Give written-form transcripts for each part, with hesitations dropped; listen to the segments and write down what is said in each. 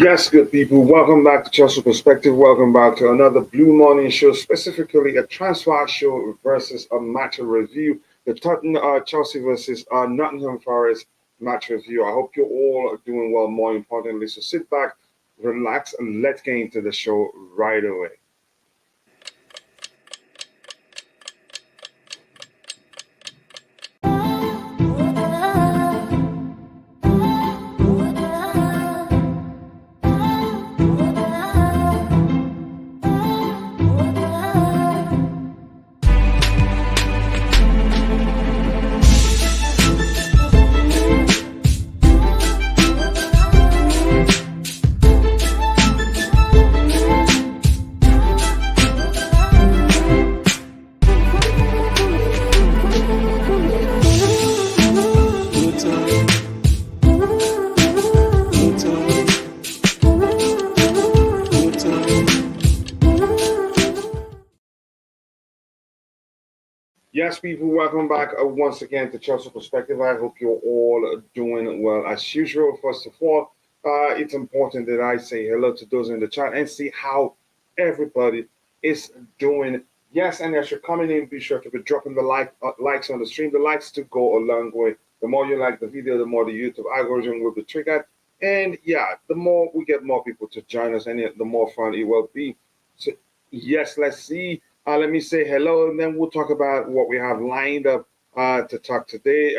Yes, good people. Welcome back to Chelsea Perspective. Welcome back to another Blue Morning show, specifically a transfer show versus a match review. The Tottenham Chelsea versus Nottingham Forest match review. I hope you're all doing well. More importantly, so sit back, relax, and let's get into the show right away. Yes, people, welcome back once again to Chelsea Perspective. I hope you're all doing well. As usual, first of all, it's important that I say hello to those in the chat and see how everybody is doing. Yes, and as you're coming in, be sure to be dropping the likes on the stream. The likes to go a long way. The more you like the video, the more the YouTube algorithm will be triggered. And yeah, the more we get more people to join us, and the more fun it will be. So, yes, let's see. Let me say hello, and then we'll talk about what we have lined up to talk today.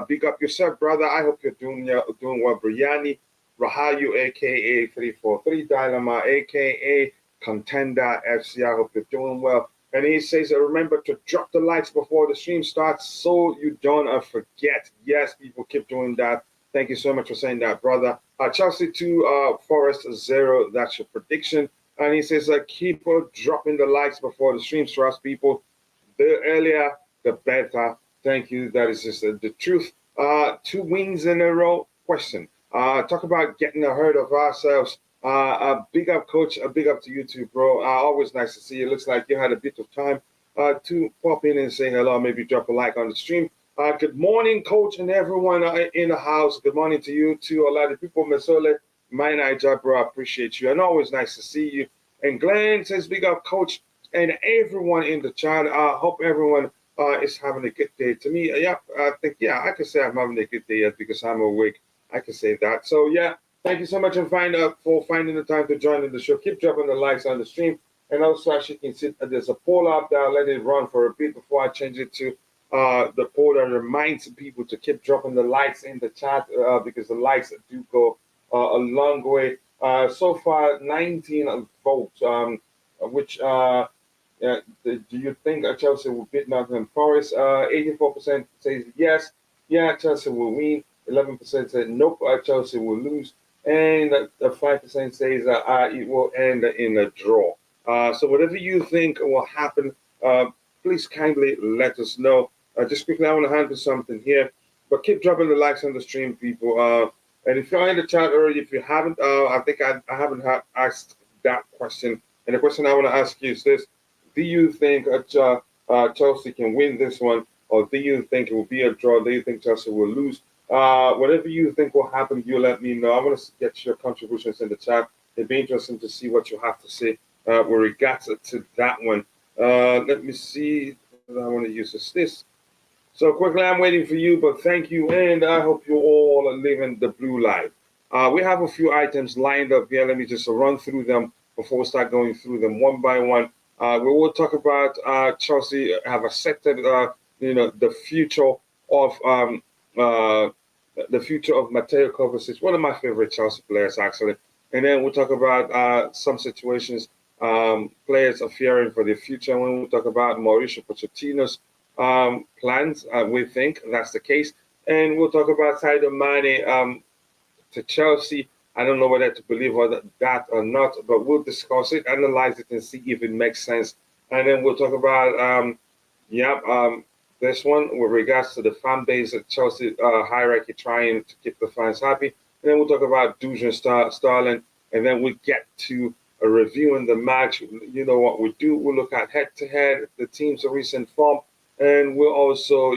Big up yourself, brother. I hope you're doing well. Briani Rahayu, aka 343 Dylama, aka Contender FC. I hope you're doing well. And he says, remember to drop the likes before the stream starts so you don't forget. Yes, people keep doing that. Thank you so much for saying that, brother. Chelsea 2, Forest 0. That's your prediction. And he says, keep dropping the likes before the stream starts, people. The earlier, the better. Thank you. That is just the truth. 2 wins in a row. Question. Talk about getting ahead of ourselves. A big up, coach. A big up to you too, bro. Always nice to see you. Looks like you had a bit of time to pop in and say hello. Maybe drop a like on the stream. Good morning, coach, and everyone in the house. Good morning to you too. A lot of people, Mesole. My night, bro. I appreciate you. And always nice to see you. And Glenn says, big up, coach, and everyone in the chat. I hope everyone is having a good day. To me, yeah, I think, yeah, I can say I'm having a good day yet because I'm awake. I can say that. So, yeah, thank you so much for finding the time to join in the show. Keep dropping the likes on the stream. And also, as you can see, there's a poll up there. Let it run for a bit before I change it to the poll that reminds people to keep dropping the likes in the chat because the likes do go a long way. So far, 19 votes. Which do you think Chelsea will beat Nottingham Forest? 84% says yes. Yeah, Chelsea will win. 11% said nope. Chelsea will lose, and 5% says it will end in a draw. So whatever you think will happen, please kindly let us know. Just quickly, I want to handle something here, but keep dropping the likes on the stream, people. And if you're in the chat already, if you haven't, I think I haven't asked that question. And the question I want to ask you is this: do you think Chelsea can win this one, or do you think it will be a draw? Do you think Chelsea will lose? Whatever you think will happen, you let me know. I want to get your contributions in the chat. It'd be interesting to see what you have to say with regards to that one. Let me see what I want to use this. So quickly, I'm waiting for you, but thank you, and I hope you all are living the blue life. We have a few items lined up here. Let me just run through them before we start going through them one by one. We will talk about Chelsea have accepted, the future of Mateo Kovacic, one of my favorite Chelsea players, actually. And then we'll talk about some situations, players are fearing for the future. When we talk about Mauricio Pochettino's plans, we think that's the case. And we'll talk about Sadio Mane to Chelsea. I don't know whether to believe that or not, but we'll discuss it, analyze it, and see if it makes sense. And then we'll talk about, this one with regards to the fan base at Chelsea hierarchy trying to keep the fans happy. And then we'll talk about Dujan Starling, and then we get to a review in the match. You know what we do? We'll look at head-to-head, the team's recent form, and we'll also,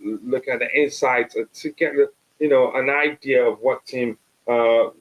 look at the insights to get, an idea of what team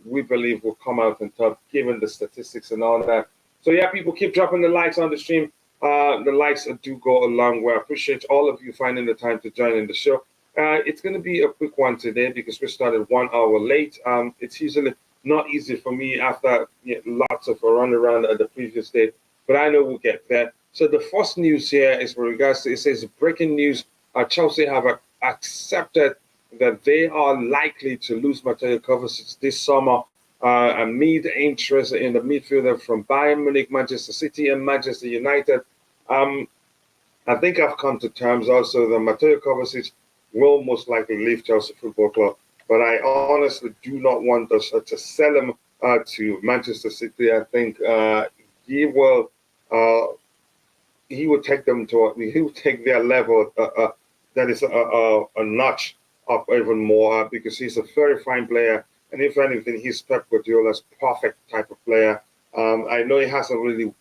we believe will come out on top, given the statistics and all that. So yeah, people keep dropping the likes on the stream. The likes do go a long way. I appreciate all of you finding the time to join in the show. It's going to be a quick one today because we started 1 hour late. It's usually not easy for me after lots of a run around the previous day, but I know we'll get there. So the first news here is with regards to, it says breaking news, Chelsea have accepted that they are likely to lose Mateo Kovacic this summer amid interest in the midfielder from Bayern Munich, Manchester City, and Manchester United. Um, I think I've come to terms also that Mateo Kovacic will most likely leave Chelsea Football Club, but I honestly do not want us to sell him to Manchester City. I think he will uh, he will take them to he will take their level that is a notch up even more because he's a very fine player, and if anything, he's Pep Guardiola's perfect type of player. I know he hasn't really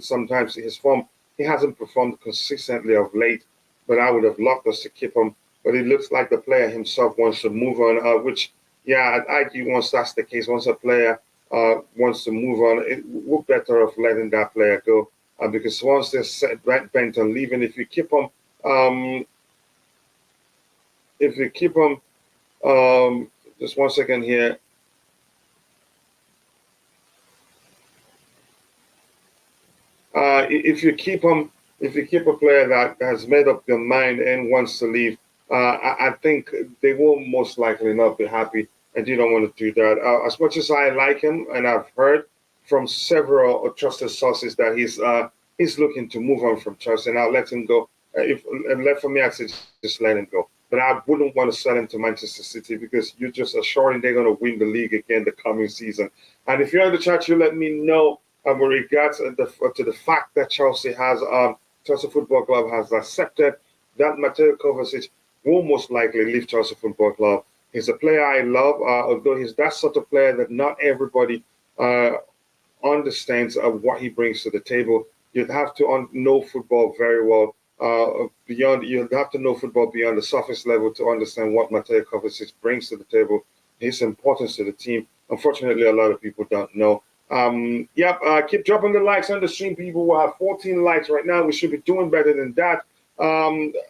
sometimes his form he hasn't performed consistently of late, but I would have loved us to keep him. But it looks like the player himself wants to move on, which, yeah, I'd argue once that's the case, once a player wants to move on, we're better off letting that player go. Because once they're set bent on leaving, um, if you keep them, just 1 second here. If you keep them, if you keep a player that has made up their mind and wants to leave, I think they will most likely not be happy, and you don't want to do that. As much as I like him, and I've heard from several trusted sources that he's looking to move on from Chelsea, and I'll let him go. If and let for me, I say just let him go. But I wouldn't want to sell him to Manchester City because you're just assuring they're going to win the league again the coming season. And if you're in the chat, you let me know with regards to the fact that Chelsea Football Club has accepted that Mateo Kovacic will most likely leave Chelsea Football Club. He's a player I love, although he's that sort of player that not everybody uh, understands what he brings to the table. You'd have to know football very well. You'd have to know football beyond the surface level to understand what Mateo Kovacic brings to the table, his importance to the team. Unfortunately, a lot of people don't know. Keep dropping the likes on the stream, people. We have 14 likes right now. We should be doing better than that.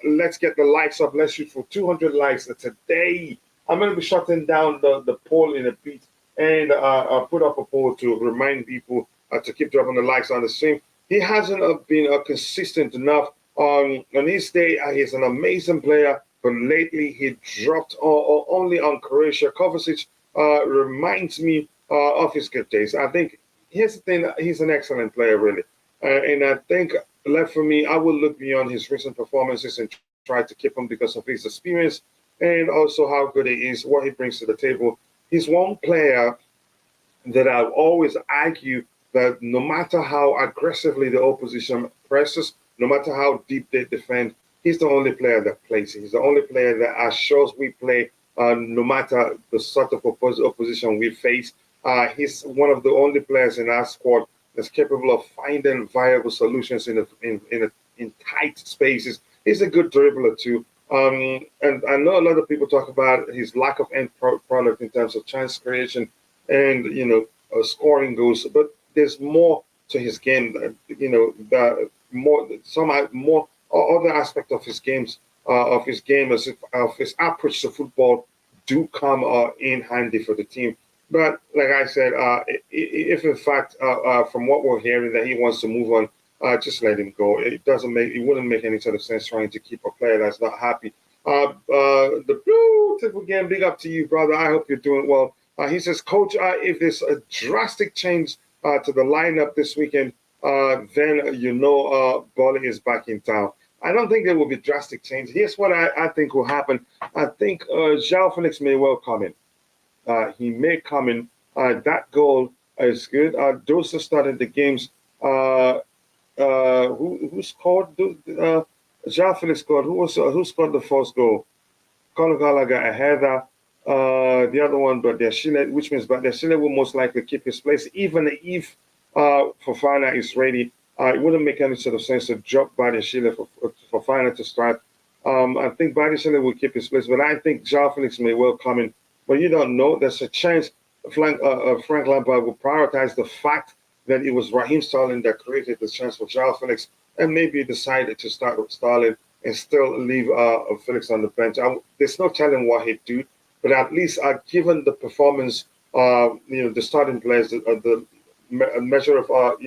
Let's get the likes up. Let's shoot for 200 likes today. I'm going to be shutting down the poll in a bit and I'll put up a poll to remind people to keep dropping the likes on the stream. He hasn't been consistent enough. On his day, he's an amazing player, but lately he dropped only on Croatia. Kovacic reminds me of his good days. I think here's the thing: he's an excellent player, really, and I think left for me, I will look beyond his recent performances and try to keep him because of his experience and also how good he is, what he brings to the table. He's one player that I've always argue that no matter how aggressively the opposition presses, no matter how deep they defend, he's the only player that plays. He's the only player that assures we play no matter the sort of opposition we face. He's one of the only players in our squad that's capable of finding viable solutions in tight spaces. He's a good dribbler too. And I know a lot of people talk about his lack of end product in terms of chance creation and scoring goals, but there's more to his game. The more other aspect of his games of his game of his approach to football do come in handy for the team. But like I said, if in fact from what we're hearing that he wants to move on, just let him go. It wouldn't make any sort of sense trying to keep a player that's not happy. The blue tip again, big up to you, brother. I hope you're doing well. He says, Coach, if there's a drastic change to the lineup this weekend, then Bolly is back in town. I don't think there will be drastic change. Here's what I think will happen. I think João Felix may well come in. He may come in. That goal is good. Those who started the games, who scored? João Felix scored. Who scored the first goal? Conor Gallagher, a header. The other one, Badiashile, which means Badiashile will most likely keep his place, even if Fofana is ready. It wouldn't make any sort of sense to drop Badiashile for Fofana to start. I think Badiashile will keep his place, but I think João Felix may well come in. But you don't know. There's a chance Frank Lampard will prioritize the fact that it was Raheem Sterling that created the chance for Joao Felix, and maybe decided to start with Sterling and still leave Felix on the bench. There's no telling what he'd do, but at least given the performance, the starting players, the measure of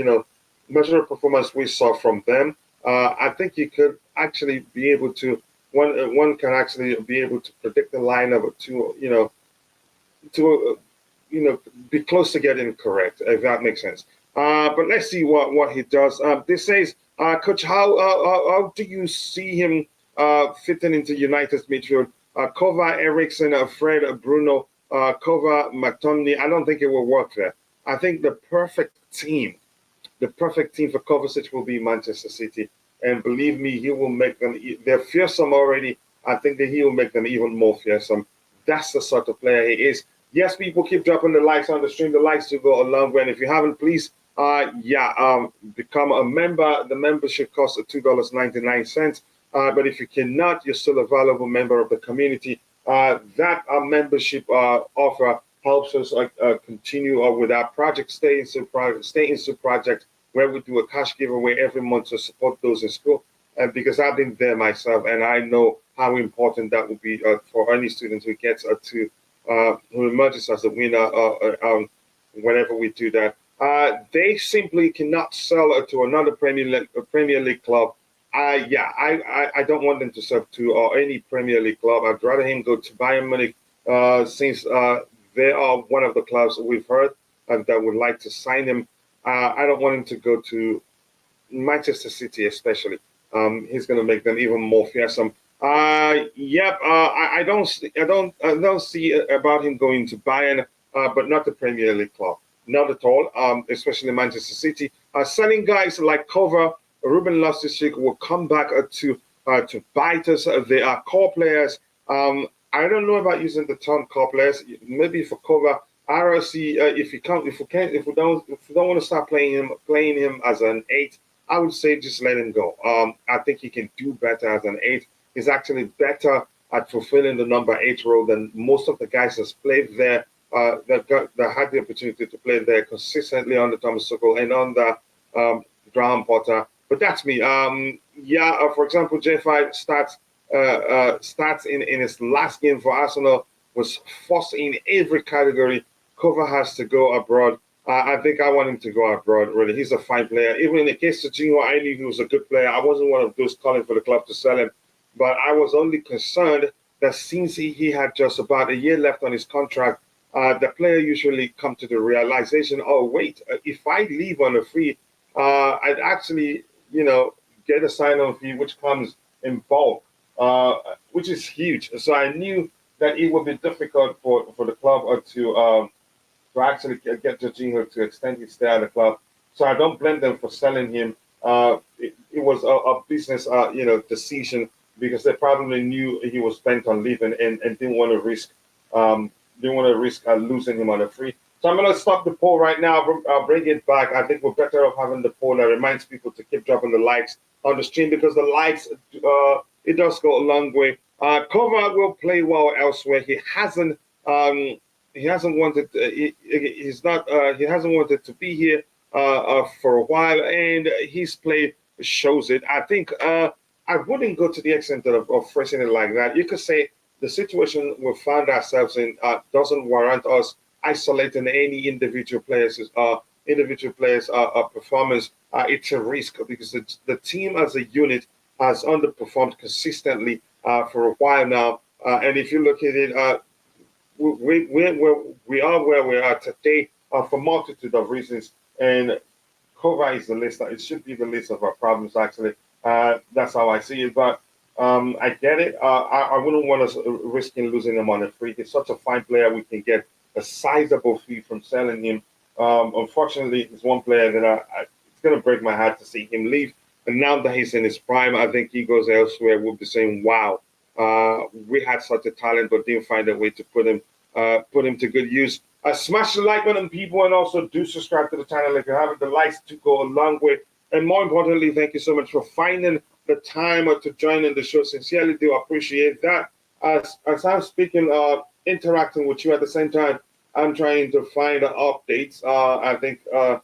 measure of performance we saw from them, I think you could actually be able to one can actually be able to predict the lineup to to be close to getting correct, if that makes sense. But let's see what he does. This says, Coach, how do you see him fitting into United's midfield? Kova, Ericsson, Fred, Bruno, Kova, McTominay. I don't think it will work there. I think the perfect team for Kovacic will be Manchester City. And believe me, he will make them. They're fearsome already. I think that he will make them even more fearsome. That's the sort of player he is. Yes, people keep dropping the likes on the stream. The likes do go a long way. And if you haven't, please, become a member. The membership costs $2.99. But if you cannot, you're still a valuable member of the community. That membership offer helps us continue with our project, Stay in School project, where we do a cash giveaway every month to support those in school. And because I've been there myself, and I know how important that would be for any student who gets who emerges as a winner whenever we do that. They simply cannot sell to another Premier League club. I don't want them to sell to any Premier League club. I'd rather him go to Bayern Munich since they are one of the clubs we've heard that would like to sign him. I don't want him to go to Manchester City, especially. He's going to make them even more fearsome. I don't see about him going to Bayern, but not the Premier League club, not at all. Especially Manchester City. Selling guys like Kova, Ruben Loftus-Cheek will come back to bite us. They are core players. I don't know about using the term core players. Maybe for Kova, RLC. If you don't want to start playing him as an 8, I would say just let him go. I think he can do better as an 8. He's actually better at fulfilling the number 8 role than most of the guys that's played there, that had the opportunity to play there consistently under Thomas Tuchel and under Graham Potter. But that's me. For example, J5 stats in his last game for Arsenal was first in every category. Cover has to go abroad. I think I want him to go abroad, really. He's a fine player. Even in the case of Gino, I knew he was a good player. I wasn't one of those calling for the club to sell him. But I was only concerned that since he had just about a year left on his contract, the player usually come to the realization, oh, wait, if I leave on a free, I'd actually, get a sign-on fee, which comes in bulk, which is huge. So I knew that it would be difficult for the club to actually get Jorginho to extend his stay at the club. So I don't blame them for selling him. It was a business, decision, because they probably knew he was bent on leaving and didn't want to risk losing him on a free. So I'm going to stop the poll right now. I'll bring it back. I think we're better off having the poll that reminds people to keep dropping the likes on the stream, because the likes, it does go a long way. Kova will play well elsewhere. He hasn't wanted to be here for a while, and his play shows it. I think I wouldn't go to the extent of phrasing it like that. You could say the situation we found ourselves in doesn't warrant us isolating any individual players' performance. It's a risk, because the team as a unit has underperformed consistently for a while now. And if you look at it, we are where we are today for a multitude of reasons. And Kova is the list. It should be the list of our problems, actually. That's how I see it. But I get it. I wouldn't want us risking losing him on a free. He's such a fine player. We can get a sizable fee from selling him. Unfortunately, he's one player that it's going to break my heart to see him leave. And now that he's in his prime, I think he goes elsewhere. We'll be saying, wow, we had such a talent, but didn't find a way to put him to good use. Smash the like button, people, and also do subscribe to the channel if you haven't. The likes do go a long way. And more importantly, thank you so much for finding the time to join in the show. Sincerely do appreciate that. As I'm speaking, interacting with you at the same time, I'm trying to find the updates. I think the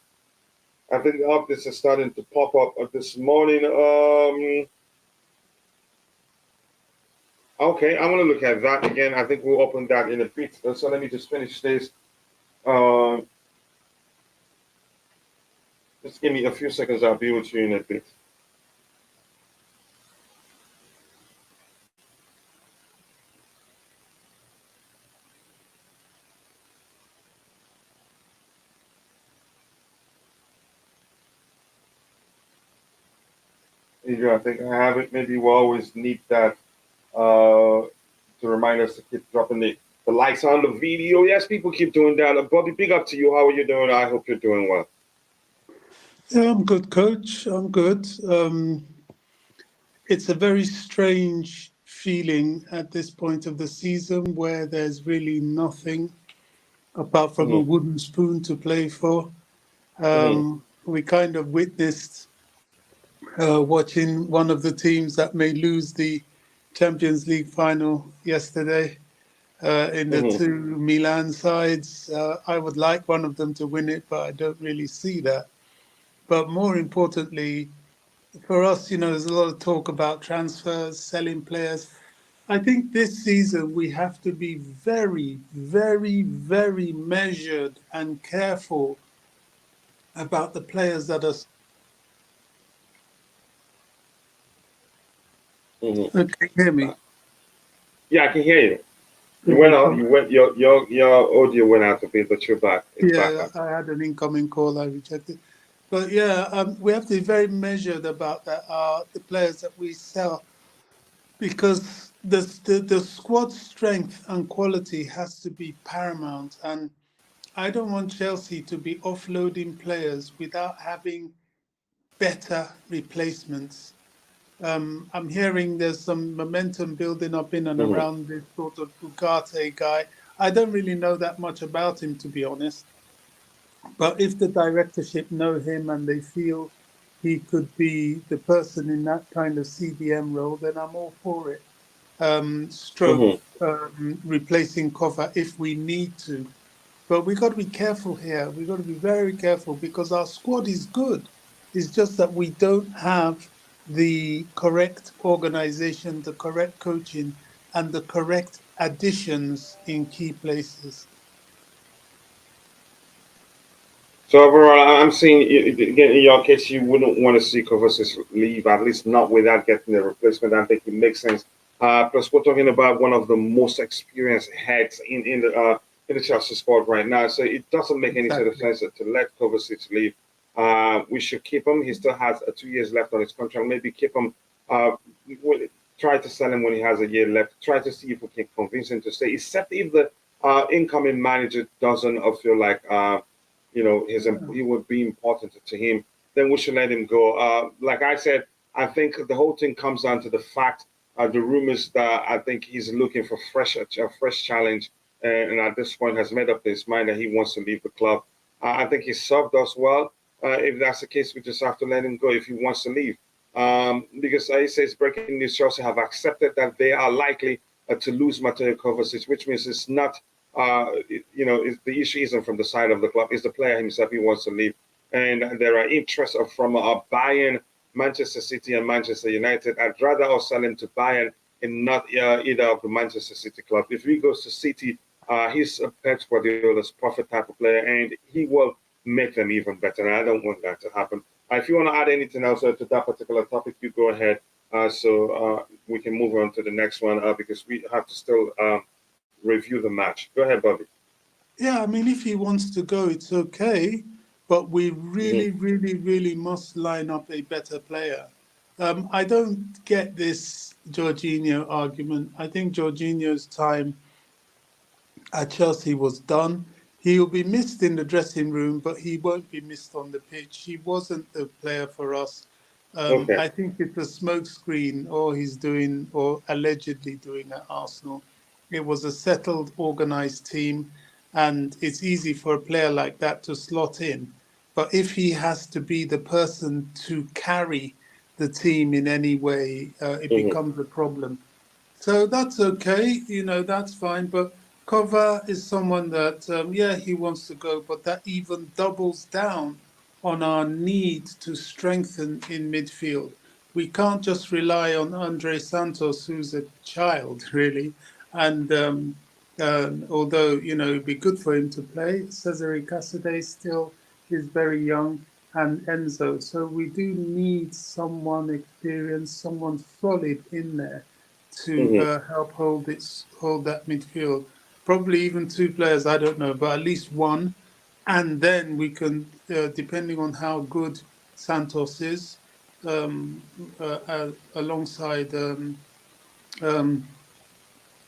updates are starting to pop up this morning. Okay, I'm gonna look at that again. I think we'll open that in a bit. So let me just finish this. Uh, just give me a few seconds. I'll be with you in a bit. Adrian, I think I have it. Maybe we'll always need that to remind us to keep dropping the likes on the video. Yes, people keep doing that. Bobby, big up to you. How are you doing? I hope you're doing well. Yeah, I'm good, coach. I'm good. It's a very strange feeling at this point of the season where there's really nothing apart from a Hmm. wooden spoon to play for. Hmm. We kind of witnessed watching one of the teams that may lose the Champions League final yesterday in the Hmm. two Milan sides. I would like one of them to win it, but I don't really see that. But more importantly, for us, there's a lot of talk about transfers, selling players. I think this season we have to be very, very, very measured and careful about the players that are. Hmm. Okay, hear me. Yeah, I can hear you. You Yeah, went out. You went. Your audio went out a bit, but you're back. It's back yeah, up. I had an incoming call. I rejected. But yeah, we have to be very measured about that. The players that we sell, because the squad strength and quality has to be paramount. And I don't want Chelsea to be offloading players without having better replacements. I'm hearing there's some momentum building up in and Hmm. around this sort of Ugarte guy. I don't really know that much about him, to be honest. But if the directorship know him and they feel he could be the person in that kind of CDM role, then I'm all for it. Stroke Hmm. replacing Kova if we need to. But we got to be careful here. We got to be very careful because our squad is good. It's just that we don't have the correct organization, the correct coaching, and the correct additions in key places. So overall, I'm seeing again in your case, you wouldn't want to see Kovacic leave, at least not without getting a replacement. I think it makes sense. Plus, we're talking about one of the most experienced heads in the Chelsea squad right now, so it doesn't make any sort of Exactly. sense to let Kovacic leave. We should keep him. He still has 2 years left on his contract. Maybe keep him. Uh, try to sell him when he has a year left. Try to see if we can convince him to stay. Except if the incoming manager doesn't feel like. He would be important to him, then we should let him go. Like I said, I think the whole thing comes down to the fact, the rumors that I think he's looking for a fresh challenge, and at this point has made up his mind that he wants to leave the club. I think he served us well. If that's the case, we just have to let him go if he wants to leave. Because I say it's breaking news. Chelsea have accepted that they are likely to lose Mateo Kovacic, which means it's not the issue isn't from the side of the club; it's the player himself. He wants to leave, and there are interests from Bayern, Manchester City, and Manchester United. I'd rather us sell him to Bayern and not either of the Manchester City club. If he goes to City, he's a Pep Guardiola's perfect type of player, and he will make them even better. And I don't want that to happen. If you want to add anything else to that particular topic, you go ahead. So we can move on to the next one because we have to still review the match. Go ahead, Bobby. Yeah, I mean, if he wants to go, it's okay, but we Hmm. really, really, really must line up a better player. I don't get this Jorginho argument. I think Jorginho's time at Chelsea was done. He'll be missed in the dressing room, but he won't be missed on the pitch. He wasn't the player for us. Okay. I think it's a smokescreen, all he's doing or allegedly doing at Arsenal. It was a settled, organised team, and it's easy for a player like that to slot in. But if he has to be the person to carry the team in any way, it Hmm. becomes a problem. So that's okay, that's fine. But Kova is someone that, yeah, he wants to go, but that even doubles down on our need to strengthen in midfield. We can't just rely on Andre Santos, who's a child, really. And although, it'd be good for him to play, Cesare Casade still is very young, and Enzo. So we do need someone experienced, someone solid in there to Hmm. help hold that midfield. Probably even two players, I don't know, but at least one. And then we can, depending on how good Santos is, alongside um,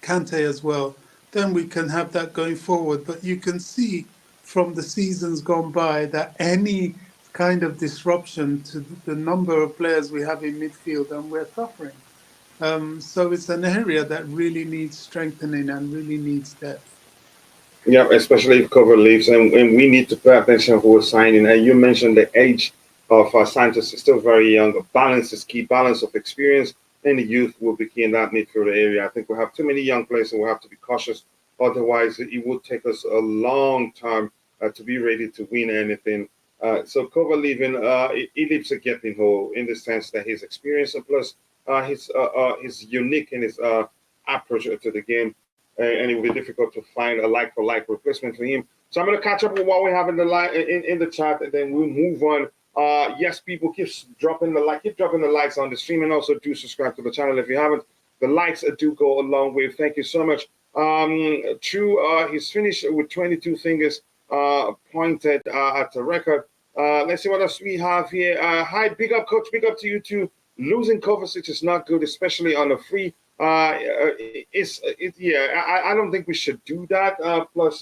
Kante as well, then we can have that going forward. But you can see from the seasons gone by that any kind of disruption to the number of players we have in midfield, and we're suffering. So it's an area that really needs strengthening and really needs depth. Yeah, especially if cover leaves, and we need to pay attention who we're signing. And you mentioned the age of Santos is still very young. Balance is key. Balance of experience and the youth will be key in that midfield area. I think we have too many young players, and we have to be cautious. Otherwise, it would take us a long time to be ready to win anything. So cover leaving, he leaves a gaping hole in the sense that his experience and plus his unique in his approach to the game, and it will be difficult to find a like for like replacement for him. So I'm going to catch up with what we have in the in the chat, and then we'll move on. Yes, people keep dropping the likes on the stream, and also do subscribe to the channel if you haven't. The likes do go a long way. Thank you so much. True, he's finished with 22 fingers pointed at the record. Let's see what else we have here. Hi, big up, coach. Big up to you too. Losing Kovacic is not good, especially on a free. Yeah, I don't think we should do that. Plus,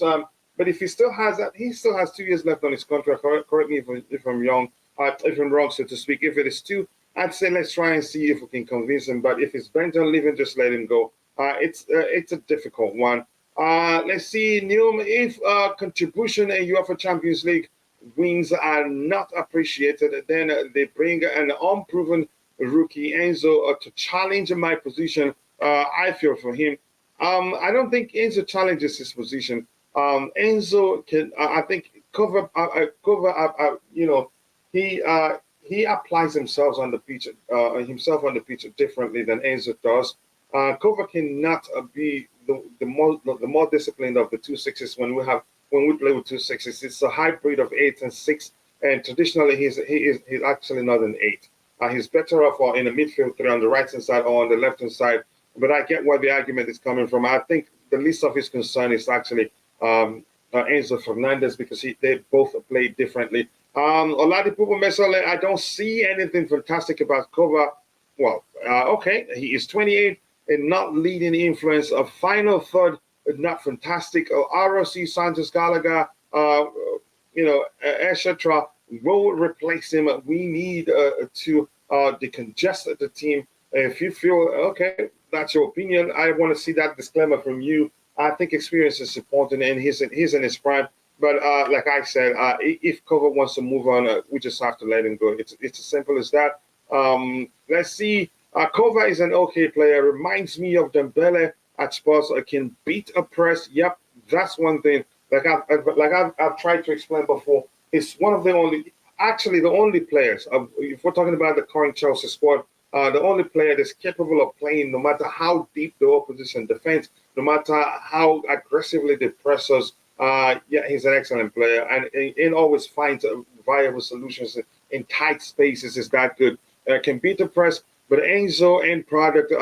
but if he still has that, he still has 2 years left on his contract. Correct me if I'm wrong, if I'm wrong, so to speak. If it is two, I'd say let's try and see if we can convince him. But if it's bent on leaving, just let him go. It's a difficult one. Let's see, Neil, if contribution in UEFA Champions League wins are not appreciated, then they bring an unproven rookie Enzo to challenge my position. I feel for him. I don't think Enzo challenges his position. Enzo can, I think, he applies himself on the pitch differently than Enzo does. Cover cannot be the more disciplined of the two sixes when we play with two sixes. It's a hybrid of 8 and 6, and traditionally he's actually not an 8. He's better off in a midfield three on the right hand side or on the left hand side. But I get where the argument is coming from. I think the least of his concern is actually Enzo Fernandez because they both play differently. Oladipo Mesole, I don't see anything fantastic about Kova. Well, okay, he is 28 and not leading influence. A final third, not fantastic. ROC Santos Gallagher, etc. will replace him. We need to decongest the team. If you feel okay, that's your opinion. I want to see that disclaimer from you. I think experience is important, and he's in his prime. But like I said, if Cover wants to move on, we just have to let him go. It's as simple as that. Let's see. Cover is an okay player. Reminds me of Dembele at Spurs. Can beat a press. Yep, that's one thing. I've tried to explain before. It's one of the only players. If we're talking about the current Chelsea squad, the only player that's capable of playing no matter how deep the opposition defense, no matter how aggressively they press us. Yeah, he's an excellent player and always finds viable solutions in tight spaces. Is that good? Can beat the press, but Enzo end product,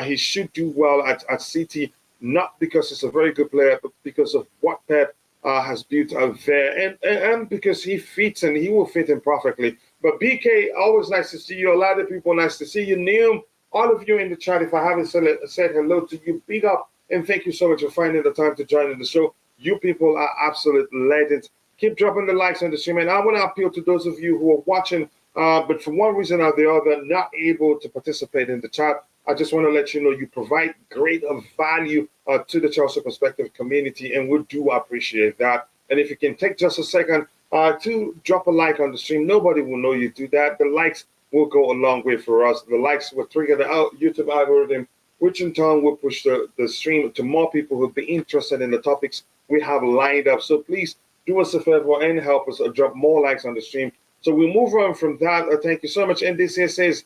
he should do well at City, not because he's a very good player, but because of what Pep has built there, and because he fits and he will fit in perfectly. But BK, always nice to see you. A lot of people, nice to see you. Neil, all of you in the chat, if I haven't said hello to you, big up and thank you so much for finding the time to join in the show. You people are absolute legends. Keep dropping the likes on the stream. And I want to appeal to those of you who are watching, but for one reason or the other, not able to participate in the chat. I just want to let you know you provide great value to the Chelsea Perspective community, and we do appreciate that. And if you can take just a second to drop a like on the stream, nobody will know you do that. The likes will go a long way for us. The likes will trigger the YouTube algorithm which in turn will push the stream to more people who'll be interested in the topics we have lined up. So please do us a favor and help us drop more likes on the stream. So we move on from that. Thank you so much. And this here says,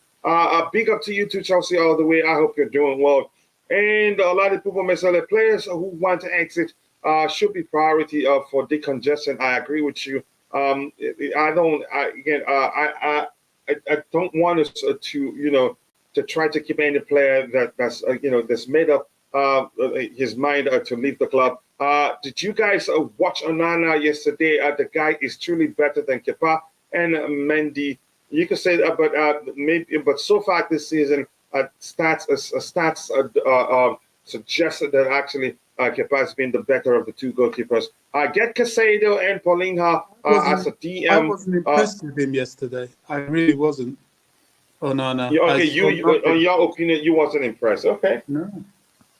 big up to you too, Chelsea, all the way. I hope you're doing well. And a lot of people may say that players who want to exit should be priority for decongestion. I agree with you. I don't. I don't want us to try to keep any player that's made up his mind to leave the club. Did you guys watch Onana yesterday? The guy is truly better than Kepa and Mendy. You could say that, but so far this season, stats suggested that actually Kepa has been the better of the two goalkeepers. Get Casado and Paulinha as a DM. I wasn't impressed with him yesterday. I really wasn't. Onana. On your opinion, you wasn't impressed. Okay. No.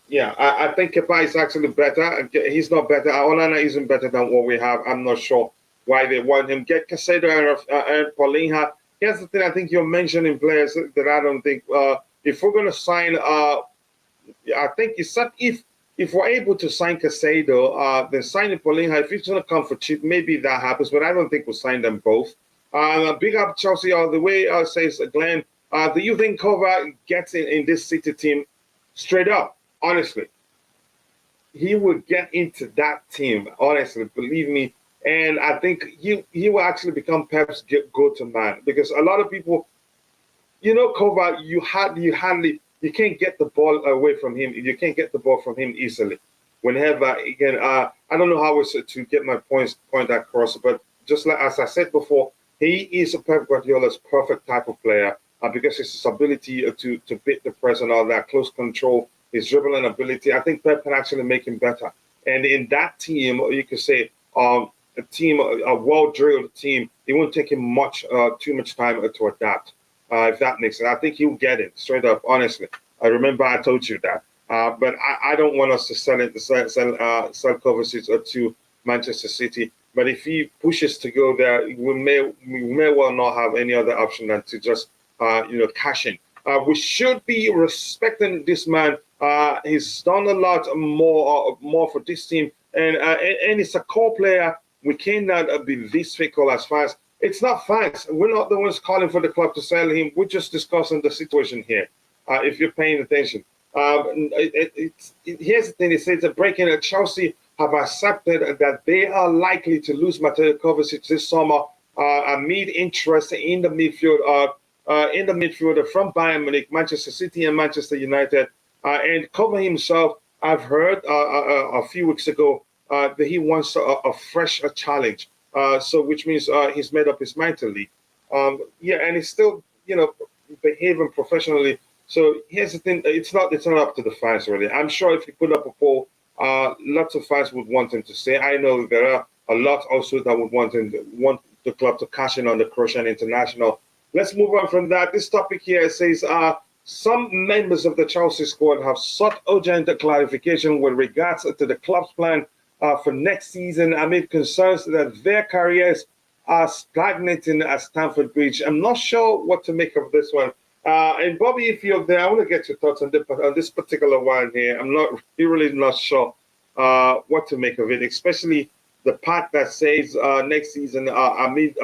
Yeah, I think Kepa is actually better. He's not better. Onana isn't better than what we have. I'm not sure why they want him. Get Casado and Paulinha. Here's the thing. I think you're mentioning players that I don't think. If we're going to sign, I think if we're able to sign Casado, then signing Paulinha, if it's going to come for cheap, maybe that happens. But I don't think we'll sign them both. Big up Chelsea all the way, says Glenn. Do you think Kovacic gets in this City team? Straight up, honestly. He will get into that team, honestly, believe me. And I think he will actually become Pep's go-to man. Because a lot of people, Kovacic, you can't get the ball away from him. You can't get the ball from him easily. Whenever, again, I don't know how to get my point across, but just like as I said before, he is Pep Guardiola's perfect type of player because his ability to beat the press and all that, close control, his dribbling ability. I think Pep can actually make him better. And in that team, you could say a well-drilled team, it won't take him too much time to adapt, if that makes sense. I think he'll get it, straight up, honestly. I remember I told you that. But I don't want us to sell Kovacic to Manchester City. But if he pushes to go there, we may well not have any other option than to just cash in. We should be respecting this man. He's done a lot more for this team, and it's a core player. We cannot be this fickle as far as it's not fans. We're not the ones calling for the club to sell him. We're just discussing the situation here. If you're paying attention, here's the thing: it says that breaking at Chelsea have accepted that they are likely to lose Mateo Kovacic this summer amid interest in the midfield. In the midfield from Bayern Munich, Manchester City, and Manchester United. And Kovacic himself, I've heard a few weeks ago that he wants a fresh challenge. So which means he's made up his mind to leave. And he's still, behaving professionally. So here's the thing: it's not up to the fans really. I'm sure if you put up a poll, lots of fans would want him to stay. I know there are a lot also that would want the club to cash in on the Croatian international. Let's move on from that. This topic here says some members of the Chelsea squad have sought urgent clarification with regards to the club's plan for next season amid concerns that their careers are stagnating at Stamford Bridge. I'm not sure what to make of this one. And Bobby, if you're there, I want to get your thoughts on this particular one here. I'm really not sure what to make of it, especially the part that says next season amid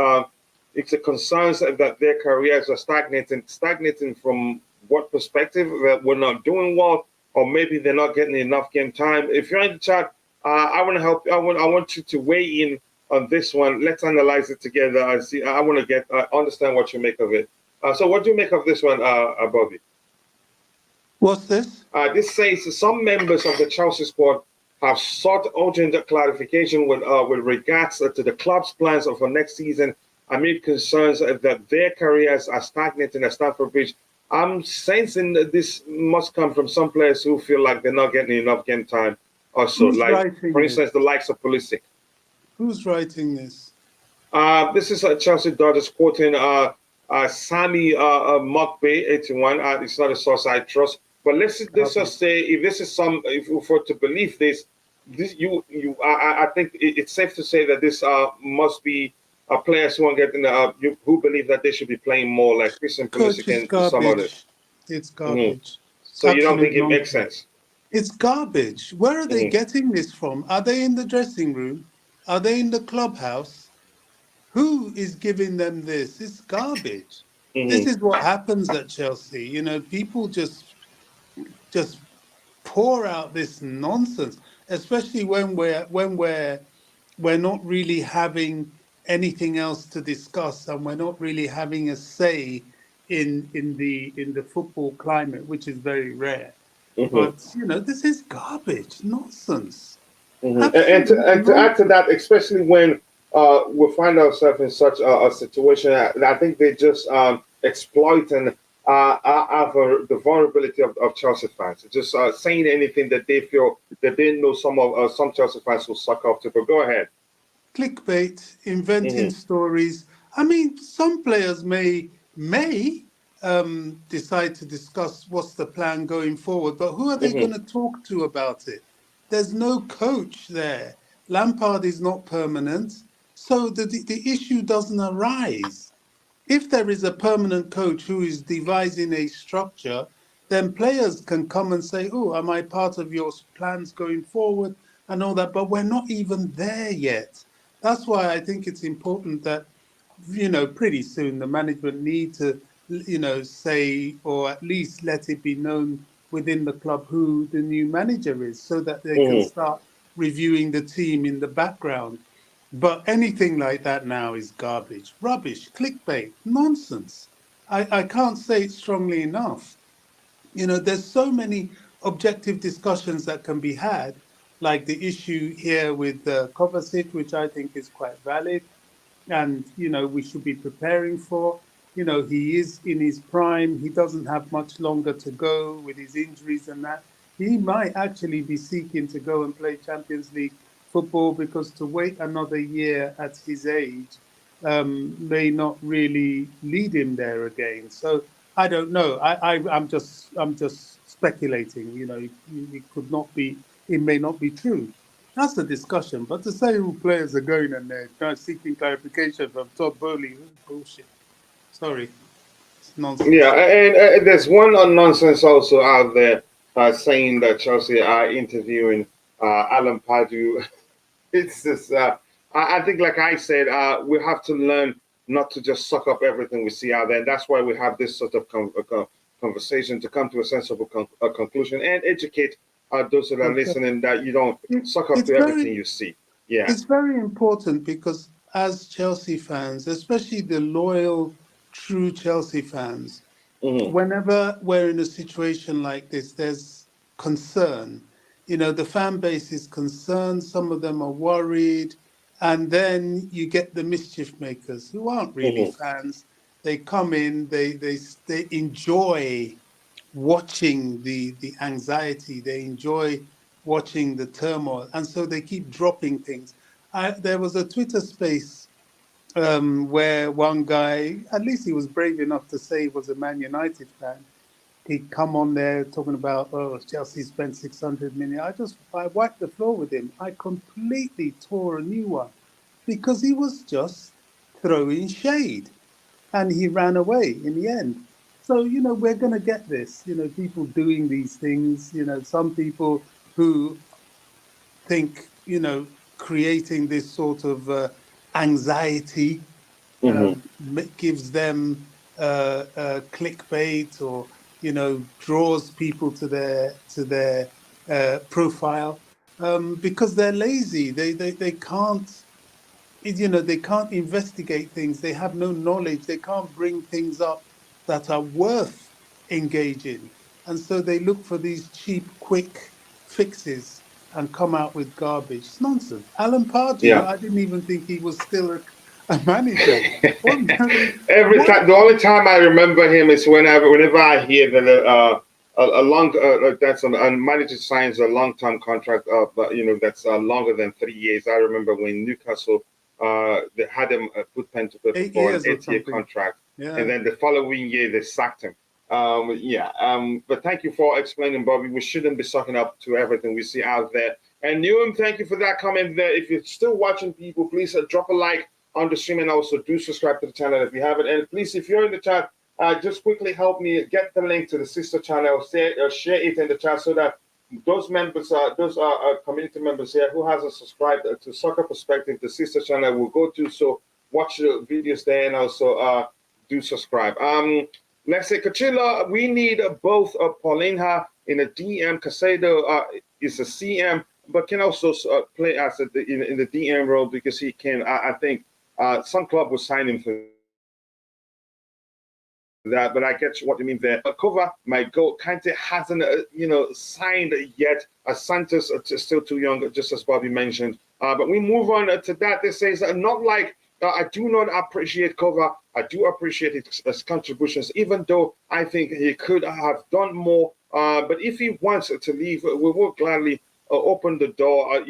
it's a concern that their careers are stagnating from what perspective? That we're not doing well, or maybe they're not getting enough game time. If you're in the chat, I want to help. I want you to weigh in on this one. Let's analyze it together and see. I want to understand what you make of it. So what do you make of this one, Bobby? What's this? This says some members of the Chelsea squad have sought urgent clarification with regards to the club's plans for next season amid concerns that their careers are stagnating at Stamford Bridge. I'm sensing that this must come from some players who feel like they're not getting enough game time also. For instance, the likes of Pulisic. Who's writing this? This is Chelsea Dodgers quoting Sammy Mokbey 81. It's not a source I trust. But let's just say if this is if we're to believe this, I think it's safe to say that this must be players who are getting who believe that they should be playing more, like Christian Pulisic and some others. It's garbage. So you don't Absolute think it makes nonsense. sense? It's garbage. Where are they Hmm. getting this from? Are they in the dressing room? Are they in the clubhouse? Who is giving them this? It's garbage. This Hmm. is what happens at Chelsea. You know, people just pour out this nonsense, especially when we're not really having anything else to discuss, and we're not really having a say in the football climate, which is very rare. Hmm. But you know, this is garbage, nonsense, Hmm. absolute And to add to nonsense. that, especially when we find ourselves in such a situation, I think they just exploiting the vulnerability of Chelsea fans. Just saying anything that they feel that they know some Chelsea fans will suck up to. But go ahead. Clickbait, inventing Hmm. stories. I mean, some players may decide to discuss what's the plan going forward, but who are they Hmm. going to talk to about it? There's no coach there. Lampard is not permanent, so the issue doesn't arise. If there is a permanent coach who is devising a structure, then players can come and say, "Oh, am I part of your plans going forward?" and all that. But we're not even there yet. That's why I think it's important that, pretty soon the management need to, say, or at least let it be known within the club who the new manager is, so that they can Hmm. start reviewing the team in the background. But anything like that now is garbage, rubbish, clickbait, nonsense. I can't say it strongly enough. You know, there's so many objective discussions that can be had, like the issue here with Kovacic, which I think is quite valid, and we should be preparing for. He is in his prime. He doesn't have much longer to go with his injuries and that. He might actually be seeking to go and play Champions League football, because to wait another year at his age may not really lead him there again. So I don't know. I'm just speculating. It could not be. It may not be true. That's the discussion. But to say who players are going and they're trying seeking clarification from Todd Bowley, bullshit. Sorry, it's Yeah, nonsense. and there's one nonsense also out there saying that Chelsea are interviewing Alan Pardew. It's just, I think, like I said, we have to learn not to just suck up everything we see out there. And that's why we have this sort of conversation to come to a sensible conclusion and educate those that are Okay. listening that you don't It, suck up it's to everything very you see. Yeah. it's very important, because as Chelsea fans, especially the loyal, true Chelsea fans, Hmm. whenever we're in a situation like this, there's concern. The fan base is concerned, some of them are worried, and then you get the mischief makers who aren't really Hmm. fans. They come in, they enjoy watching the anxiety, they enjoy watching the turmoil, and so they keep dropping things. There was a Twitter space where one guy, at least he was brave enough to say he was a Man United fan. He'd come on there talking about, oh, Chelsea spent 600 million. I wiped the floor with him. I completely tore a new one, because he was just throwing shade, and he ran away in the end. So, we're going to get this, people doing these things, some people who think, creating this sort of anxiety Hmm. gives them clickbait, or draws people to their profile, because they're lazy. They can't, they can't investigate things. They have no knowledge. They can't bring things up that are worth engaging. And so they look for these cheap, quick fixes and come out with garbage. It's nonsense. Alan Pardew, Yeah. I didn't even think he was still a manager. Ordinary, Every what? time, the only time I remember him is whenever I hear that a long that's a manager signs a long term contract, but that's longer than 3 years. I remember when Newcastle they had him put pen to paper Eight for an years or 8 year something. contract, and Yeah. then the following year they sacked him. Yeah, but thank you for explaining, Bobby. We shouldn't be sucking up to everything we see out there. And Newham, thank you for that comment there. If you're still watching, people, please drop a like on the stream, and also do subscribe to the channel if you haven't. And please, if you're in the chat, just quickly help me get the link to the sister channel, share it in the chat so that those members, community members here who hasn't subscribed to Soccer Perspective, the sister channel, will go to so watch the videos there and also do subscribe. Let's say Kachila, we need both Paulinha in a DM. Casado is a CM, but can also play as in the DM role because he can. I think some club will sign him for that, but I get what you mean there. Kova might go. Kante hasn't, signed yet. Santos is still too young, just as Bobby mentioned. But we move on to that. This says not like I do not appreciate Kova. I do appreciate his contributions, even though I think he could have done more. But if he wants to leave, we will gladly open the door.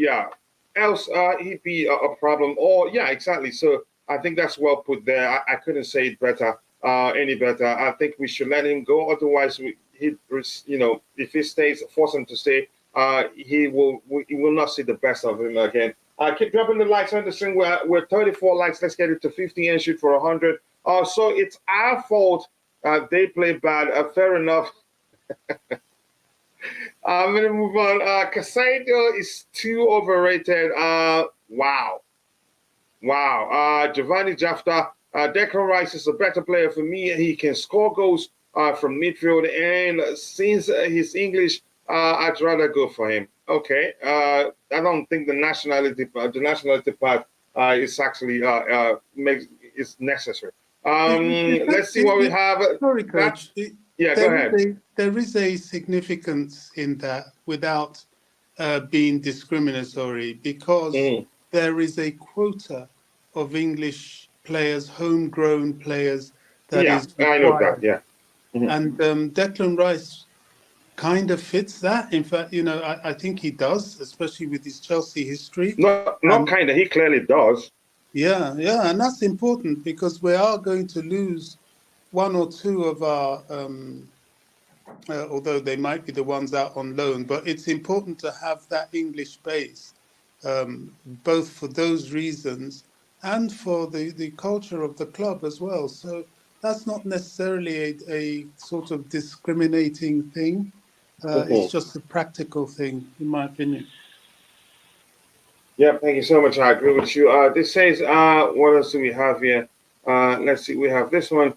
Else he'd be a problem. Or yeah, exactly. So I think that's well put there. I couldn't say it better. Any better. I think we should let him go. Otherwise, if he stays, force him to stay, he will not see the best of him again. Keep dropping the likes on the stream. We're 34 likes. Let's get it to 50 and shoot for 100. So it's our fault. They play bad. Fair enough. I'm gonna move on. Casado is too overrated. Wow. Giovanni Jafta. Declan Rice is a better player for me. He can score goals from midfield, and since he's English, I'd rather go for him. Okay, I don't think the nationality part is actually is necessary. Let's see what we have. Sorry, Coach. Yeah, go ahead. There is a significance in that without being discriminatory because there is a quota of English players, homegrown players, that is required. I know that, yeah. And Declan Rice kind of fits that. In fact, I think he does, especially with his Chelsea history. Not kind of, he clearly does. Yeah, and that's important because we are going to lose one or two of our, although they might be the ones out on loan, but it's important to have that English base, both for those reasons and for the culture of the club as well. So that's not necessarily a sort of discriminating thing. It's just a practical thing, in my opinion. Yeah, thank you so much. I agree with you. This says, what else do we have here? Let's see, we have this one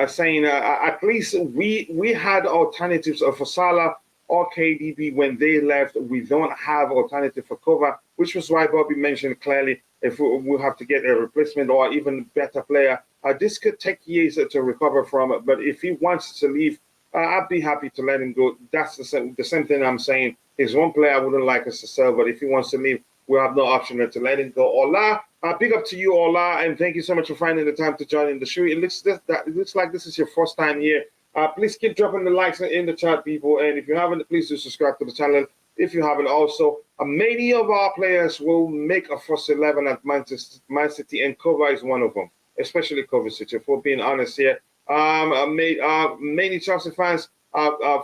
saying at least we had alternatives for Salah or KDB when they left. We don't have alternative for Kova, which was why Bobby mentioned clearly if we'll have to get a replacement or even better player. This could take years to recover from it, but if he wants to leave, I'd be happy to let him go. That's the same thing I'm saying. He's one player I wouldn't like us to sell, but if he wants to leave, we'll have no option to let him go. Ola, big up to you, Ola, and thank you so much for finding the time to join in the show. It looks like this is your first time here. Please keep dropping the likes in the chat, people, and if you haven't, please do subscribe to the channel. If you haven't also, many of our players will make a first 11 at Man City, and Kova is one of them, especially Kovacic, if we're being honest here. Many Chelsea fans fall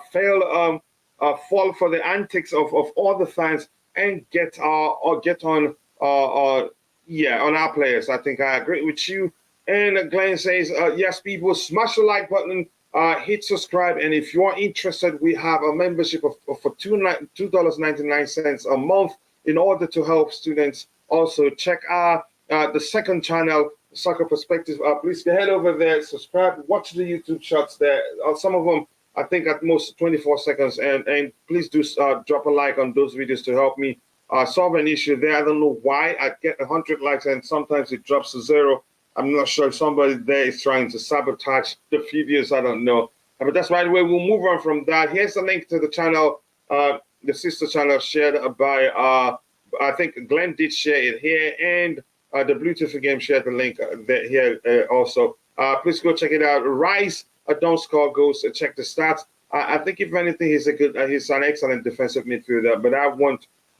for the antics of all the fans and get on our players. I think I agree with you. And Glenn says, yes, people, smash the like button, hit subscribe, and if you're interested, we have a membership for $2.99 a month in order to help students. Also, check out the second channel, Soccer Perspective. Please head over there, subscribe, watch the YouTube shots there. Some of them, I think, at most 24 seconds. And please do drop a like on those videos to help me solve an issue there. I don't know why I get 100 likes and sometimes it drops to 0. I'm not sure if somebody there is trying to sabotage the videos. I don't know. But that's right. We'll move on from that. Here's the link to the channel, the sister channel shared by, I think Glenn did share it here, and the Bluetooth game shared the link here also. Please go check it out. Rice, don't score goals. Check the stats. I think if anything, he's an excellent defensive midfielder. But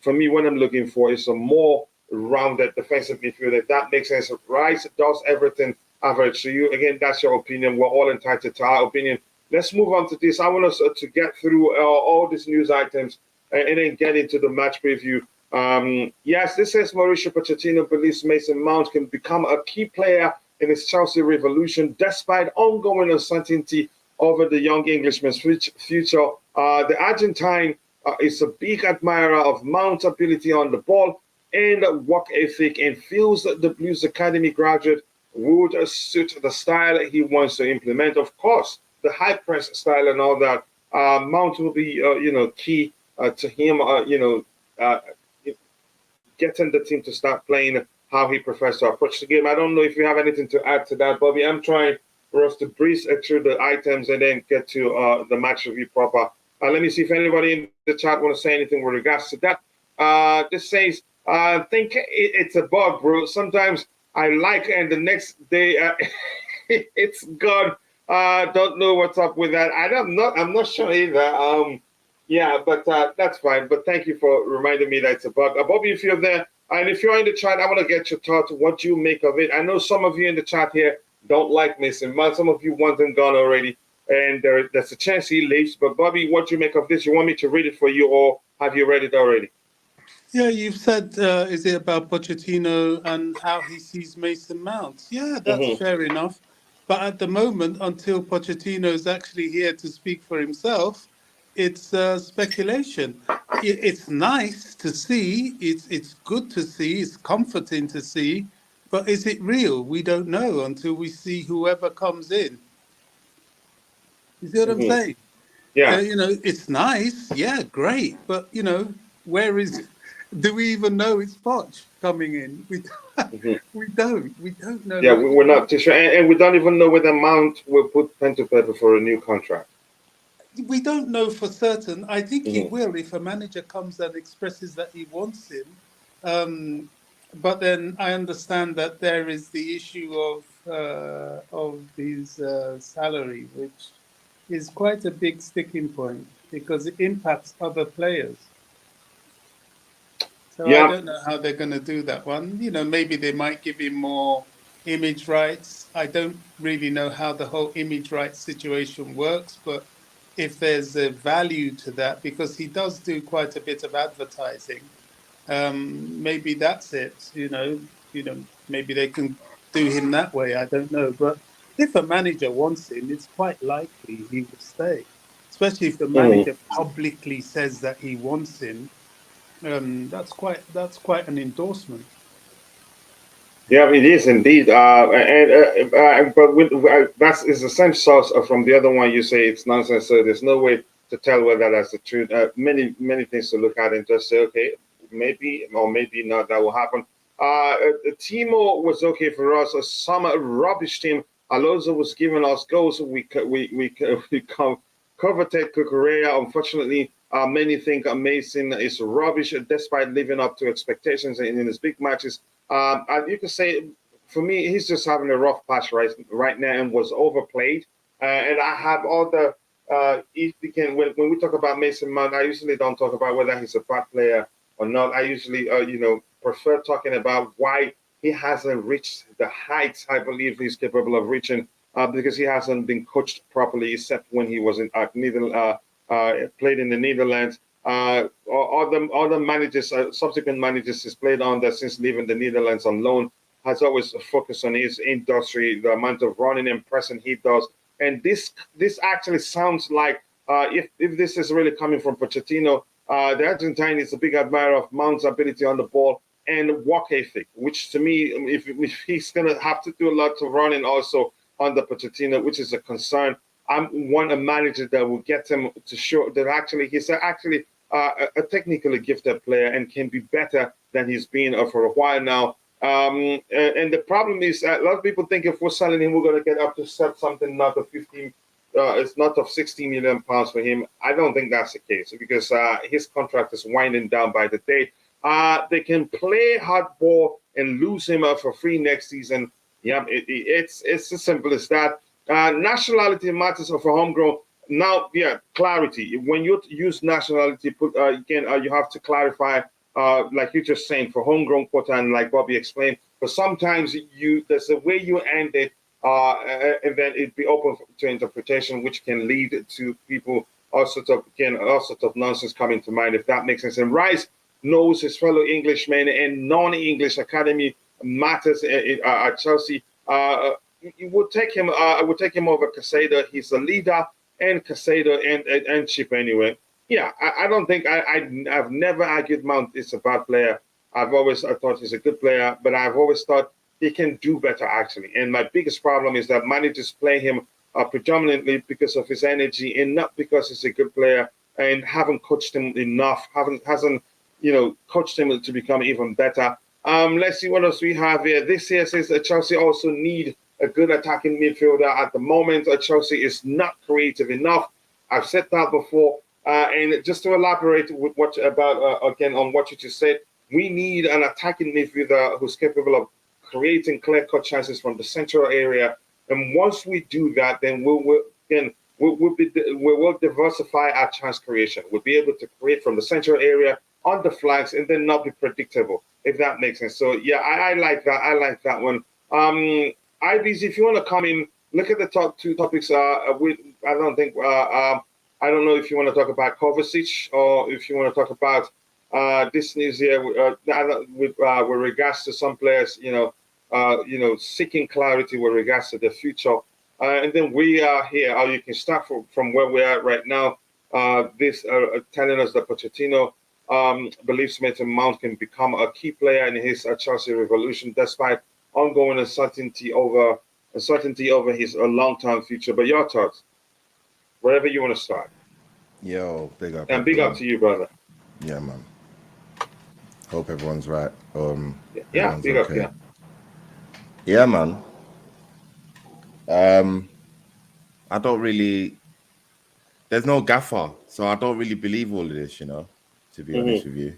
for me, what I'm looking for is a more rounded defensive midfielder. That makes sense. Rice does everything average. So again, that's your opinion. We're all entitled to our opinion. Let's move on to this. I want us to get through all these news items and then get into the match preview. Yes, this says Mauricio Pochettino believes Mason Mount can become a key player in his Chelsea revolution, despite ongoing uncertainty over the young Englishman's future. The Argentine is a big admirer of Mount's ability on the ball and work ethic, and feels that the Blues Academy graduate would suit the style he wants to implement. Of course, the high press style and all that. Mount will be, key to him, getting the team to start playing how he prefers to approach the game. I don't know if you have anything to add to that, Bobby. I'm trying for us to breeze through the items and then get to the match review proper. Let me see if anybody in the chat want to say anything with regards to that. This says, I think it's a bug, bro. Sometimes I like, and the next day it's gone. Don't know what's up with that. I'm not sure either. Yeah, but that's fine. But thank you for reminding me that it's a bug. Bobby, if you're there, and if you're in the chat, I want to get your thoughts. What you make of it? I know some of you in the chat here don't like Mason Mount. Some of you want him gone already, and there's a chance he leaves. But Bobby, what you make of this? You want me to read it for you, or have you read it already? Yeah, you've said, is it about Pochettino and how he sees Mason Mount? Yeah, that's Mm-hmm. fair enough. But at the moment, until Pochettino is actually here to speak for himself, it's speculation. It's nice to see. It's good to see. It's comforting to see. But is it real? We don't know until we see whoever comes in. You see what I'm Mm-hmm. saying? Yeah. It's nice, yeah, great, but where is? Do we even know it's Poch coming in? Mm-hmm. We don't know Yeah, who it we're is. not too sure, and we don't even know whether Mount will put pen to paper for a new contract. We don't know for certain. I think he Mm-hmm. will if a manager comes and expresses that he wants him. Um, but then I understand that there is the issue of his salary, which is quite a big sticking point because it impacts other players. So I Yeah. don't know how they're going to do that one. Maybe they might give him more image rights. I don't really know how the whole image rights situation works, but if there's a value to that, because he does do quite a bit of advertising, maybe that's it. Maybe they can do him that way. I don't know, but if a manager wants him, it's quite likely he will stay, especially if the Mm-hmm. manager publicly says that he wants him. That's quite an endorsement. Yeah, it is indeed. But that is the same source from the other one. You say it's nonsense, so there's no way to tell whether that's the truth. Many things to look at and just say, okay, maybe or maybe not that will happen. Timo was okay for us. A summer rubbish team. Alonso was giving us goals. We coveted Kukurea. Unfortunately, many think Mason is rubbish despite living up to expectations in his big matches. You could say, for me, he's just having a rough patch right now and was overplayed. And I have all the if we can when we talk about Mason Mount, I usually don't talk about whether he's a bad player or not. I usually prefer talking about why he hasn't reached the heights I believe he's capable of reaching, because he hasn't been coached properly, except when he was in played in the Netherlands. Other managers, subsequent managers he's played under since leaving the Netherlands on loan, has always focused on his industry, the amount of running and pressing he does. And this actually sounds like, if this is really coming from Pochettino, the Argentine is a big admirer of Mount's ability on the ball and work ethic, which to me, if he's going to have to do a lot of running also under Pochettino, which is a concern. I want a manager that will get him to show that actually he's actually a technically gifted player and can be better than he's been for a while now. And the problem is, a lot of people think if we're selling him, we're going to get up to something not of 15, it's not of 16 million pounds for him. I don't think that's the case because his contract is winding down by the day. They can play hardball and lose him for free next season. Yeah, it's as simple as that. Nationality matters for homegrown. Now, yeah, clarity. When you use nationality, you have to clarify, like you just saying, for homegrown quota, and like Bobby explained. But sometimes there's a way you end it, and then it be open to interpretation, which can lead to people all sorts of nonsense coming to mind. If that makes sense. And Rice knows his fellow Englishmen and non-English academy matters at Chelsea. You would take him. I would take him over Casado. He's a leader, and Casado and Chip anyway. Yeah, I don't think I've never argued Mount is a bad player. I thought he's a good player, but I've always thought he can do better actually. And my biggest problem is that managers play him predominantly because of his energy and not because he's a good player, and haven't coached him enough. Haven't hasn't coached him to become even better. Let's see what else we have here. This here says that Chelsea also need a good attacking midfielder. At the moment, Chelsea is not creative enough. I've said that before. And just to elaborate with what about again on what you just said, we need an attacking midfielder who's capable of creating clear-cut chances from the central area. And once we do that, then we will diversify our chance creation. We'll be able to create from the central area on the flanks and then not be predictable, if that makes sense. So yeah, I like that. I like that one. IBs, if you want to come in, look at the top two topics. I don't think I don't know if you want to talk about Kovacic or if you want to talk about this news here with regards to some players, seeking clarity with regards to the future. And then we are here. You can start from where we are right now. This telling us that Pochettino believes Mason Mount can become a key player in his Chelsea revolution, despite ongoing uncertainty over his long-term future. But your thoughts, wherever you want to start. Yo, big up. And big up to you, brother. Yeah, man. Hope everyone's right. Yeah, big up, yeah. Yeah, man. I don't really. There's no gaffer, so I don't really believe all of this. To be honest with you,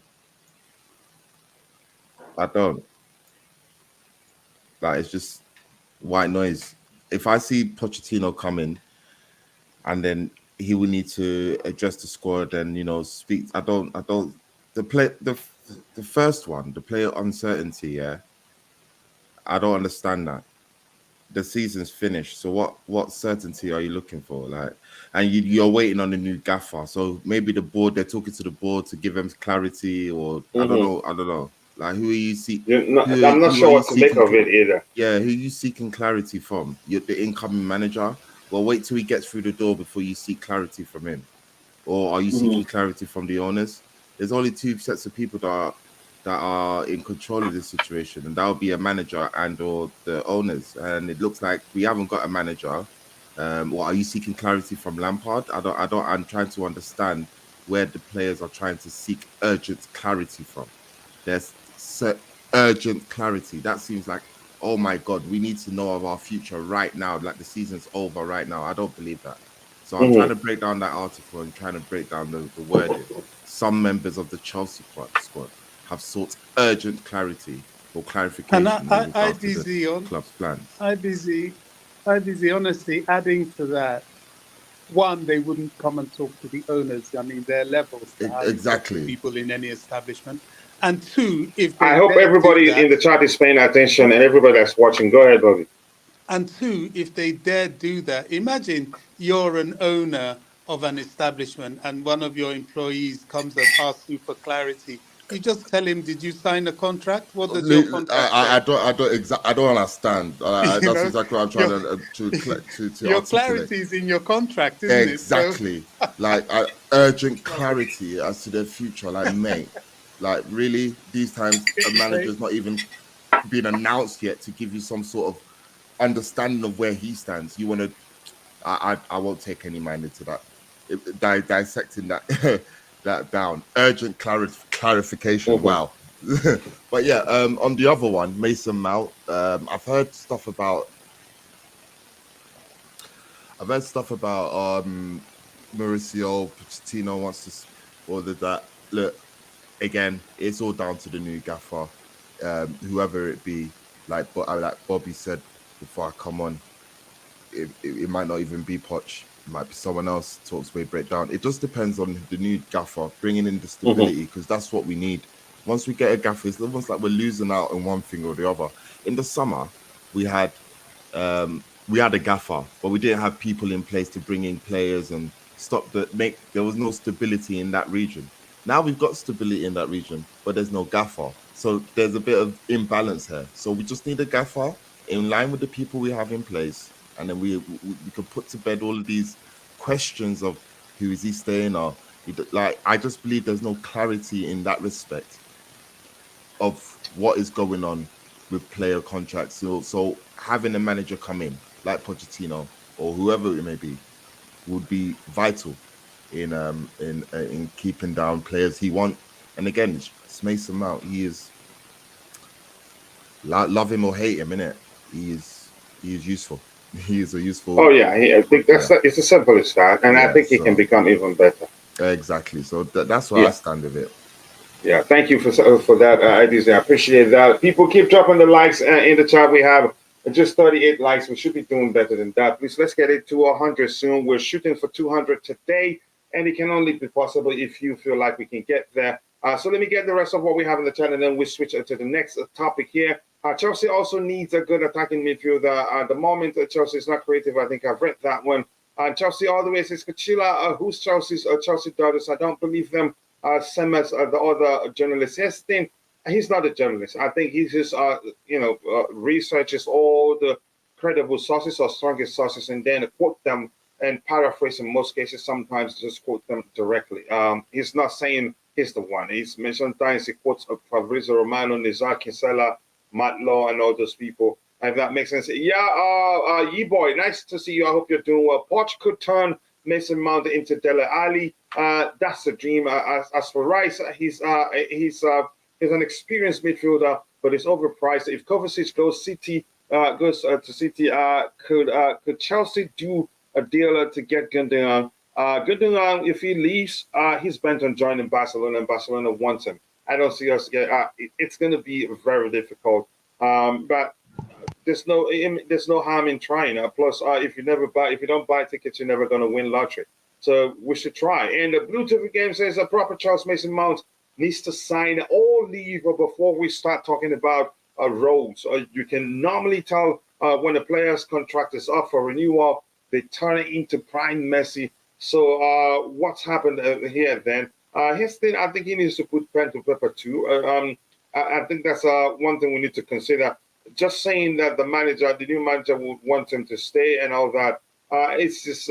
I don't. Like, it's just white noise. If I see Pochettino coming, and then he will need to address the squad and speak. I don't. The first one, the player uncertainty. Yeah, I don't understand that. The season's finished, so what certainty are you looking for? Like, and you're waiting on a new gaffer. So maybe they're talking to the board to give them clarity, or I don't know. Like, who are you seeking? I'm not sure what to make of it either. Yeah, who are you seeking clarity from? You're the incoming manager. Well, wait till he gets through the door before you seek clarity from him. Or are you seeking clarity from the owners? There's only two sets of people that are in control of this situation, and that would be a manager and or the owners. And it looks like we haven't got a manager. Or are you seeking clarity from Lampard? I'm trying to understand where the players are trying to seek urgent clarity from. There's urgent clarity. That seems like, oh my God, we need to know of our future right now. Like, the season's over right now. I don't believe that. So I'm trying to break down that article and trying to break down the wording. Some members of the Chelsea squad have sought urgent clarity or clarification in regards to the club's plans. IBZ, honestly, adding to that, one, they wouldn't come and talk to the owners. I mean, there are levels to how you talk to people in any establishment. And two, I hope everybody in the chat is paying attention and everybody that's watching. Go ahead, Bobby. And two, if they dare do that, imagine you're an owner of an establishment and one of your employees comes and asks you for clarity. You just tell him, "Did you sign a contract? What does your contract say?" I don't understand. That's exactly what I'm trying to your clarity is in your contract, isn't it? Exactly. Like, urgent clarity as to their future. Like, mate, like, really, these times a manager's not even been announced yet to give you some sort of understanding of where he stands. You want to? I won't take any mind into that. Dissecting that that down. Urgent clarification. Wow. But yeah, on the other one, Mason Mount. I've heard stuff about Mauricio Pochettino wants to order that. Look, again, it's all down to the new gaffer, whoever it be. Like Bobby said before I come on, it might not even be Poch. It might be someone else. Talks may break down. It just depends on the new gaffer bringing in the stability, because that's what we need. Once we get a gaffer, it's almost like we're losing out on one thing or the other. In the summer, we had a gaffer, but we didn't have people in place to bring in players and there was no stability in that region. Now we've got stability in that region, but there's no gaffer. So there's a bit of imbalance here. So we just need a gaffer in line with the people we have in place, and then we could put to bed all of these questions of who is he staying or like. I just believe there's no clarity in that respect of what is going on with player contracts. So having a manager come in like Pochettino or whoever it may be would be vital in keeping down players he want. And again, it's Mason Mount. He is, love him or hate him, innit? He is useful. He is a useful. Oh yeah, I think it's as simple as that, and I Yeah, think he can become even better. Exactly. So that's where I stand with it. Yeah, thank you for that, IDZ. I appreciate that. People keep dropping the likes in the chat. We have just 38 likes. We should be doing better than that. Please, let's get it to 100 soon. We're shooting for 200 today, and it can only be possible if you feel like we can get there. So let me get the rest of what we have in the chat, and then we switch to the next topic here. Chelsea also needs a good attacking midfielder. At the moment, Chelsea is not creative. I think I've read that one. Chelsea all the way says, Kachila, who's Chelsea's Chelsea daughters? I don't believe them. Same as the other journalists. Yes, then he's not a journalist. I think he just, researches all the credible sources or strongest sources and then quote them and paraphrase in most cases. Sometimes just quote them directly. He's not saying he's the one. He's sometimes he quotes Fabrizio Romano, Nizar Kinsella, Matt Law, and all those people. If that makes sense. Yeah, Ye-Boy, nice to see you. I hope you're doing well. Poch could turn Mason Mount into Dele Alli. That's the dream. As for Rice, he's an experienced midfielder, but he's overpriced. If Kovacic goes to City, could Chelsea do a deal to get Gundogan? Gundogan, if he leaves, he's bent on joining Barcelona, and Barcelona wants him. I don't see us get. It's going to be very difficult. But there's no harm in trying. Plus, if you don't buy tickets, you're never going to win lottery. So we should try. And the Blue TV game says a proper Charles Mason Mount needs to sign or leave before we start talking about roles. You can normally tell when a player's contract is up for renewal, they turn it into prime Messi. So what's happened here then? His thing, I think he needs to put pen to paper too. I think that's one thing we need to consider. Just saying that the new manager would want him to stay and all that, it's just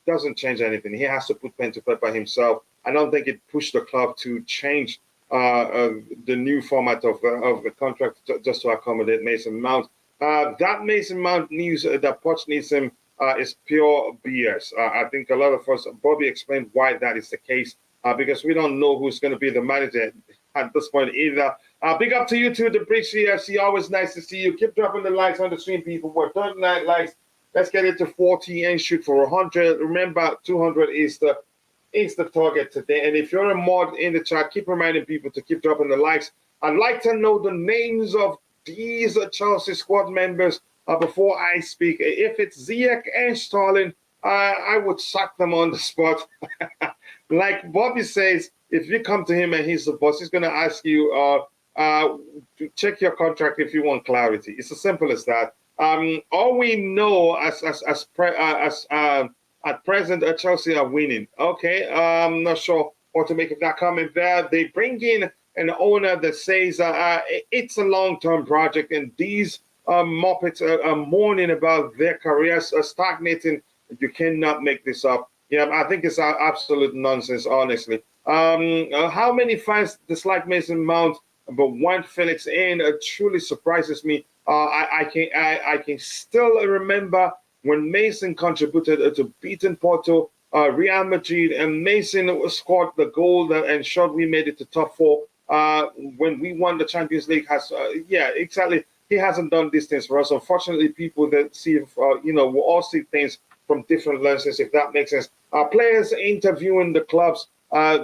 doesn't change anything. He has to put pen to paper himself. I don't think it pushed the club to change the new format of the contract just to accommodate Mason Mount. That Mason Mount news that Poch needs him is pure BS. I think a lot of us, Bobby explained why that is the case, because we don't know who's going to be the manager at this point either. Big up to you too, the Bridge CFC. Always nice to see you. Keep dropping the likes on the stream, people. We're 39 likes. Let's get it to 40 and shoot for 100. Remember, 200 is the target today. And if you're a mod in the chat, keep reminding people to keep dropping the likes. I'd like to know the names of these Chelsea squad members before I speak. If it's Ziyech and Stalin, I would sack them on the spot. Like Bobby says, if you come to him and he's the boss, he's going to ask you to check your contract if you want clarity. It's as simple as that. All we know at present, Chelsea are winning. Okay, I'm not sure what to make of that comment there. They bring in an owner that says it's a long-term project, and these Muppets are mourning about their careers stagnating. You cannot make this up. Yeah, I think it's absolute nonsense, honestly. How many fans dislike Mason Mount but want Felix in? Truly surprises me. I can still remember when Mason contributed to beating Porto, Real Madrid, and Mason scored the goal that ensured we made it to top four. When we won the Champions League, exactly. He hasn't done these things for us. Unfortunately, people that see, we all see things from different lenses, if that makes sense. Players interviewing the clubs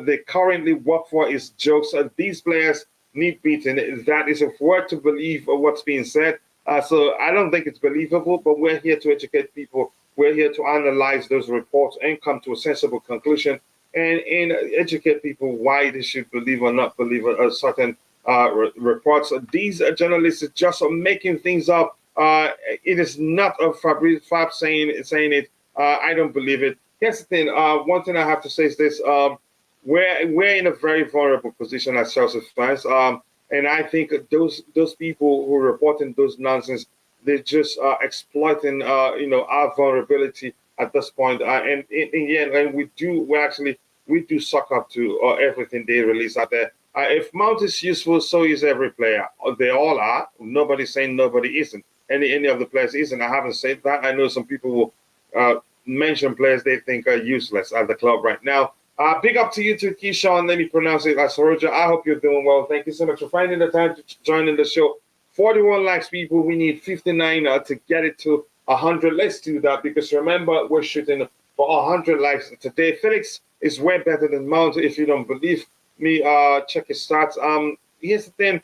they currently work for is jokes. These players need beating. That is a word to believe what's being said. So I don't think it's believable, but we're here to educate people. We're here to analyze those reports and come to a sensible conclusion and educate people why they should believe or not believe a certain reports. These journalists are just making things up. It is not a Fab saying it. I don't believe it. Here's the thing. One thing I have to say is this. We're in a very vulnerable position as Chelsea fans. And I think those people who are reporting those nonsense, they're just exploiting, our vulnerability at this point. And in the end, and we do suck up to everything they release out there. If Mount is useful, so is every player. They all are. Nobody's saying nobody isn't. Any of the players isn't. I haven't said that. I know some people will mention players they think are useless at the club right now. Big up to you too, Keyshawn. Let me pronounce it as Roger. I hope you're doing well. Thank you so much for finding the time to join in the show. 41 likes, people. We need 59 to get it to 100. Let's do that because remember, we're shooting for 100 likes today. Felix is way better than Mount. If you don't believe me, check his stats. Here's the thing.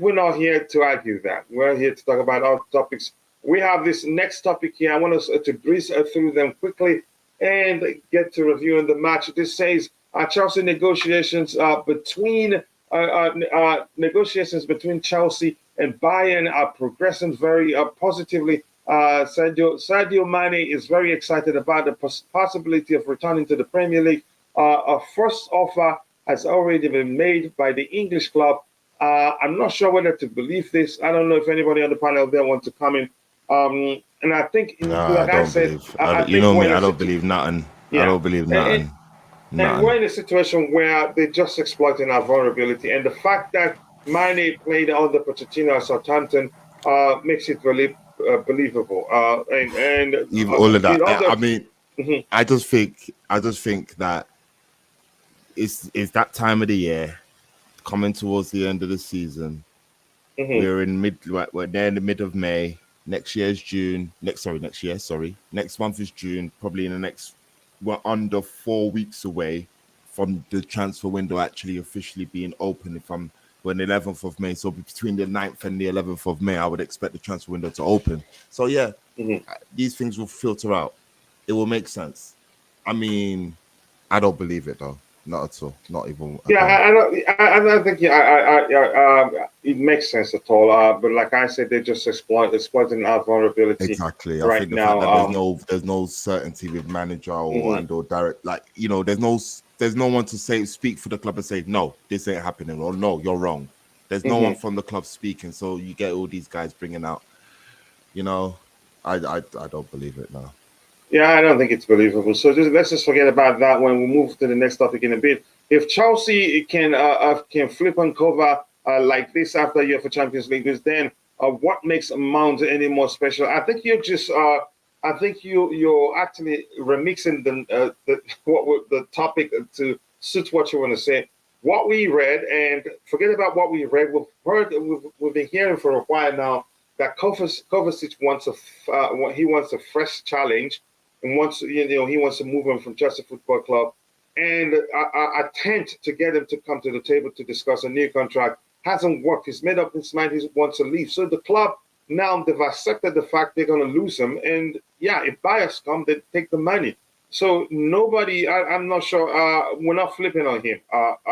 We're not here to argue that. We're here to talk about our topics. We have this next topic here. I want us to breeze through them quickly and get to reviewing the match. This says Chelsea negotiations between Chelsea and Bayern are progressing very positively. Sadio Mane is very excited about the possibility of returning to the Premier League. A first offer has already been made by the English club. I'm not sure whether to believe this. I don't know if anybody on the panel there wants to come in. And I think, like I said, I you think know me, I don't believe nothing. Yeah. I don't believe nothing. And we're in a situation where they're just exploiting our vulnerability. And the fact that Mane played under Pochettino at Southampton makes it really believable. And even all of that. also, I mean, I just think that it's that time of the year, coming towards the end of the season. We're in we're there in the mid of May. Next year is June. Next month is June. Probably we're under 4 weeks away from the transfer window actually officially being open. We're the 11th of May, so between the 9th and the 11th of May, I would expect the transfer window to open. So yeah, these things will filter out. It will make sense. I mean, I don't believe it though. Not at all. Not even. I don't think it makes sense at all. But like I said, they're just exploiting our vulnerability. Exactly. Right I think the now, fact that there's no certainty with manager or direct, there's no one to speak for the club and say no, this ain't happening, or no, you're wrong. There's no one from the club speaking, so you get all these guys bringing out. I don't believe it now. Yeah, I don't think it's believable. So let's just forget about that when we move to the next topic in a bit. If Chelsea can flip and cover like this after a year for Champions League, then what makes Mount any more special? I think you're just you're actually remixing the topic to suit what you want to say. What we read, and forget about what we read. We've been hearing for a while now that Kovacic wants a fresh challenge. And he wants to move him from Chelsea Football Club, and attempt to get him to come to the table to discuss a new contract hasn't worked. He's made up his mind. He wants to leave. So the club now they've accepted the fact they're going to lose him, and if buyers come, they take the money. So nobody, I'm not sure. We're not flipping on him.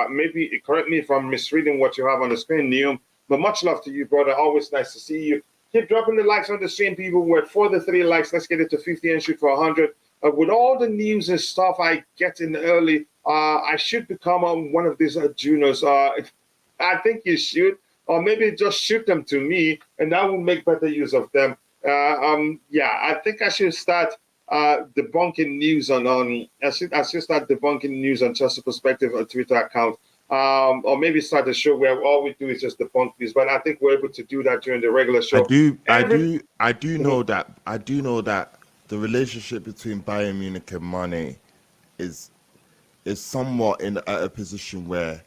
Maybe correct me if I'm misreading what you have on the screen, Neum. But much love to you, brother. Always nice to see you. Keep dropping the likes on the stream, people. We're at 43 likes. Let's get it to 50 and shoot for 100. With all the news and stuff I get in early, I should become one of these juniors. I think you should. Or maybe just shoot them to me, and I will make better use of them. I think I should start debunking news I should start debunking news on Chelsea Perspective Twitter account. Or maybe start a show where all we do is just debunk these. But I think we're able to do that during the regular show. I do know that the relationship between Bayern Munich and Mane is somewhat in a position where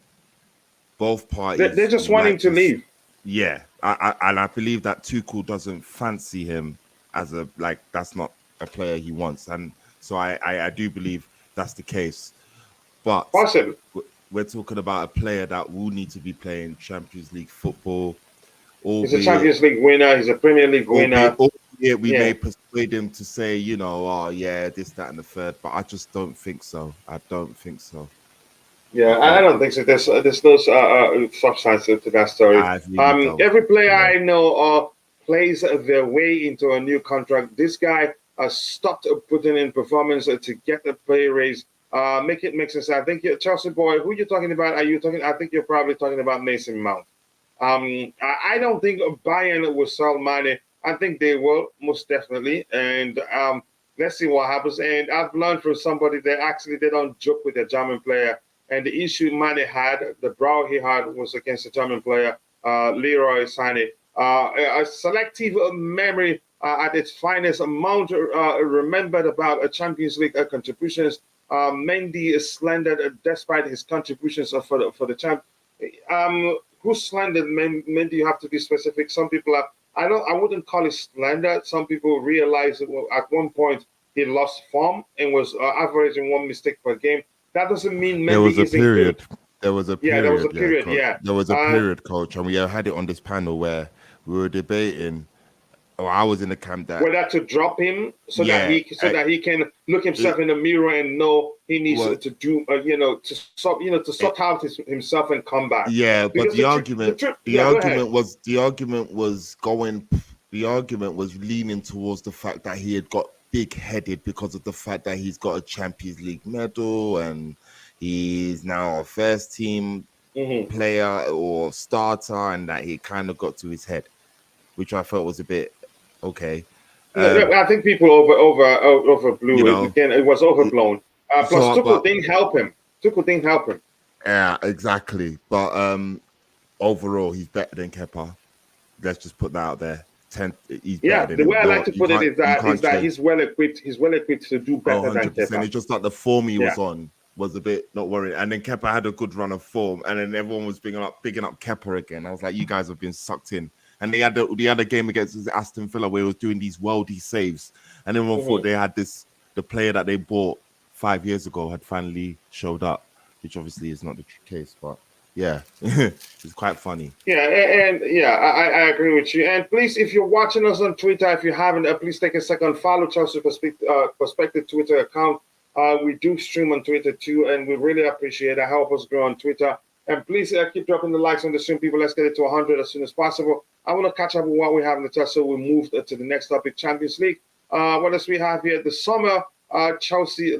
both parties they're just wanting to leave. Yeah, I believe that Tuchel doesn't fancy him as that's not a player he wants, and so I do believe that's the case. But possibly. We're talking about a player that will need to be playing Champions League football. He's a Champions League winner. He's a Premier League winner. We may persuade him to say, this, that, and the third, but I just don't think so. I don't think so. Yeah, I don't think so. There's no substance to that story. Every player I know plays their way into a new contract. This guy stopped putting in performance to get a pay raise. Make it make sense. I think you're Chelsea boy. Who you talking about? I think you're probably talking about Mason Mount. I don't think Bayern will sell Mane. I think they will, most definitely. And let's see what happens. And I've learned from somebody that actually they don't joke with a German player. And the issue Mane had, the brawl he had, was against a German player, Leroy Sané. A selective memory at its finest. Mount remembered about a Champions League contributions. Mendy is slandered despite his contributions for the champ. Who slandered Mendy? You have to be specific. Some people are. I wouldn't call it slander. Some people realize that at one point he lost form and was averaging one mistake per game. That doesn't mean There Mendy was a isn't good. period. There was a Yeah, there was a period, yeah, period. coach. Yeah. There was a period, coach, and we had it on this panel where we were debating. Or I was in the camp that, Whether to drop him so that yeah, he can look himself it in the mirror and know he needs was, to do to sort out himself and come back. yeah, but Because the truth, the yeah, go ahead. argument was going, the argument was leaning towards the fact that he had got big-headed because of the fact that he's got a Champions League medal and he's now a first team Hmm. player or starter, and that he kind of got to his head, which I felt was a bit okay. Um, I think people overblew you it. know, Again, it was overblown. Plus, so Tuchel but didn't help him. Tuchel didn't help him. yeah, exactly. But overall, he's better than Kepa. Let's just put that out there. He's Yeah, better than the him. way I like to You put it can't, is you that can't change. he's well equipped. He's well equipped to do Oh, better than 100%. Kepa. It's just like the form he Yeah. was on was a bit not worrying. And then Kepa had a good run of form, and then everyone was bigging up Kepa again. I was like, you guys have been sucked in. And they had the other game against Aston Villa where he was doing these worldy saves, and everyone thought they had the player that they bought 5 years ago had finally showed up, which obviously is not the case. But yeah, it's quite funny. Yeah, and yeah, I agree with you. And please, if you're watching us on Twitter, if you haven't, please take a second, follow Chelsea Perspective Twitter account. We do stream on Twitter too, and we really appreciate it. Help us grow on Twitter. And please keep dropping the likes on the stream, people. Let's get it to 100 as soon as possible. I want to catch up with what we have in the test, so we moved to the next topic, Champions League. What else we have here? The summer, Chelsea.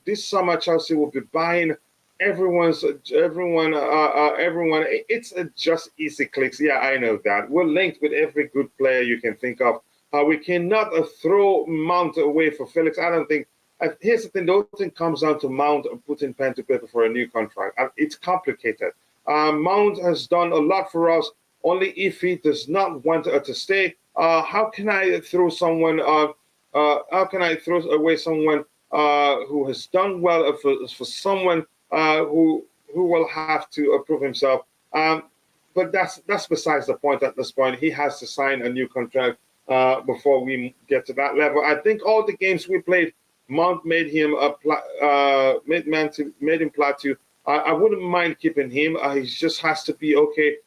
This summer, Chelsea will be buying everyone. It's just easy clicks. Yeah, I know that. We're linked with every good player you can think of. We cannot throw Mount away for Felix. I don't think. Here's the thing: the whole thing comes down to Mount putting pen to paper for a new contract. It's complicated. Mount has done a lot for us. Only if he does not want to stay, how can I throw someone? How can I throw away someone who has done well for someone who will have to prove himself? But that's besides the point. At this point, he has to sign a new contract before we get to that level. I think all the games we played, Mount made him made him plateau. I wouldn't mind keeping him. He just has to be okay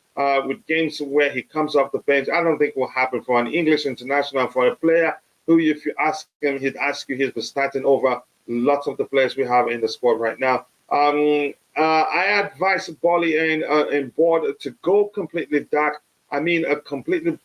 with games where he comes off the bench. I don't think it will happen for an English international, for a player who, if you ask him, he'd ask you, he's been starting over lots of the players we have in the squad right now. I advise Bolly and board to go completely dark. I mean, a complete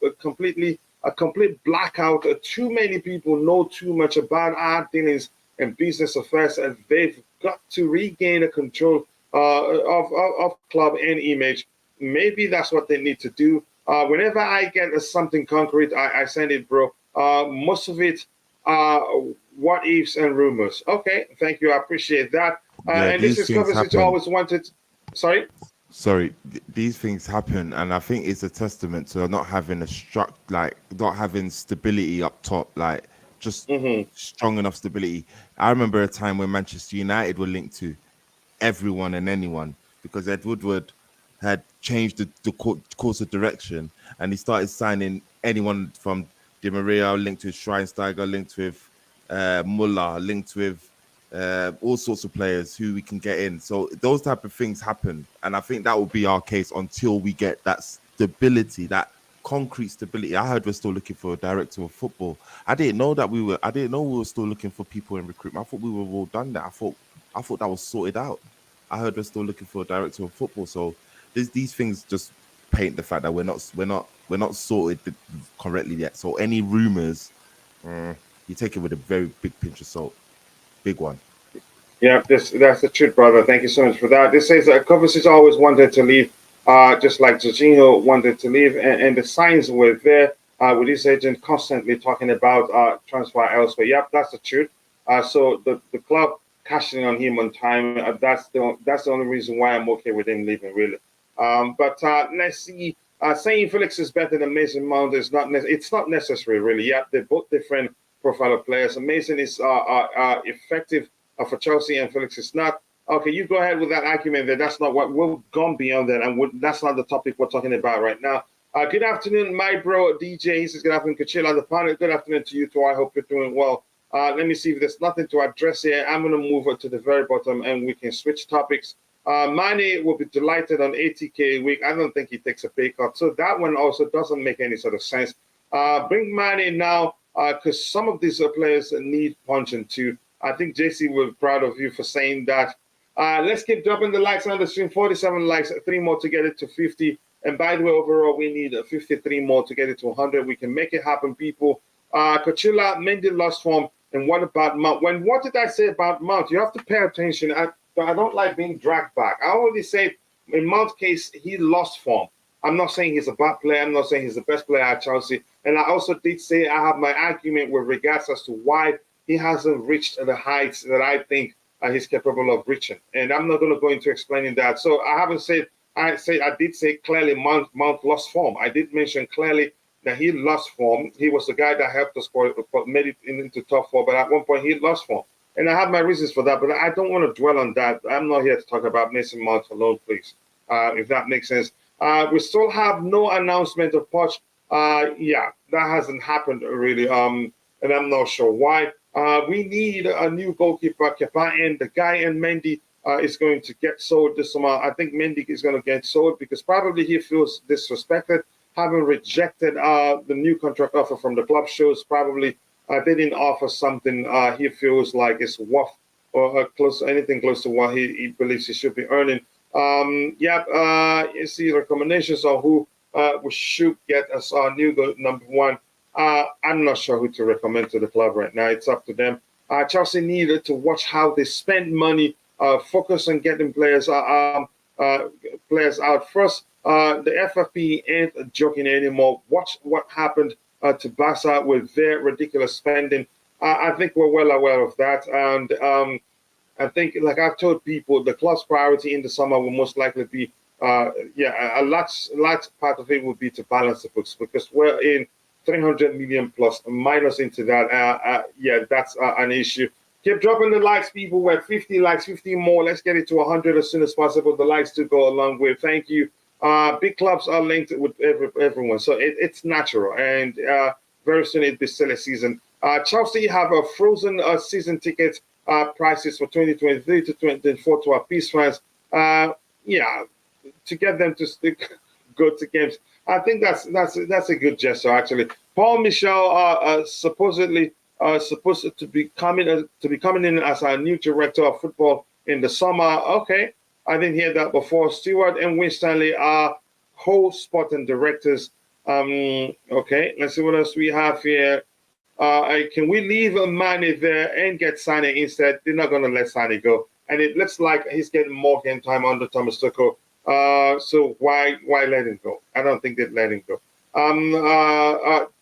blackout. Too many people know too much about our dealings and business affairs, and they've got to regain a control of club and image. Maybe that's what they need to do. Whenever I get something concrete, I send it, bro. Most of it are what ifs and rumors. Okay, thank you. I appreciate that. Yeah, And this these is things Kovacic happen. always wanted. Sorry? Sorry, these things happen, and I think it's a testament to not having not having stability up top, like just strong enough stability. I remember a time when Manchester United were linked to everyone and anyone because Ed Woodward had changed the course of direction, and he started signing anyone from Di Maria, linked with Schweinsteiger, linked with Muller, linked with all sorts of players who we can get in. So those type of things happen, and I think that will be our case until we get that stability, that concrete stability. I heard we're still looking for a director of football. I didn't know we were still looking for people in recruitment. I thought we were all done that. I thought that was sorted out. I heard we're still looking for a director of football. So these things just paint the fact that we're not sorted correctly yet. So any rumors, you take it with a very big pinch of salt. Big one. Yeah, that's the truth, brother. Thank you so much for that. This says that Kovacic always wanted to leave, just like Jorginho wanted to leave, and the signs were there. with his agent constantly talking about transfer elsewhere. Yep, that's the truth. So the club cashing on him on time. That's the only reason why I'm okay with him leaving, really. But let's see. Saying Felix is better than Mason Mount is not. It's not necessary, really. Yeah, they're both different profile of players. Mason is effective for Chelsea, and Felix is not. Okay, you go ahead with that argument there. That's not what we've gone beyond that, and that's not the topic we're talking about right now. Good afternoon, my bro DJ. He says good afternoon, Kachila, the panel. Good afternoon to you too. I hope you're doing well. Let me see if there's nothing to address here. I'm going to move to the very bottom, and we can switch topics. Mane will be delighted on 80K a week. I don't think he takes a pay cut, so that one also doesn't make any sort of sense. Bring Mane now, because some of these players need punching too. I think JC will be proud of you for saying that. Let's keep dropping the likes on the stream. 47 likes, 3 more to get it to 50. And by the way, overall, we need 53 more to get it to 100. We can make it happen, people. Kochila, Mendy lost form. And what about Mount? What did I say about Mount? You have to pay attention. I don't like being dragged back. I already say in Mount's case, he lost form. I'm not saying he's a bad player. I'm not saying he's the best player at Chelsea. And I also did say I have my argument with regards as to why he hasn't reached the heights that I think he's capable of reaching. And I'm not going to go into explaining that. So I haven't said, I did say clearly Mount lost form. I did mention clearly that he lost form. He was the guy that helped us made it into top 4, but at one point he lost form. And I have my reasons for that, but I don't want to dwell on that. I'm not here to talk about Mason Mount alone, please, if that makes sense. We still have no announcement of Poch. Yeah, that hasn't happened really, and I'm not sure why. We need a new goalkeeper, Kepa, and the guy in Mendy is going to get sold this summer. I think Mendy is going to get sold because probably he feels disrespected, having rejected the new contract offer from the club. Shows probably they didn't offer something he feels like is worth or anything close to what he believes he should be earning. You see recommendations on who we should get as our new number one. I'm not sure who to recommend to the club right now. It's up to them. Chelsea needed to watch how they spend money, focus on getting players out first. The FFP ain't joking anymore. Watch what happened to Barca with their ridiculous spending. I think we're well aware of that. And I think, like I've told people, the club's priority in the summer will most likely be, a large part of it would be to balance the books because we're in 300 million plus minus into that. That's an issue. Keep dropping the likes, people. We're at 50 likes, 50 more. Let's get it to 100 as soon as possible. The likes to go along with. Thank you. Big clubs are linked with everyone, so it's natural. And very soon it'll be silly season. Chelsea have a frozen season ticket prices for 2023 to 2024 to our peace fans. To get them to go to games. I think that's a good gesture actually. Paul Michel supposedly supposed to be coming in as our new director of football in the summer. Okay, I didn't hear that before. Stewart and Winstanley are whole sporting directors. Okay, let's see what else we have here. Can we leave Mane there and get Sane instead? They're not going to let Sane go. And it looks like he's getting more game time under Thomas Tuchel. So why let him go? I don't think they'd let him go.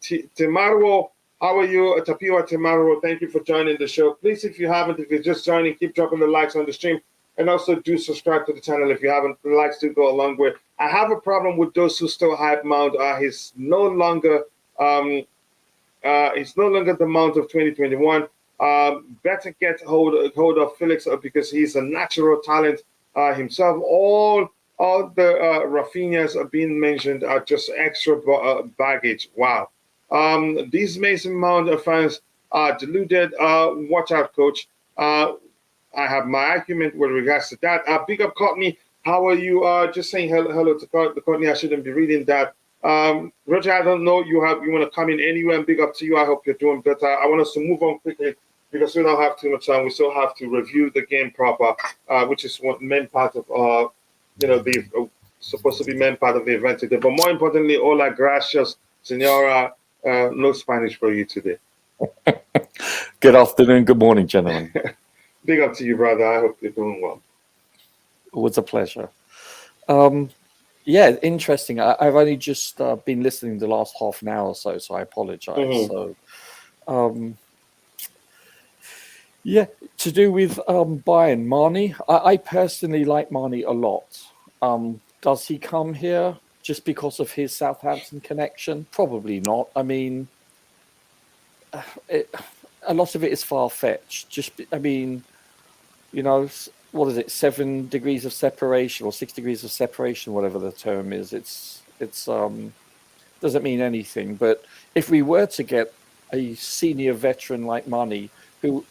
Timaro, how are you? Tapio Timaro, thank you for joining the show. Please, if you're just joining, keep dropping the likes on the stream. And also do subscribe to the channel if you haven't. The likes to go along with. I have a problem with those who still hype Mount. He's no longer the Mount of 2021. Better get hold of Felix because he's a natural talent himself. All the Rafinhas are being mentioned are just extra baggage. Wow. These Mason Mount fans are deluded. Watch out, coach. I have my argument with regards to that. Big up, Courtney. How are you? Just saying hello to Courtney. I shouldn't be reading that. Roger, I don't know. You want to come in anywhere, and big up to you. I hope you're doing better. I want us to move on quickly because we don't have too much time. We still have to review the game proper, which is what main part of supposed to be main part of the event today. But more importantly, hola, gracias, senora. No Spanish for you today. Good afternoon, good morning, gentlemen. Big up to you, brother. I hope you're doing well. It was a pleasure. Yeah, interesting. I've only just been listening the last half an hour or so I apologize. So, yeah, to do with Bayern, Marnie. I personally like Marnie a lot. Does he come here just because of his Southampton connection? Probably not. I mean, a lot of it is far-fetched. What is it? 7 degrees of separation or 6 degrees of separation, whatever the term is. It's doesn't mean anything. But if we were to get a senior veteran like Mane, who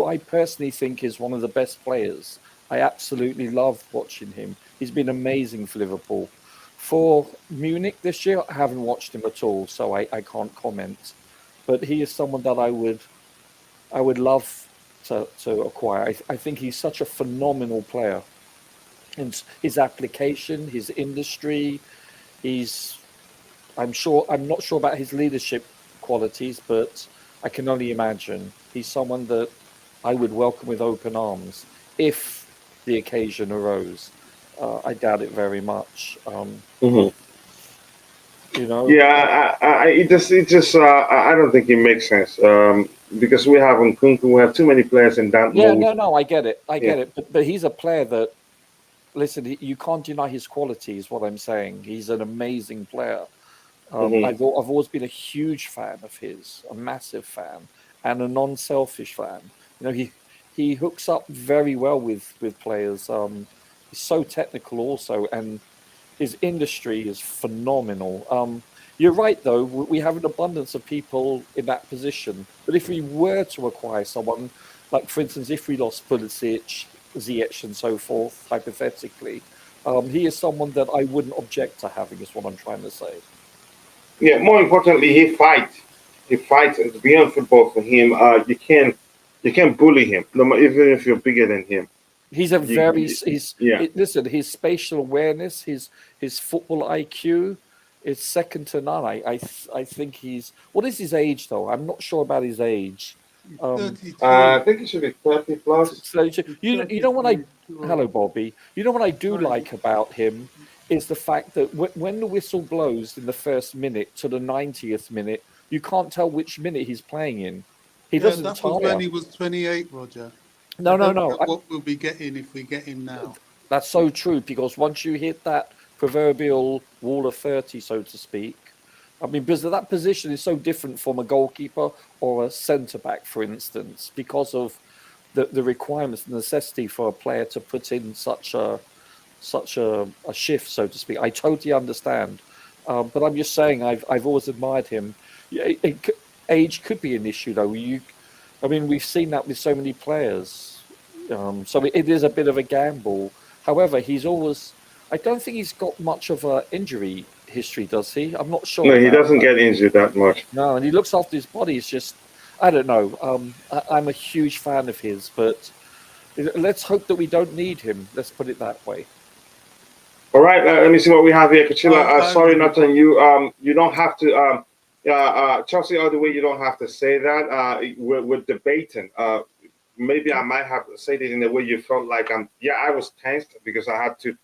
I personally think is one of the best players, I absolutely love watching him. He's been amazing for Liverpool. For Munich this year, I haven't watched him at all, so I can't comment. But he is someone that I would love to acquire. I think he's such a phenomenal player. And his application, his industry, I'm not sure about his leadership qualities, but I can only imagine he's someone that I would welcome with open arms if the occasion arose. I doubt it very much. Yeah, I don't think it makes sense. Because we have Nkunku, we have too many players in that Yeah, mode. no, I get it. I get it. But he's a player that, listen, you can't deny his qualities, what I'm saying. He's an amazing player. I've always been a huge fan of his, a massive fan, and a non-selfish fan. He hooks up very well with players. He's so technical also, and his industry is phenomenal. You're right, though. We have an abundance of people in that position. But if we were to acquire someone, like, for instance, if we lost Pulisic, Ziyech, and so forth, hypothetically, he is someone that I wouldn't object to having, is what I'm trying to say. Yeah, more importantly, he fights. He fights. It's beyond football for him. You can't bully him, even if you're bigger than him. He's a very Yeah. listen. His spatial awareness, his football IQ, is second to none. I think he's. What is his age though? I'm not sure about his age. 32. I think it should be 30 plus. So He's you know what I 32. hello Bobby. You know what I do Sorry. like about him is the fact that when the whistle blows in the first minute to the 90th minute, you can't tell which minute he's playing in. He Yeah, doesn't that was tire. when he was 28, Roger. No. I don't know what we'll be getting if we get him now. That's so true, because once you hit that proverbial wall of 30, so to speak, I mean, because that position is so different from a goalkeeper or a centre back, for instance, because of the requirements, the necessity for a player to put in such a shift, so to speak. I totally understand, but I'm just saying I've always admired him. Age could be an issue, though. I mean, we've seen that with so many players. So it is a bit of a gamble. However, I don't think he's got much of an injury history, does he? I'm not sure. No, he doesn't get injured that much. No, and he looks after his body. It's just, I don't know. I'm a huge fan of his, but let's hope that we don't need him. Let's put it that way. All right, let me see what we have here. Kachila, Oh, sorry, not on you. You don't have to. Chelsea, all the way, you don't have to say that. We're debating. Maybe I might have said it in a way you felt like I was tensed because I had to,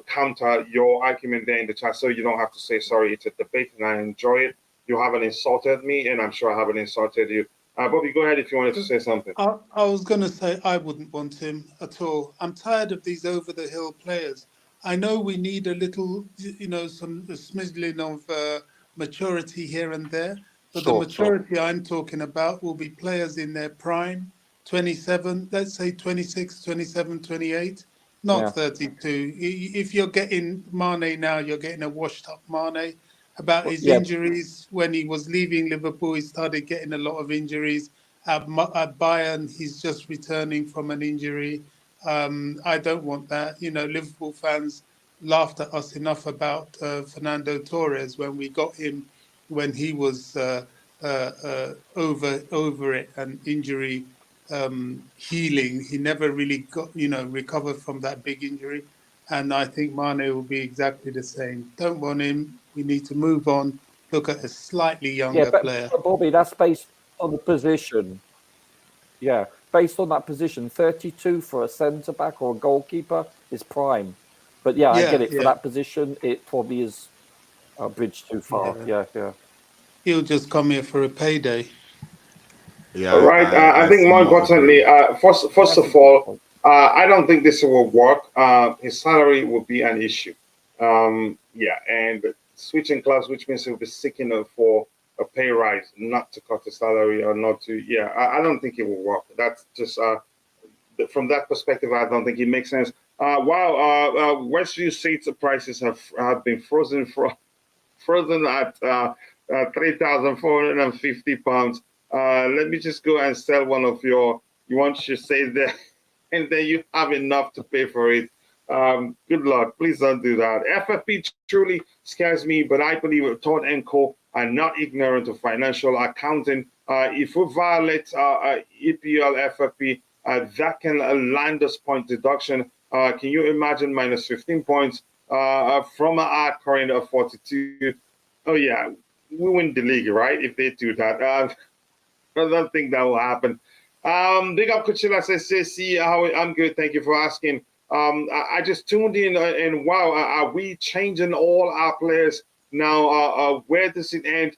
counter your argument there in the chat. So you don't have to say sorry. It's a debate, and I enjoy it. You haven't insulted me, and I'm sure I haven't insulted you. Bobby, go ahead if you wanted to say something. I was going to say I wouldn't want him at all. I'm tired of these over-the-hill players. I know we need a little, some smidgeling of maturity here and there, but the maturity I'm talking about will be players in their prime, 27, let's say 26, 27, 28, not 32. If you're getting Mane now, you're getting a washed-up Mane. About his injuries, when he was leaving Liverpool, he started getting a lot of injuries. At Bayern, he's just returning from an injury. I don't want that. Liverpool fans laughed at us enough about Fernando Torres when we got him when he was over it and injury healing. He never really got recovered from that big injury. And I think Mane will be exactly the same. Don't want him. We need to move on. Look at a slightly younger player. But Bobby, that's based on the position. Yeah, based on that position, 32 for a centre back or a goalkeeper is prime. But yeah, I get Yeah, it. For yeah, that position, it probably is a bridge too far. yeah. Yeah. He'll just come here for a payday. All Yeah, right. I I think more somewhat importantly, agree. first That's a of good all, point. I don't think this will work. His salary will be an issue. Yeah, and switching clubs, which means he'll be seeking for a pay rise, not to cut his salary or not to. Yeah, I don't think it will work. That's just from that perspective, I don't think it makes sense. Wow, Westview seats prices have been frozen at £3,450. Let me just go and sell one of your. You want your say there, and then you have enough to pay for it. Good luck. Please don't do that. FFP truly scares me, but I believe Todd and Co are not ignorant of financial accounting. If we violate EPL FFP, that can land us point deduction. Can you imagine minus 15 points from our current of 42? Oh, yeah, we win the league, right? If they do that. I don't think that will happen. Big up, Kuchila says, see how I'm good. Thank you for asking. I just tuned in and wow, are we changing all our players now? Where does it end?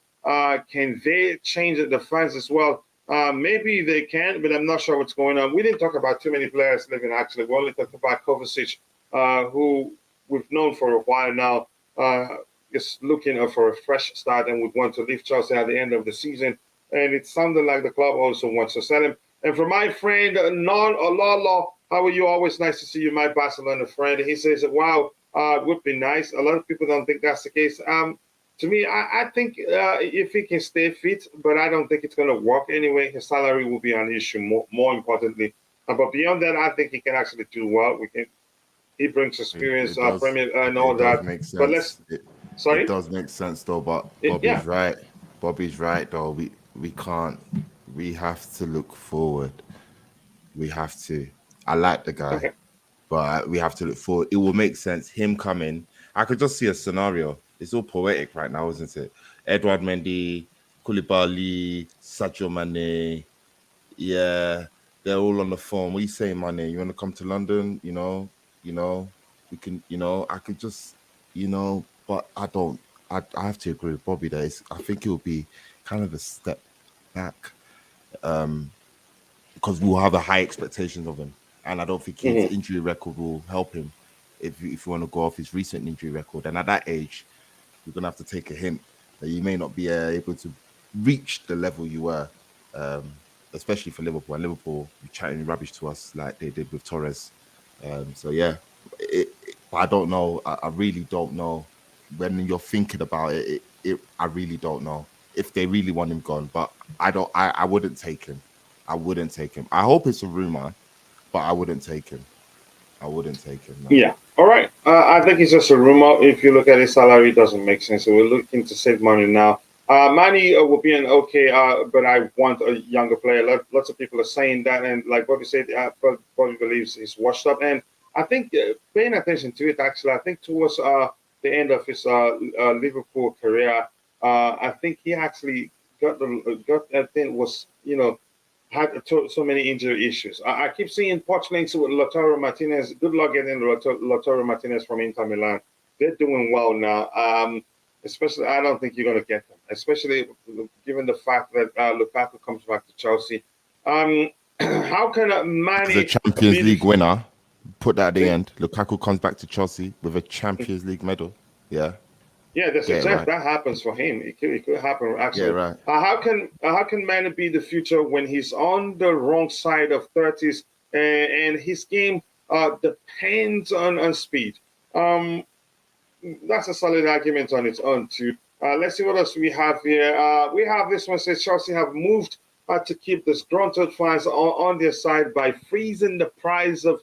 Can they change the fans as well? Maybe they can, but I'm not sure what's going on. We didn't talk about too many players living actually. We only talked about Kovacic, who we've known for a while now, is looking for a fresh start and would want to leave Chelsea at the end of the season. And it sounded like the club also wants to sell him. And for my friend, Non Ololo, how are you? Always nice to see you, my Barcelona friend. He says, wow, it would be nice. A lot of people don't think that's the case. To me, I think if he can stay fit, but I don't think it's going to work anyway. His salary will be an issue, more importantly. But beyond that, I think he can actually do well. He brings experience, It does. Premier, and all It does that. make But let's, sense. It sorry? does make sense though. But Yeah. Bobby's right. Bobby's right though. We can't. We have to look forward. We have to. I like the guy, Okay. but we have to look forward. It will make sense. Him coming. I could just see a scenario. It's all poetic right now, isn't it? Edward Mendy, Koulibaly, Sadio Mane. Yeah, they're all on the phone. What are you saying, Mane? You want to come to London? You know, we can. I could just, but I don't. I have to agree with Bobby there. I think it will be kind of a step back. Because we'll have a high expectations of him, and I don't think his Mhm. injury record will help him if you want to go off his recent injury record. And at that age, you're gonna have to take a hint that you may not be able to reach the level you were, um, especially for Liverpool. And Liverpool chatting rubbish to us like they did with Torres. So yeah, but I don't know. I really don't know. When you're thinking about I really don't know if they really want him gone. But I don't. I wouldn't take him. I wouldn't take him. I hope it's a rumor, but I wouldn't take him. I wouldn't take him. No. Yeah. All right. I think it's just a rumor. If you look at his salary, it doesn't make sense. So we're looking to save money now. Manny will be an okay, but I want a younger player. Lots of people are saying that, and like Bobby said, Bobby believes he's washed up. And I think paying attention to it, actually, I think towards the end of his Liverpool career, I think he actually got I think was had so many injury issues. I keep seeing Poch links with Lautaro Martinez. Good luck getting Lautaro Martinez from Inter Milan. They're doing well now. Especially, I don't think you're going to get them, especially given the fact that Lukaku comes back to Chelsea. How can As a Manny Champions be the League winner, put that at the see? end. Lukaku comes back to Chelsea with a Champions League medal. Yeah, Yeah, that's get it exact. right. That happens for him. It could happen Get it actually. right. How can Manny be the future when he's on the wrong side of 30s and his game depends on speed? Um, that's a solid argument on its own too. Let's see what else we have here. We have this one says Chelsea have moved to keep disgruntled fans on their side by freezing the price of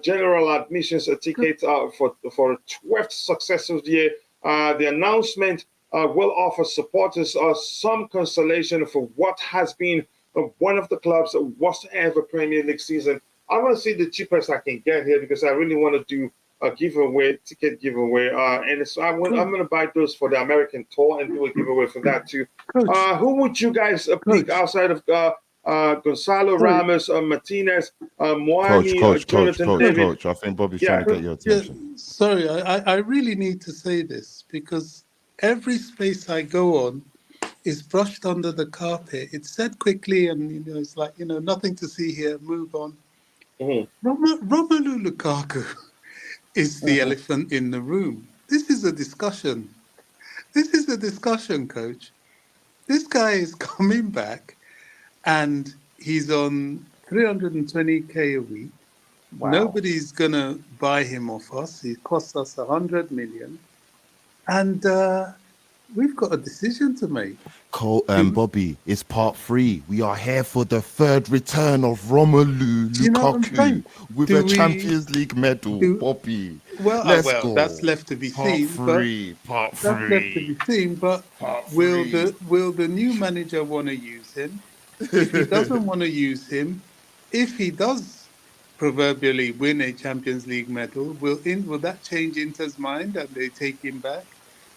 general admissions tickets for a 12th successive year. The announcement will offer supporters some consolation for what has been one of the club's worst ever Premier League season. I want to see the cheapest I can get here because I really want to do a giveaway, ticket giveaway. And so I'm Coach, going to buy those for the American tour and do a giveaway for that too. coach, Who would you guys pick coach. outside of Gonzalo Sorry. Ramos, Martinez, Moani, Jonathan David. Coach. I think Bobby's Yeah. trying to get your attention. Sorry, I really need to say this because every space I go on is brushed under the carpet. It's said quickly, and it's like nothing to see here. Move on. Romelu Lukaku is the elephant in the room. This is a discussion. This is a discussion, Coach. This guy is coming back, and he's on 320k a week. Wow. Nobody's gonna buy him off us. He costs us 100 million, and we've got a decision to make. Bobby, it's part 3. We are here for the third return of Romelu Do you know what I'm Lukaku saying? with Do a we- Champions League medal. do- Bobby, Well, let's go. that's left to be Part seen. 3. Part That's left to 3. be seen. But Part will 3. the new manager want to use him? If he doesn't want to use him, if he does proverbially win a Champions League medal, will that change Inter's mind and they take him back?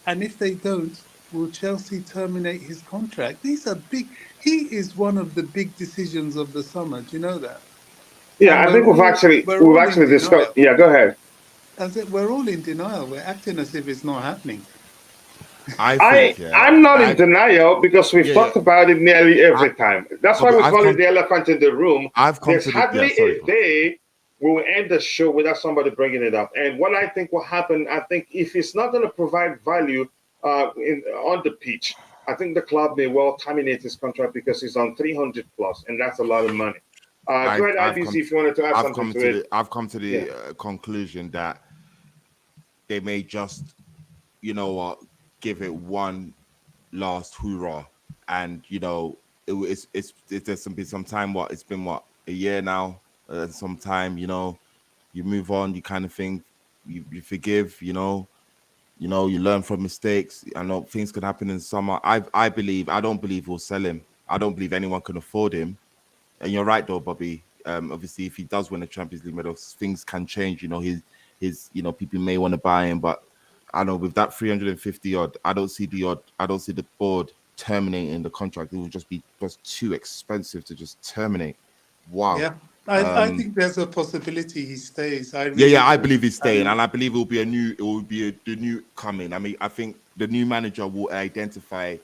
And if they don't, will Chelsea terminate his contract? These are big. He is one of the big decisions of the summer. Do you know that? Yeah, And I think we're we've all actually in discussed. denial. Yeah, go ahead. As it, we're all in denial. We're acting as if it's not happening. I'm not in denial because we've talked about it nearly every time. That's why we call it the elephant in the room. There's hardly a day we will end the show without somebody bringing it up. And what I think will happen, I think if it's not going to provide value on the pitch, I think the club may well terminate his contract because he's on 300 plus, and that's a lot of money. Go ahead, IBC, if you wanted to add something to it. I've come to the conclusion that they may just, give it one last hoorah, and there's been some time. It's been a year now. Some time, you move on. You kind of think you forgive. You learn from mistakes. I know things can happen in summer. I don't believe we'll sell him. I don't believe anyone can afford him. And you're right, though, Bobby. Obviously, if he does win a Champions League medal, things can change. His people may want to buy him, but I know with that 350 odd, I don't see the board terminating the contract. It will just be too expensive to just terminate. Wow. Yeah, I think there's a possibility he stays. I believe he's staying, and I believe the new coming. I mean, I think the new manager will identify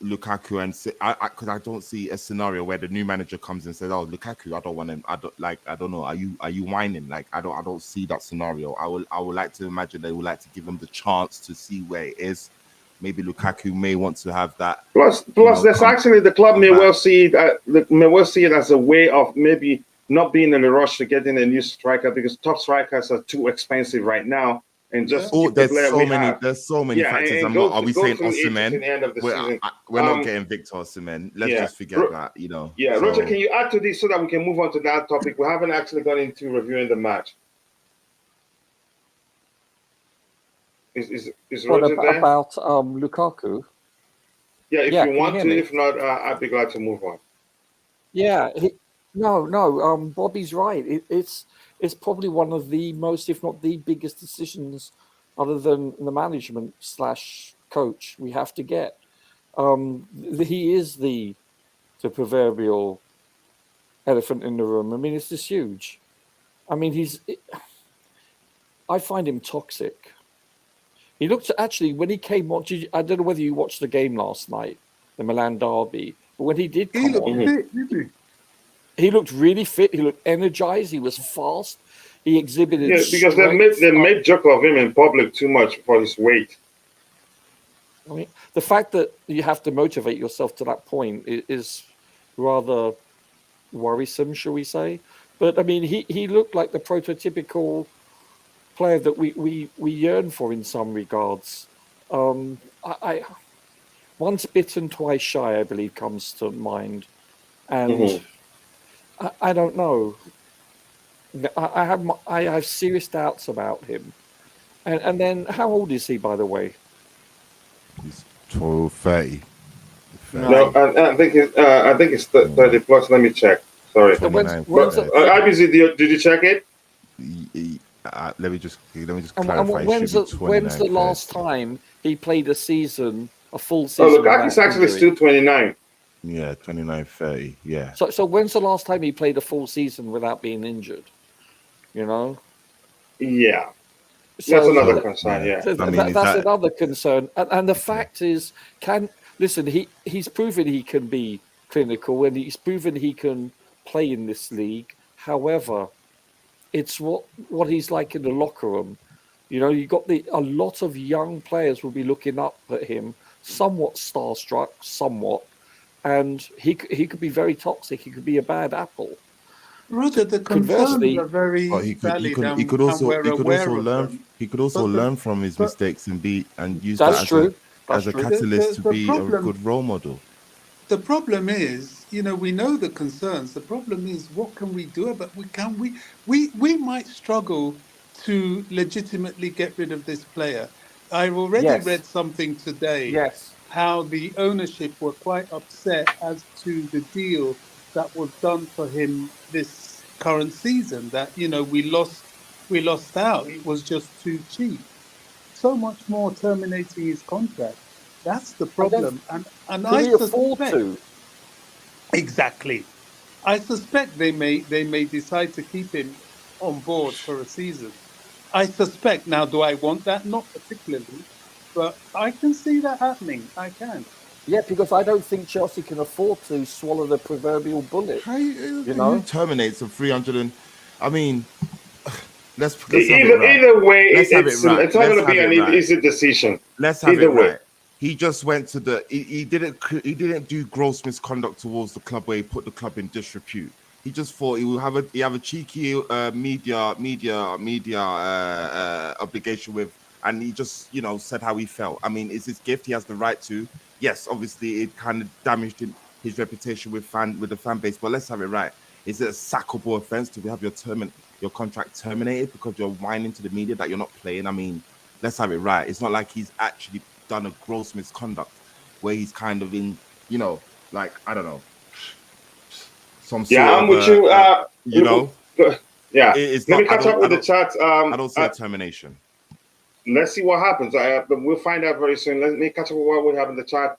Lukaku and say, because I don't see a scenario where the new manager comes and says, "Oh, Lukaku, I don't want him. I don't know. Are you whining? Like, I don't see that scenario. I would like to imagine they would like to give him the chance to see where it is. Maybe Lukaku may want to have that. Plus, there's actually the club may well see it as a way of maybe not being in a rush to get in a new striker because top strikers are too expensive right now. And just there's so many factors. Are we saying Osimhen? We're not getting Victor Osimhen. Let's just forget that. Yeah, so. Roger, can you add to this so that we can move on to that topic? We haven't actually gone into reviewing the match. Is Roger there? About Lukaku? Yeah, if you want to. If not, I'd be glad to move on. Yeah, Bobby's right. It's probably one of the most, if not the biggest decisions, other than the management / coach, we have to get. He is the proverbial elephant in the room. I mean, it's just huge. I mean, I find him toxic. He looked actually when he came on. I don't know whether you watched the game last night, the Milan derby, but when he did come on, he looked really fit. He looked energized. He was fast. He exhibited. Yeah, because they made joke of him in public too much for his weight. I mean, the fact that you have to motivate yourself to that point is rather worrisome, shall we say? But I mean, he looked like the prototypical player that we yearn for in some regards. I once bitten, twice shy, I believe, comes to mind, and. I don't know. I have serious doubts about him. And then, how old is he, by the way? He's 30. No, I think it's 30 plus. Let me check. Sorry. IBC, did you check it? Let me just clarify. When's the last time he played a full season? Oh, Lukaku's actually still 29. Yeah, 29, 30. Yeah. So when's the last time he played a full season without being injured? You know. Yeah, that's So another So concern. yeah, Yeah. I mean, is that's that another concern. And the yeah? fact is, listen, he's proven he can be clinical and he's proven he can play in this league. However, it's what he's like in the locker room. You know, you got a lot of young players will be looking up at him, somewhat starstruck, somewhat, and he could be very toxic. He could be a bad apple. Roger, the concerns Conversely, are very But valid, he could and also we're aware of learn them. he could also But the learn from his but mistakes and use that that's true. That's as a true. catalyst to the be a problem good role model. the problem is, we know the concerns. The problem is, what can we do about? We might struggle to legitimately get rid of this player. I've already Yes. read something today Yes. how the ownership were quite upset as to the deal that was done for him this current season. That we lost out. It was just too cheap. So much more terminating his contract. That's the I don't. problem, and Could I he afford suspect. to? Exactly. I suspect they may decide to keep him on board for a season. I suspect. Now, do I want that? Not particularly, but I can see that happening. I can. Yeah, because I don't think Chelsea can afford to swallow the proverbial bullet. Who terminates a 300 and I mean, let's have it Either right. either way, Let's have it right. it's not Let's going to be have it an right. easy decision. Let's have Either it way. right. He just went to he didn't do gross misconduct towards the club where he put the club in disrepute. He just thought he would have a cheeky media obligation with, and he just said how he felt. I mean, it's his gift. He has the right to. Yes, obviously it kind of damaged his reputation with the fan base. But let's have it right. Is it a sackable offense to have your contract terminated because you're whining to the media that you're not playing? I mean, let's have it right. It's not like he's actually done a gross misconduct where he's kind of in, like, I don't know, some Yeah, sort I'm of with you. Yeah, it's let not. me catch up with the chat. I don't see a termination. Let's see what happens. We'll find out very soon. Let me catch up with what we have in the chat.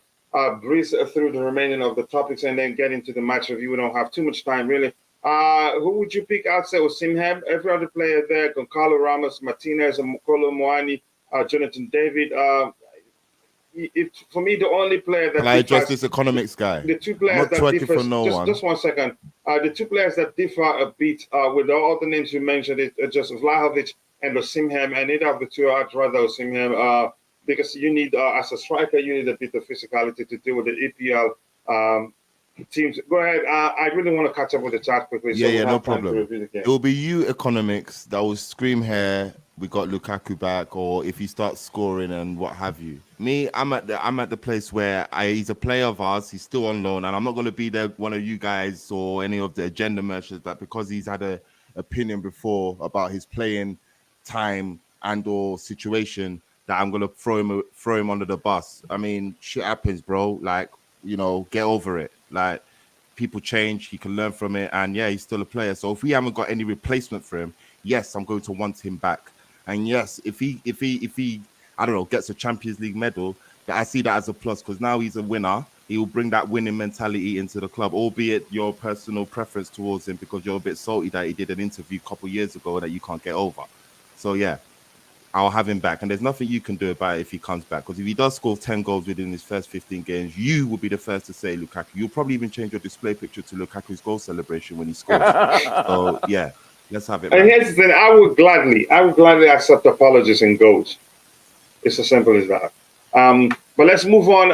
Breeze through the remaining of the topics and then get into the match review. We don't have too much time, really. Who would you pick outside with Simham? Every other player there: Goncalo Ramos, Martinez, Mokolo Moani, Jonathan David. For me, the only player Can that I address differs, this economics guy? the two I'm players not that twerking for differs, no one. just 1 second. The two players that differ a bit with all the names you mentioned, just Vlahovic and Osimhen, and either of the two, I'd rather Osimhen, because you need, as a striker, you need a bit of physicality to deal with the EPL teams. Go ahead. I really want to catch up with the chat quickly, so Yeah, we'll no have time to problem. review the game. It will be you economics that will scream here. We got Lukaku back, or if he starts scoring and what have you. Me, I'm at the place where he's a player of ours. He's still on loan, and I'm not going to be there one of you guys or any of the agenda merchants that because he's had a opinion before about his playing time and or situation that I'm going to throw him under the bus. I mean, shit happens, bro. Like, get over it. Like, people change, he can learn from it, and yeah, he's still a player. So if we haven't got any replacement for him, yes, I'm going to want him back. And yes, if he I don't know, gets a Champions League medal, I see that as a plus because now he's a winner. He will bring that winning mentality into the club, albeit your personal preference towards him because you're a bit salty that he did an interview a couple of years ago that you can't get over. So yeah, I'll have him back. And there's nothing you can do about it if he comes back. Because if he does score 10 goals within his first 15 games, you will be the first to say Lukaku. You'll probably even change your display picture to Lukaku's goal celebration when he scores. So, yeah, let's have it. And here's the thing, I would gladly accept apologies and goals. It's as simple as that. But let's move on.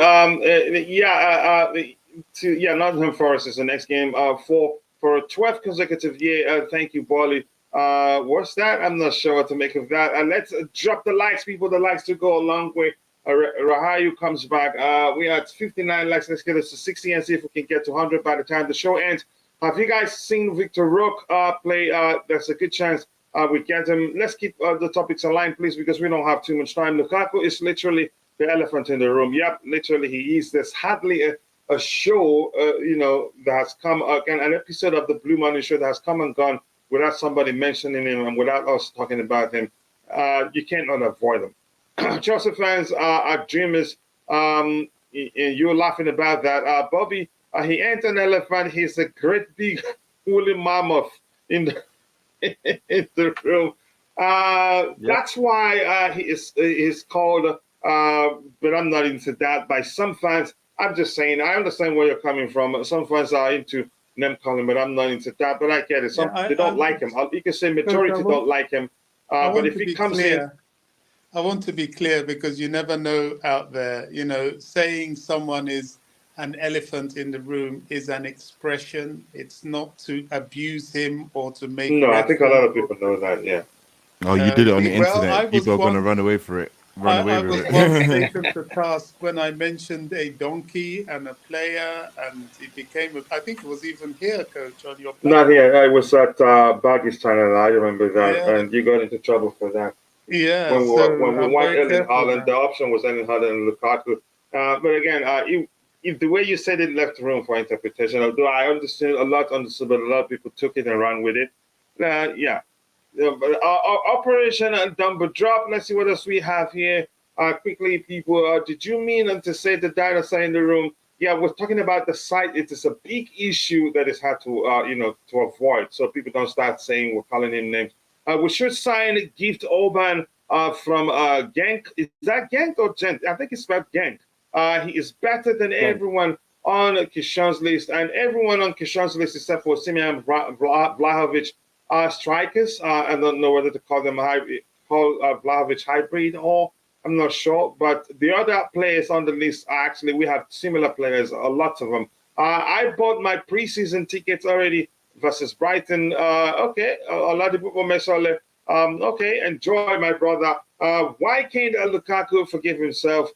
Nottingham Forest is the next game. For a 12th consecutive year. Thank you, Bolly. What's that? I'm not sure what to make of that. Let's drop the likes, people. The likes to go a long way. Rahayu comes back. We are at 59 likes. Let's get us to 60 and see if we can get to 100 by the time the show ends. Have you guys seen Victor Rook play? There's a good chance we get him. Let's keep the topics aligned, please, because we don't have too much time. Lukaku is literally the elephant in the room. Yep, literally he is. There's hardly a show, that has come, again, an episode of the Blue Money Show that has come and gone without somebody mentioning him and without us talking about him. You cannot avoid him. Chelsea fans are dreamers. You're laughing about that. Bobby, He ain't an elephant. He's a great big woolly mammoth in the in the room. That's why he's called. But I'm not into that. By some fans, I'm just saying. I understand where you're coming from. Some fans are into name calling, but I'm not into that. But I get it. Some Yeah, they don't like him. You can say Coach, majority don't like him. I But want if to he be comes in, clear. I want to be clear because you never know out there. You know, saying someone is an elephant in the room is an expression. It's not to abuse him or to make no, I think a lot reference. of people know that. Yeah. Oh, you did it on the Well, internet. People are gonna run away for it. Run away I with was once it. taken to task when I mentioned a donkey and a player, and it became. I think it was even here, Coach, on your Not platform. here. I was at Baggy's channel. I remember that, Yeah, and you got into trouble for that. yeah. So When we I'm want very Erling careful Haaland, now. the option was Erling Haaland and Lukaku. But again, if the way you said it left room for interpretation, although I understood but a lot of people took it and ran with it. Yeah. But Operation Dumbo Drop. Let's see what else we have here. Quickly, people, did you mean to say the dinosaur in the room? Yeah, we're talking about the site. It is a big issue that is hard to, to avoid. So people don't start saying we're calling him names. We should sign Gift Orban from Genk. Is that Genk or Gent? I think it's spelled Genk. He is better than everyone on Kishan's list, and everyone on Kishan's list except for Simeon Vlahovic are strikers. I don't know whether to call them Vlahovic hybrid or I'm not sure. But the other players on the list are actually, we have similar players, a lot of them. I bought my preseason tickets already versus Brighton. Okay, a lot of people Mesole. Okay, enjoy, my brother. Why can't Lukaku forgive himself?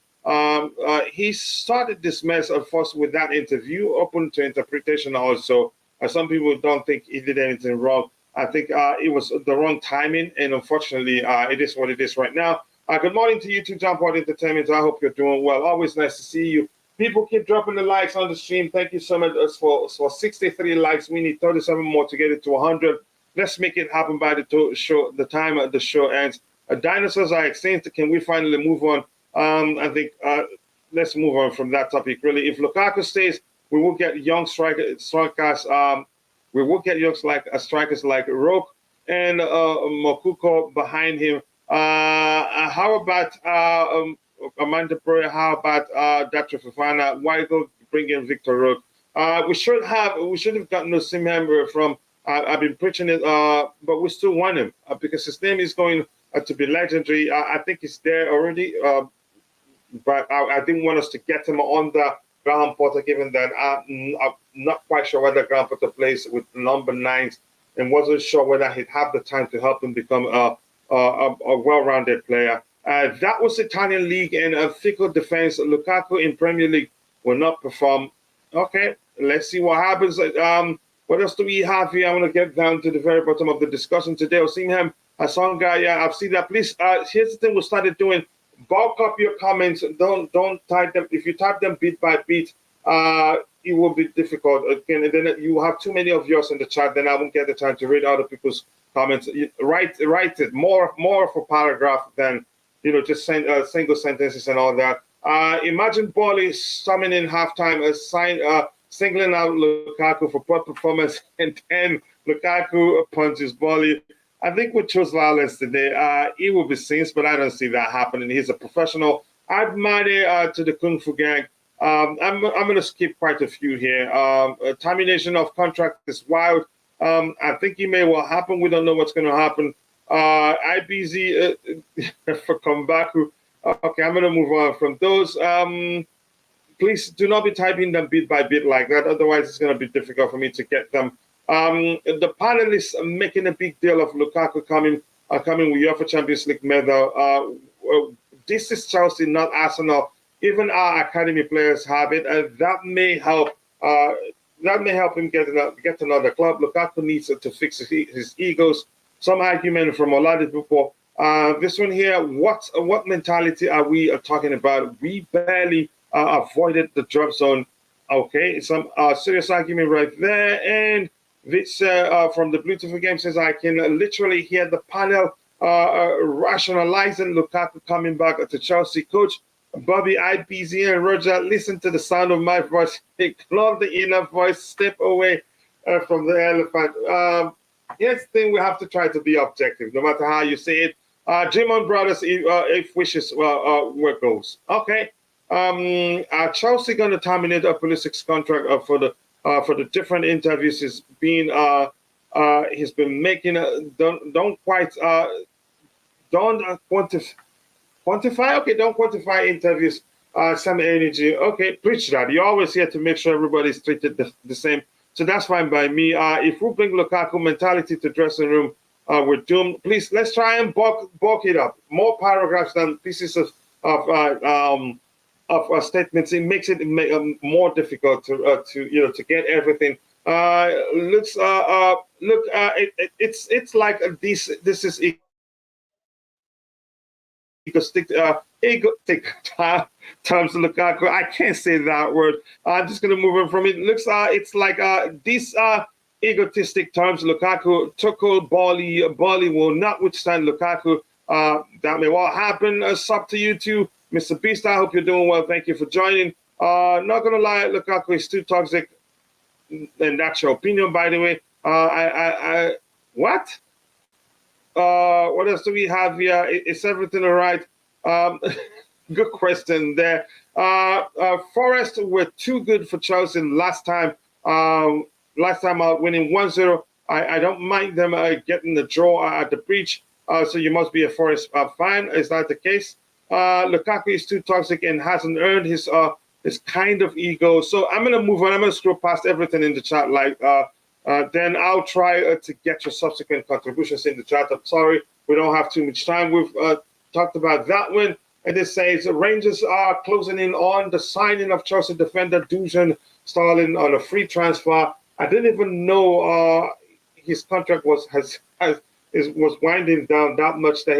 He started this mess, of course, with that interview, open to interpretation also. Some people don't think he did anything wrong. I think it was the wrong timing, and unfortunately, it is what it is right now. Good morning to you too, John Paul Entertainment. I hope you're doing well. Always nice to see you. People keep dropping the likes on the stream. Thank you so much for 63 likes. We need 37 more to get it to 100. Let's make it happen by the time the show ends. Dinosaurs are extinct. Can we finally move on? I think let's move on from that topic. Really, if Lukaku stays, we will get young strikers. We will get young strikers like Roque and Mokuko behind him. How about Amanda Broya? How about Dr. Fafana? Why go bring in Victor Roque? We should have gotten a sim member from. I've been preaching it, but we still want him because his name is going to be legendary. I think he's there already, but I didn't want us to get him on the Graham Potter, given that I'm not quite sure whether Graham Potter plays with number 9s and wasn't sure whether he'd have the time to help him become a well-rounded player. That was Italian league and a fickle defense. Lukaku in Premier League will not perform. Okay, let's see what happens. What else do we have here? I want to get down to the very bottom of the discussion today. Osimhen, Hasanga, yeah, I've seen that. Please, here's the thing we started doing. Bulk up your comments. Don't type them. If you type them bit by bit, it will be difficult. Again, and then you have too many of yours in the chat. Then I won't get the time to read other people's comments. Write it more of a paragraph than just single sentences and all that. Imagine Bolly summoning halftime, singling out Lukaku for poor performance, and then Lukaku punches Bolly. I think we chose violence today. It will be scenes, but I don't see that happening. He's a professional. Add money to the Kung Fu Gang. I'm going to skip quite a few here. Termination of contract is wild. I think it may well happen. We don't know what's going to happen. IBZ for Kombaku. Okay, I'm going to move on from those. Please do not be typing them bit by bit like that. Otherwise, it's going to be difficult for me to get them. The panelists are making a big deal of Lukaku coming with UEFA Champions League medal. This is Chelsea, not Arsenal. Even our academy players have it, and that may help. That may help him get another club. Lukaku needs to fix his egos. Some argument from Oladipo. This one here. What mentality are we talking about? We barely avoided the drop zone. Okay, some serious argument right there. And this from the Beautiful Game says, I can literally hear the panel rationalizing Lukaku coming back to Chelsea. Coach, Bobby, IPZ, and Roger, listen to the sound of my voice. Ignore the inner voice. Step away from the elephant. Here's the thing: we have to try to be objective, no matter how you say it. Jimon Brothers, if wishes, where goes. Okay. Are Chelsea going to terminate Pulisic's contract for the different interviews he's been making? Don't quite don't quantify. Okay, don't quantify interviews. Some energy. Okay, preach that. You're always here to make sure everybody's treated the same. So that's fine by me. If we bring Lukaku mentality to dressing room, we're doomed. Please, let's try and bulk it up. More paragraphs than pieces of statements. It makes it more difficult to get everything. It's like this is egotistic terms Lukaku. I can't say that word. I'm just gonna move on from it. It's like these egotistic terms Lukaku, Tuchel, Bali will not withstand Lukaku. That may well happen. Sub to you too, Mr. Beast. I hope you're doing well. Thank you for joining. Not gonna lie, Lukaku is too toxic, and that's your opinion, by the way. What? What else do we have here? Is everything all right? Good question there. Forest were too good for Chelsea last time. Last time out winning 1-0. I don't mind them getting the draw at the breach. So you must be a Forest fan. Is that the case? Lukaku is too toxic and hasn't earned his kind of ego. So I'm gonna move on. I'm gonna scroll past everything in the chat. Then I'll try to get your subsequent contributions in the chat. I'm sorry, we don't have too much time. We've talked about that one. And it says Rangers are closing in on the signing of Chelsea defender Dusan Starlin on a free transfer. I didn't even know his contract was winding down that much that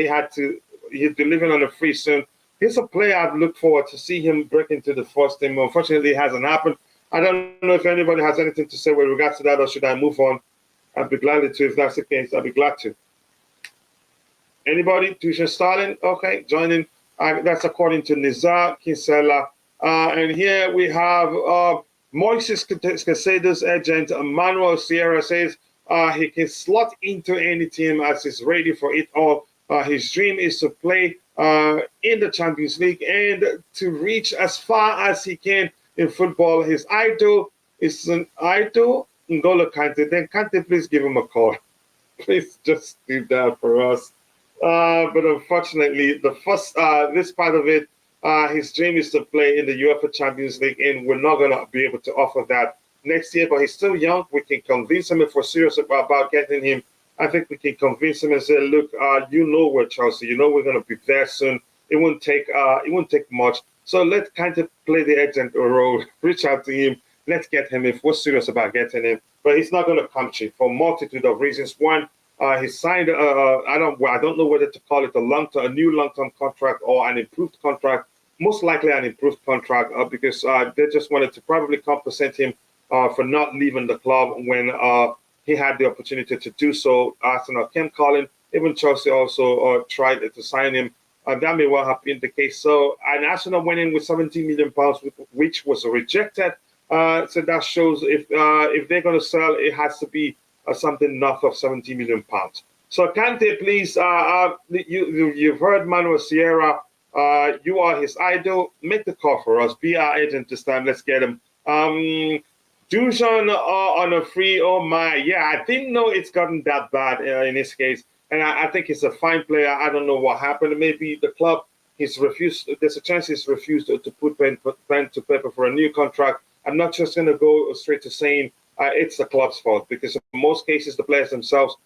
he'd be living on a free soon. He's a player I'd look forward to see him break into the first team. Unfortunately, it hasn't happened. I don't know if anybody has anything to say with regards to that, or should I move on? I'd be glad to. If that's the case, I'd be glad to. Anybody? Tushan Stalin? Okay, joining. That's according to Nizar Kinsella. And here we have Moises Casado's agent, Manuel Sierra, says he can slot into any team as he's ready for it all. His dream is to play in the Champions League and to reach as far as he can in football. His idol is an idol, N'Golo Kante. Then Kante, please give him a call. Please just do that for us. But unfortunately, the first this part of it, his dream is to play in the UEFA Champions League, and we're not gonna be able to offer that next year. But he's still young. We can convince him if we're serious about getting him. I think we can convince him and say, look, you know we're Chelsea. You know we're gonna be there soon. It won't take much. So let's kind of play the agent role, reach out to him, let's get him if we're serious about getting him. But he's not going to come cheap for a multitude of reasons. One, he signed, I don't know whether to call it a new long-term contract or an improved contract, most likely an improved contract because they just wanted to probably compensate him for not leaving the club when he had the opportunity to do so. Arsenal came calling, even Chelsea also tried to sign him. That may well have been the case. So, and Arsenal went in with £17 million, which was rejected. So that shows if they're going to sell, it has to be something north of £70 million. So, Kante, please, you've heard Manuel Sierra. You are his idol. Make the call for us. Be our agent this time. Let's get him. Dusan on a free. Oh my, yeah, I didn't know it's gotten that bad in this case. And I think he's a fine player. I don't know what happened. Maybe the club, he's refused. There's a chance he's refused to put pen to paper for a new contract. I'm not just going to go straight to saying it's the club's fault, because in most cases, the players themselves,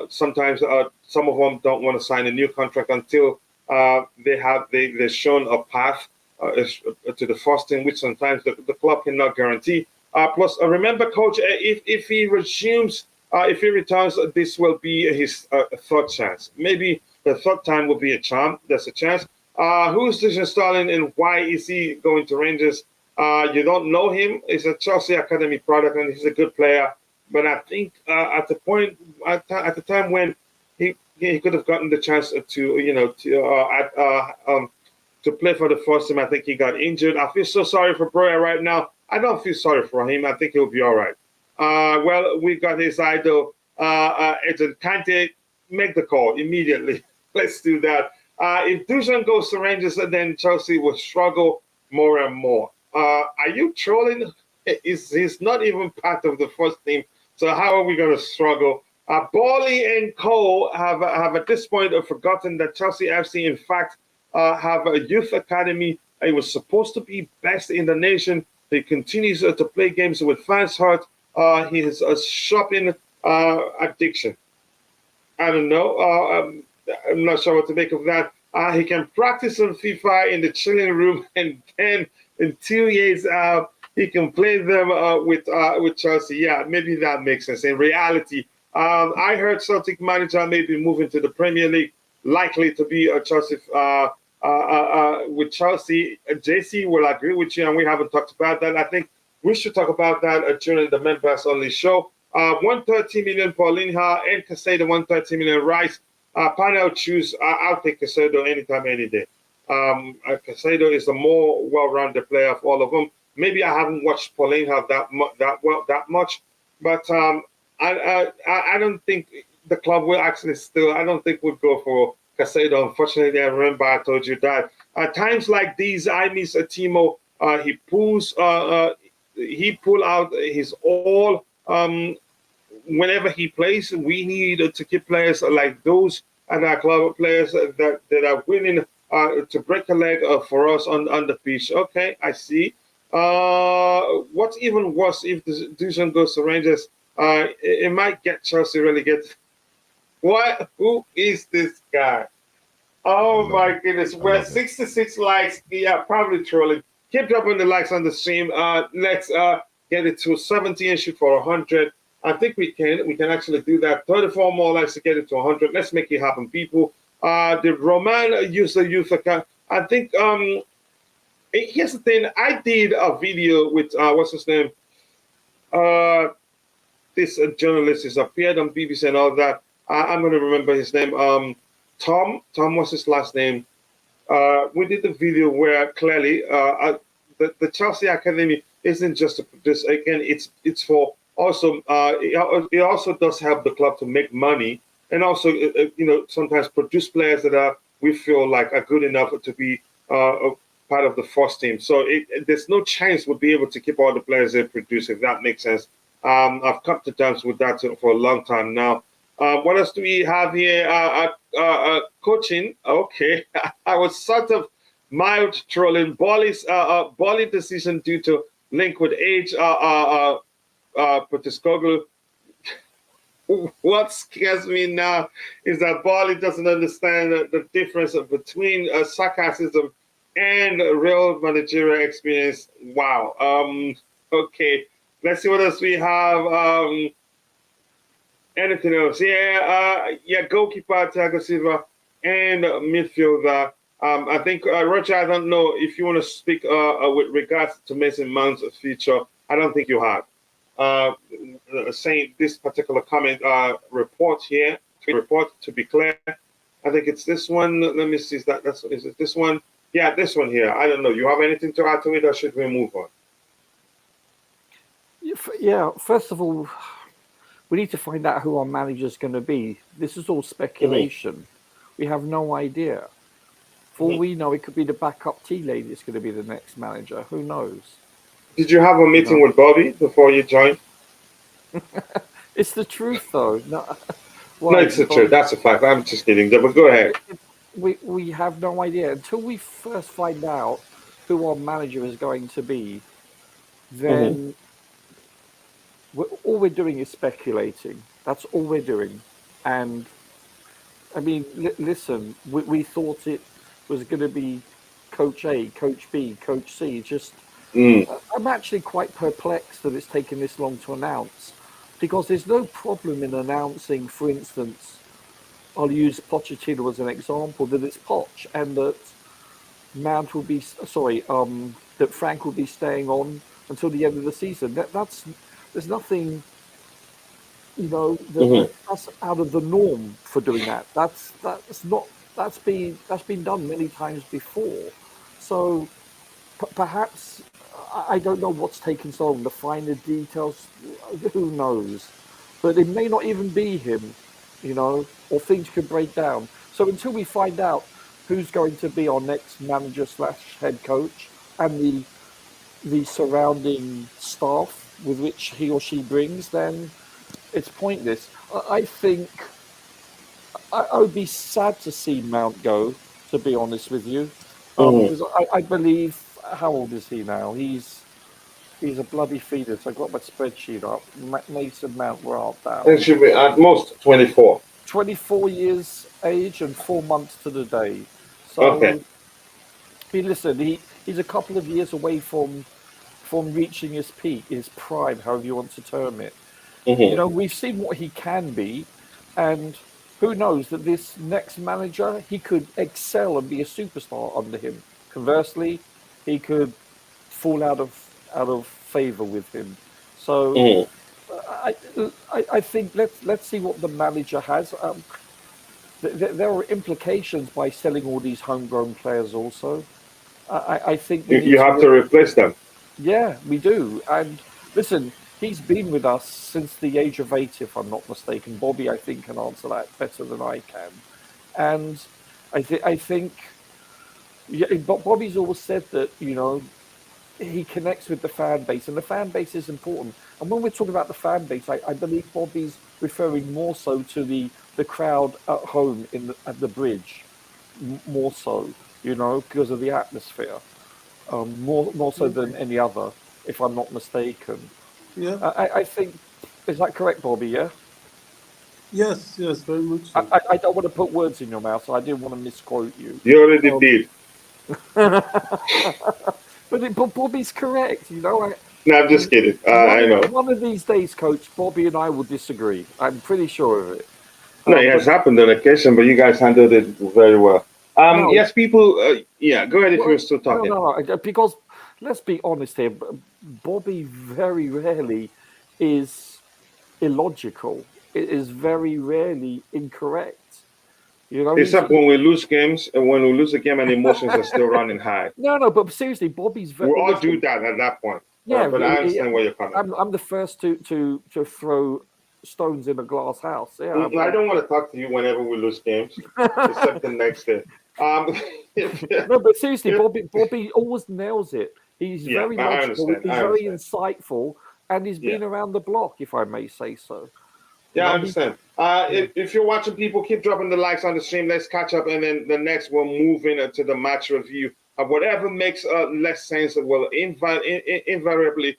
sometimes some of them don't want to sign a new contract until they're shown a path to the first team, which sometimes the club cannot guarantee. Plus, remember, coach, if he resumes. If he returns, this will be his third chance. Maybe the third time will be a charm. There's a chance. Who's Dusan Starlin and why is he going to Rangers? You don't know him. He's a Chelsea Academy product and he's a good player. But I think at the time when he could have gotten the chance to to play for the first team. I think he got injured. I feel so sorry for Broya right now. I don't feel sorry for him. I think he'll be all right. Well, we got his idol, Edson Kante. Make the call immediately. Let's do that. If Dusan goes to Rangers, then Chelsea will struggle more and more. Are you trolling? He's not even part of the first team. So how are we going to struggle? Bally and Co have at this point forgotten that Chelsea FC, in fact, have a youth academy. It was supposed to be best in the nation. He continues to play games with fans hurt. He has a shopping addiction. I don't know. I'm not sure what to make of that. He can practice on FIFA in the chilling room, and then in 2 years he can play them with Chelsea. Yeah, maybe that makes sense. In reality, I heard Celtic manager may be moving to the Premier League, likely to be a Chelsea with Chelsea. JC will agree with you, and we haven't talked about that. I think we should talk about that during the members only show. 130 million for Linha and Casado, 130 million Rice. Panel choose. I'll take Casado anytime, any day. Casado is the more well-rounded player of all of them. Maybe I haven't watched Paulinho that much, but I don't think the club will actually still. I don't think we'll go for Casado. Unfortunately, I remember I told you that at times like these, I miss Timo. He pull out his all. Whenever he plays, we need to keep players like those at our club, players that are willing to break a leg for us on the pitch. Okay, I see. What's even worse if the Dusan goes to Rangers, it might get Chelsea relegated. What? Who is this guy? Oh my goodness. We're 66 likes. Yeah, probably trolling. Keep dropping the likes on the stream. Let's get it to 70 and shoot for 100. I think we can. We can actually do that. 34 more likes to get it to 100. Let's make it happen, people. The Roman user youth account. I think here's the thing. I did a video with what's his name? This journalist has appeared on BBC and all that. I'm going to remember his name. Tom. What's his last name? We did the video where clearly the Chelsea Academy isn't just to produce. Again, it's for also. It also does help the club to make money, and also sometimes produce players that we feel like are good enough to be part of the first team. So there's no chance we'll be able to keep all the players they produce, if that makes sense. I've come to terms with that for a long time now. What else do we have here? Coaching. Okay. I was sort of mild trolling. Bali's decision due to link with age. Pochettino. What scares me now is that Bali doesn't understand the difference between sarcasm and real managerial experience. Wow. Okay. Let's see what else we have. Anything else? Yeah, goalkeeper Thiago Silva and midfielder. I think Roger, I don't know if you want to speak with regards to Mason Mount's future. I don't think you have. Saying this particular comment report here, to be clear, I think it's this one. Let me see. Is it this one? Yeah, this one here. I don't know. You have anything to add to it, or should we move on? Yeah. First of all, we need to find out who our manager is going to be. This is all speculation. Mm-hmm. We have no idea. For all we know, it could be the backup tea lady that's going to be the next manager. Who knows? Did you have a meeting with Bobby before you joined? It's the truth, though. No, it's the truth. That's a fact. I'm just kidding. But go ahead. We have no idea. Until we first find out who our manager is going to be, then all we're doing is speculating. That's all we're doing. And, I mean, listen, we thought it was going to be Coach A, Coach B, Coach C. I'm actually quite perplexed that it's taken this long to announce, because there's no problem in announcing, for instance, I'll use Pochettino as an example, that it's Poch and that that Frank will be staying on until the end of the season. There's nothing, that's out of the norm for doing that. That's been done many times before. So perhaps, I don't know what's taken so long. The finer details, who knows? But it may not even be him, or things could break down. So until we find out who's going to be our next manager slash head coach and the surrounding staff with which he or she brings, then it's pointless. I think I would be sad to see Mount go, to be honest with you, because I believe, how old is he now? He's a bloody fetus. I got my spreadsheet up. Mason Mount, where art thou? It should be at most 24. 24 years age and 4 months to the day. So, Okay. listen, he's a couple of years away from reaching his peak, his prime, however you want to term it. We've seen what he can be, and who knows that this next manager, he could excel and be a superstar under him. Conversely, he could fall out of favor with him. So I think let's see what the manager has. There are implications by selling all these homegrown players. Also, I think you have to replace them. Yeah, we do. And listen, he's been with us since the age of 8, if I'm not mistaken. Bobby, I think, can answer that better than I can. And I think, yeah, Bobby's always said that, he connects with the fan base, and the fan base is important. And when we're talking about the fan base, I believe Bobby's referring more so to the crowd at home at the bridge, more so, because of the atmosphere. More so than any other, if I'm not mistaken. Yeah. I think, is that correct, Bobby? Yeah. Yes, very much so. I don't want to put words in your mouth, so I didn't want to misquote you. You already did. But Bobby's correct, No, I'm just kidding. I know. One of these days, Coach, Bobby and I will disagree. I'm pretty sure of it. No, it has happened on occasion, but you guys handled it very well. Yes, people. Yeah, go ahead if you're still talking. No, because let's be honest here. Bobby very rarely is illogical. It is very rarely incorrect. Except when we lose games, and when we lose a game, and emotions are still running high. No, but seriously, Bobby's very. We all do that at that point. Yeah, but I understand where you're coming. I'm the first to throw stones in a glass house. Yeah, I don't want to talk to you whenever we lose games, except the next day. No, but seriously, Bobby always nails it. He's very logical. He's very insightful, and he's been around the block, if I may say so. Yeah, I understand. If you're watching, people, keep dropping the likes on the stream. Let's catch up, and then the next we'll move into the match review. Whatever makes less sense will invariably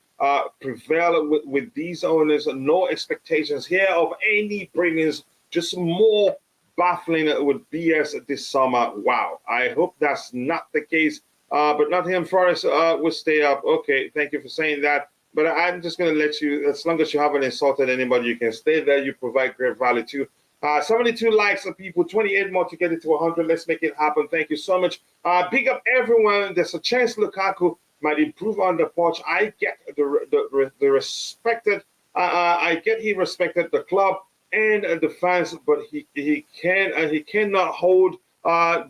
prevail with these owners. No expectations here of any brilliance, just more baffling with BS this summer. Wow. I hope that's not the case. But Nottingham Forest will stay up. Okay, thank you for saying that. But I'm just going to let you, as long as you haven't insulted anybody, you can stay there. You provide great value too. 72 likes of people, 28 more to get it to 100. Let's make it happen. Thank you so much. Big up everyone. There's a chance Lukaku might improve on the porch. I get the respected. I get he respected the club and the fans, but he cannot hold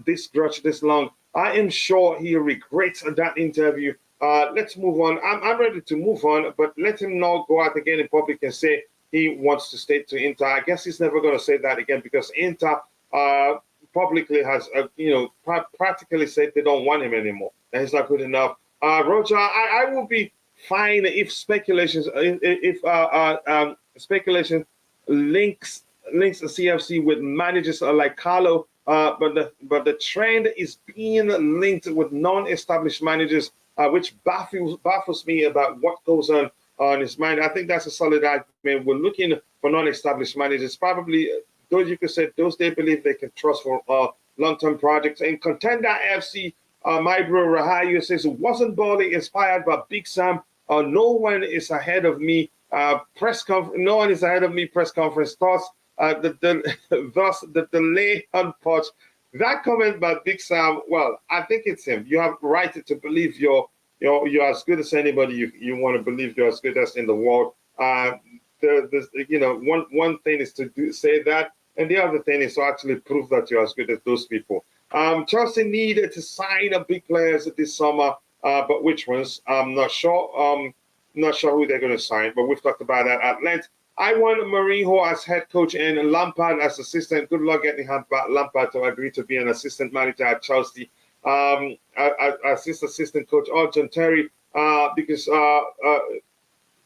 this grudge this long. I am sure he regrets that interview. Let's move on. I'm ready to move on, but let him not go out again in public and say he wants to stay to Inter. I guess he's never going to say that again because Inter publicly has, practically said they don't want him anymore. And he's not good enough. Roger, I will be fine if speculation links the CFC with managers like Carlo, but the trend is being linked with non-established managers. Which baffles me about what goes on his mind. I think that's a solid argument. We're looking for non-established managers, probably those you could say those they believe they can trust for long-term projects. In Contender FC, my bro Rahayu says, wasn't Bowley inspired by Big Sam? No one is ahead of me. No one is ahead of me. Press conference thoughts. Thus the delay on Poch. That comment by Big Sam, well, I think it's him. You have right to believe you're as good as anybody. You want to believe you're as good as in the world. One thing is to say that, and the other thing is to actually prove that you're as good as those people. Chelsea needed to sign a big players this summer, but which ones? I'm not sure. Not sure who they're going to sign, but we've talked about that at length. I want Mourinho as head coach and Lampard as assistant. Good luck getting Lampard to agree to be an assistant manager at Chelsea. Assistant coach or John Terry, because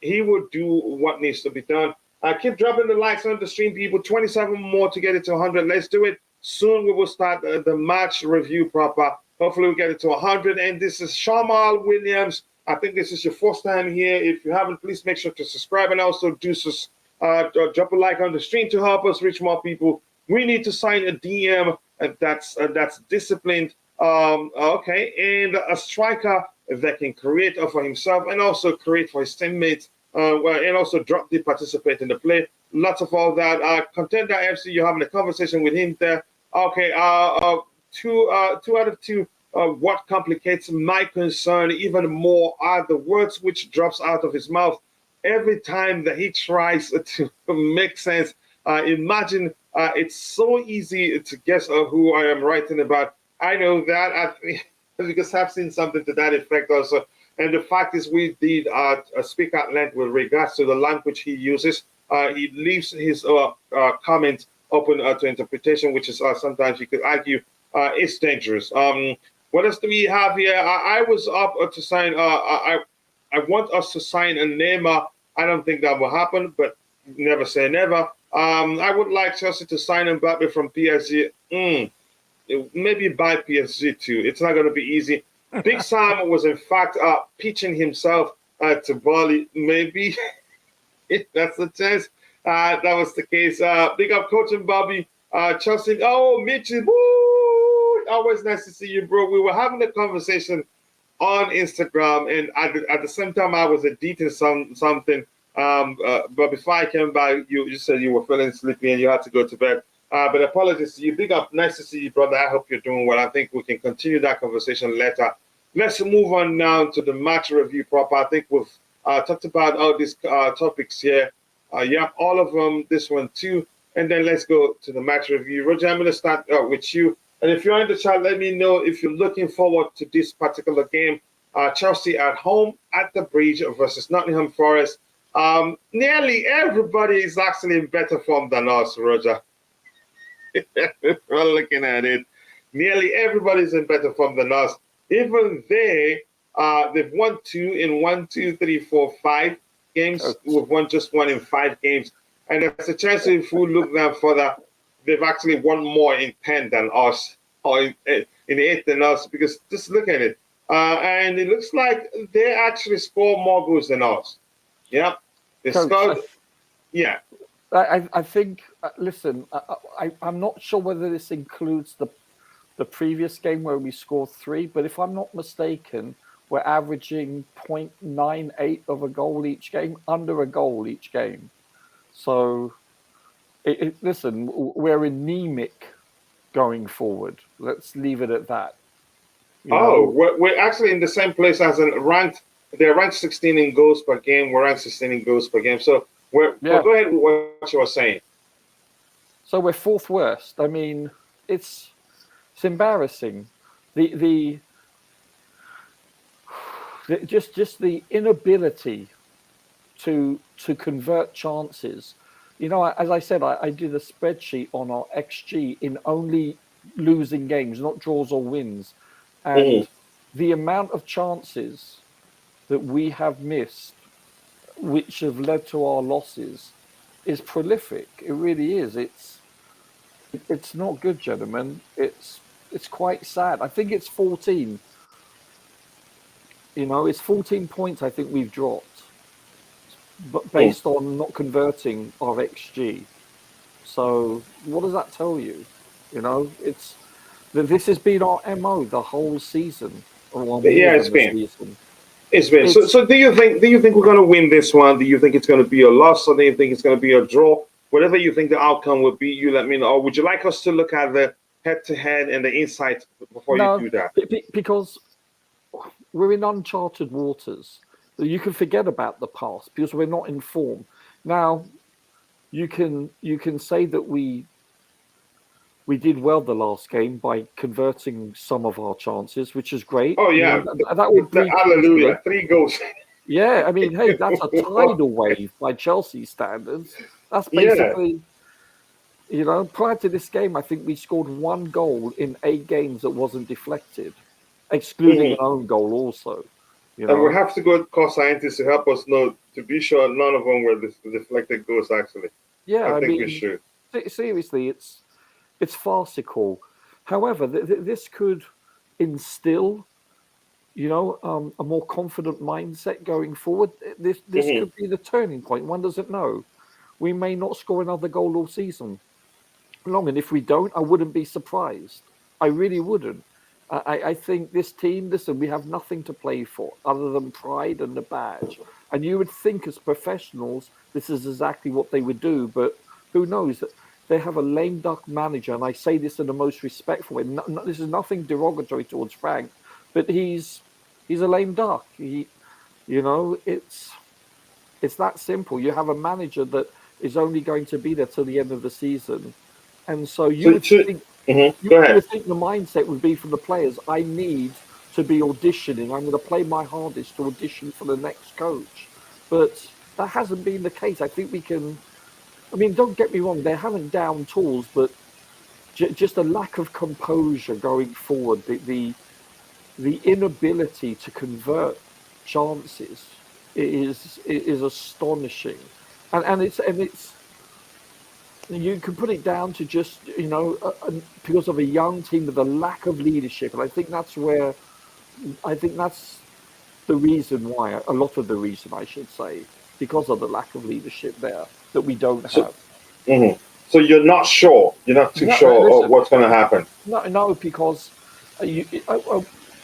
he would do what needs to be done. Keep dropping the likes on the stream, people. 27 more to get it to 100. Let's do it. Soon we will start the match review proper. Hopefully we get it to 100. And this is Shamal Williams. I think this is your first time here. If you haven't, please make sure to subscribe and also drop a like on the stream to help us reach more people. We need to sign a DM that's disciplined. Okay, and a striker that can create for himself and also create for his teammates, and also drop the participate in the play. Lots of all that. Contender FC, you're having a conversation with him there. Okay, two out of two. What complicates my concern even more are the words which drops out of his mouth every time that he tries to make sense. Imagine it's so easy to guess who I am writing about. I know that because I've seen something to that effect also. And the fact is, we did speak at length with regards to the language he uses. He leaves his comments open to interpretation, which is sometimes you could argue is dangerous. What else do we have here? I was up to sign. I want us to sign a Neymar. I don't think that will happen, but never say never. I would like Chelsea to sign Mbappe from PSG. Maybe by PSG too. It's not going to be easy. Big Sam was in fact pitching himself to Bali. Maybe if that's the chance. That was the case. Big up Coach and Bobby. Chelsea. Oh, Mitchell. Woo! Always nice to see you, bro. We were having a conversation on Instagram, and at the same time, I was editing something. But before I came back, you said you were feeling sleepy and you had to go to bed. But apologies to you. Big up. Nice to see you, brother. I hope you're doing well. I think we can continue that conversation later. Let's move on now to the match review proper. I think we've talked about all these topics here. Yeah, all of them, this one too. And then let's go to the match review. Roger, I'm going to start with you. And if you're in the chat, let me know if you're looking forward to this particular game. Chelsea at home at the Bridge versus Nottingham Forest. Nearly everybody is actually in better form than us, Roger. We're looking at it. Nearly everybody's in better form than us. Even they've won 2 in 1, 2, 3, 4, 5 games. We've won just 1 in 5 games. And there's a chance if we look down further, they've actually won more in 10 than us, or in 8 than us, because just look at it. And it looks like they actually score more goals than us. Yeah. They scored. Yeah. I think, listen, I'm not sure whether this includes the previous game where we scored 3, but if I'm not mistaken, we're averaging 0.98 of a goal each game, under a goal each game. So, listen, we're anemic going forward. Let's leave it at that. We're actually in the same place as in ranked. They're ranked 16 in goals per game. We're ranked 16 in goals per game. So, well, go ahead with what you were saying. So we're 4th worst. I mean, it's embarrassing. Just the inability to convert chances. You know, as I said, I did a spreadsheet on our XG in only losing games, not draws or wins. And the amount of chances that we have missed, which have led to our losses, is prolific. It really is. It's not good, gentlemen. It's quite sad. I think it's 14. You know, it's 14 points I think we've dropped, but based on not converting our XG. So what does that tell you? You know, this has been our MO the whole season. It's been. It's been. So do you think we're going to win this one? Do you think it's going to be a loss, or do you think it's going to be a draw? Whatever you think the outcome will be, you let me know. Or would you like us to look at the head-to-head and the insight before you do that? Because we're in uncharted waters. You can forget about the past because we're not in form. Now, you can say that we we did well the last game by converting some of our chances, which is great. Oh I yeah, mean, that would breed hallelujah, 3 goals. Yeah, I mean, hey, that's a tidal wave by Chelsea standards. That's Yeah. basically, prior to this game, I think we scored 1 goal in 8 games that wasn't deflected, excluding an own goal also. And we have to go to core scientists to help us know, to be sure none of them were deflected goals, actually. Yeah, I think mean, we should. Seriously, it's farcical. However, this could instill, a more confident mindset going forward. This could be the turning point. One doesn't know. We may not score another goal all season long, and if we don't, I wouldn't be surprised. I really wouldn't. I think this team, listen, we have nothing to play for other than pride and the badge. And you would think as professionals, this is exactly what they would do, but who knows? They have a lame duck manager, and I say this in the most respectful way. This is nothing derogatory towards Frank, but he's a lame duck. It's that simple. You have a manager that is only going to be there till the end of the season, and so you would think the mindset would be for the players, I need to be auditioning. I'm going to play my hardest to audition for the next coach. But that hasn't been the case. I think we can. I mean, don't get me wrong. They haven't down tools, but just a lack of composure going forward. The inability to convert chances is astonishing, and it's you can put it down to just because of a young team with a lack of leadership, and I think that's the reason why, a lot of the reason I should say, because of the lack of leadership there that we don't have. So you're not sure. You're not too sure of what's going to happen. No, because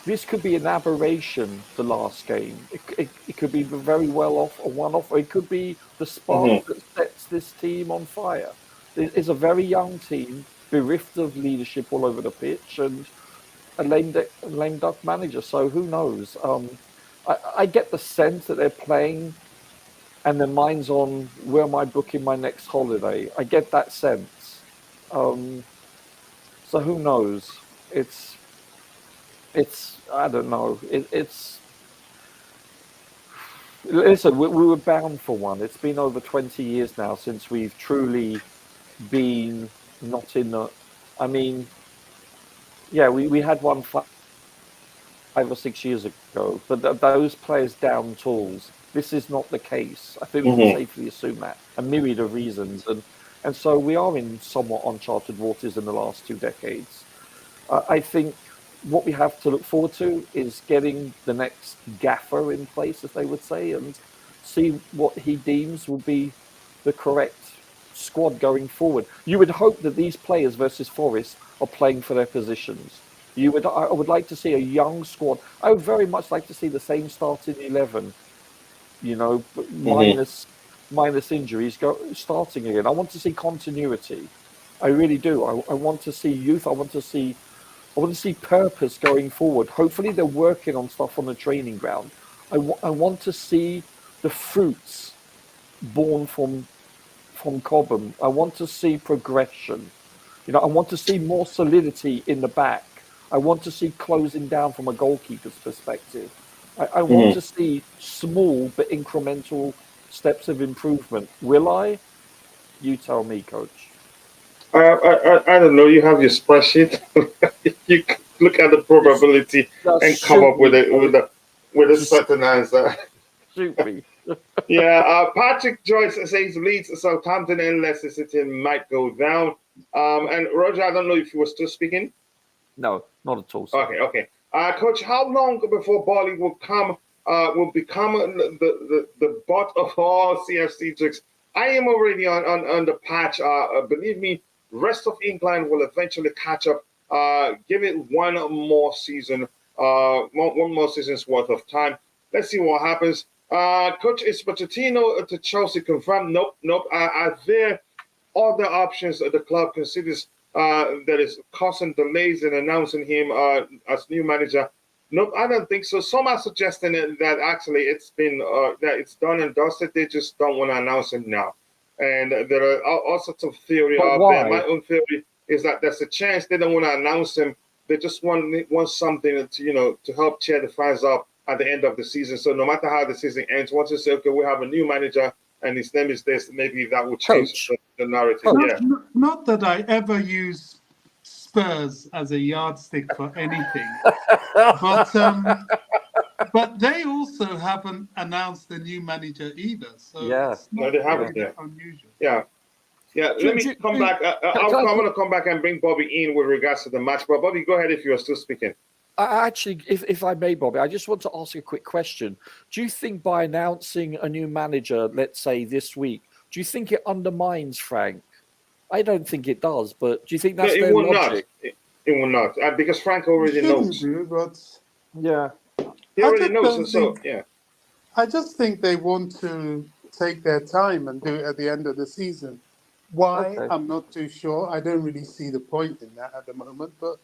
this could be an aberration. The last game, it could be very well off a one-off, or it could be the spark that sets this team on fire. It's a very young team, bereft of leadership all over the pitch, and a lame duck manager. So who knows? I get the sense that they're playing, and their mind's on, where am I booking my next holiday? I get that sense. So who knows? It's I don't know. Listen, we were bound for one. It's been over 20 years now since we've truly been not in the. I mean, yeah, we had one 5 or 6 years ago, but those players down tools. This is not the case. I think we can safely assume that, a myriad of reasons, and so we are in somewhat uncharted waters in the last 2 decades. I think what we have to look forward to is getting the next gaffer in place, as they would say, and see what he deems will be the correct squad going forward. You would hope that these players versus Forest are playing for their positions. I would like to see a young squad. I would very much like to see the same starting 11, minus injuries, starting again. I want to see continuity. I really do. I want to see youth. I want to see purpose going forward. Hopefully they're working on stuff on the training ground. I want to see the fruits born from Cobham. I want to see progression. I want to see more solidity in the back. I want to see closing down from a goalkeeper's perspective. I want to see small but incremental steps of improvement. Will I? You tell me, Coach. I don't know. You have your spreadsheet. You look at the probability and come up with a certain answer. Shoot me. Yeah. Patrick Joyce says Leeds, Southampton, and Leicester City might go down. And Roger, I don't know if you were still speaking. No, not at all. Sir. Okay. Coach, how long before Bali will become the butt of all CFC tricks? I am already on the patch. Believe me, rest of England will eventually catch up. Give it one more season, one more season's worth of time. Let's see what happens. Coach, is Pochettino to Chelsea confirmed? Nope. Are there other options that the club considers that is causing delays in announcing him as new manager? Nope, I don't think so. Some are suggesting that actually it's been that it's done and dusted. They just don't want to announce him now. And there are all sorts of theory out there. My own theory is that there's a chance they don't want to announce him. They just want something to to help cheer the fans up at the end of the season. So no matter how the season ends, once you say, okay, we have a new manager and his name is this, maybe that will change the narrative. Coach. Yeah. Not that I ever use Spurs as a yardstick for anything, but they also haven't announced a new manager either. So Yeah. it's No, not they haven't. really Yeah. unusual. Yeah. Yeah, let me come back. I want to come back and bring Bobby in with regards to the match. But Bobby, go ahead if you are still speaking. Actually, if I may, Bobby, I just want to ask a quick question. Do you think by announcing a new manager, let's say this week, do you think it undermines Frank? I don't think it does, but do you think that's their logic? It will not, because Frank already It knows. shouldn't do, but Yeah. He I already just knows, don't and so think. yeah. I just think they want to take their time and do it at the end of the season. Why? Okay. I'm not too sure. I don't really see the point in that at the moment, but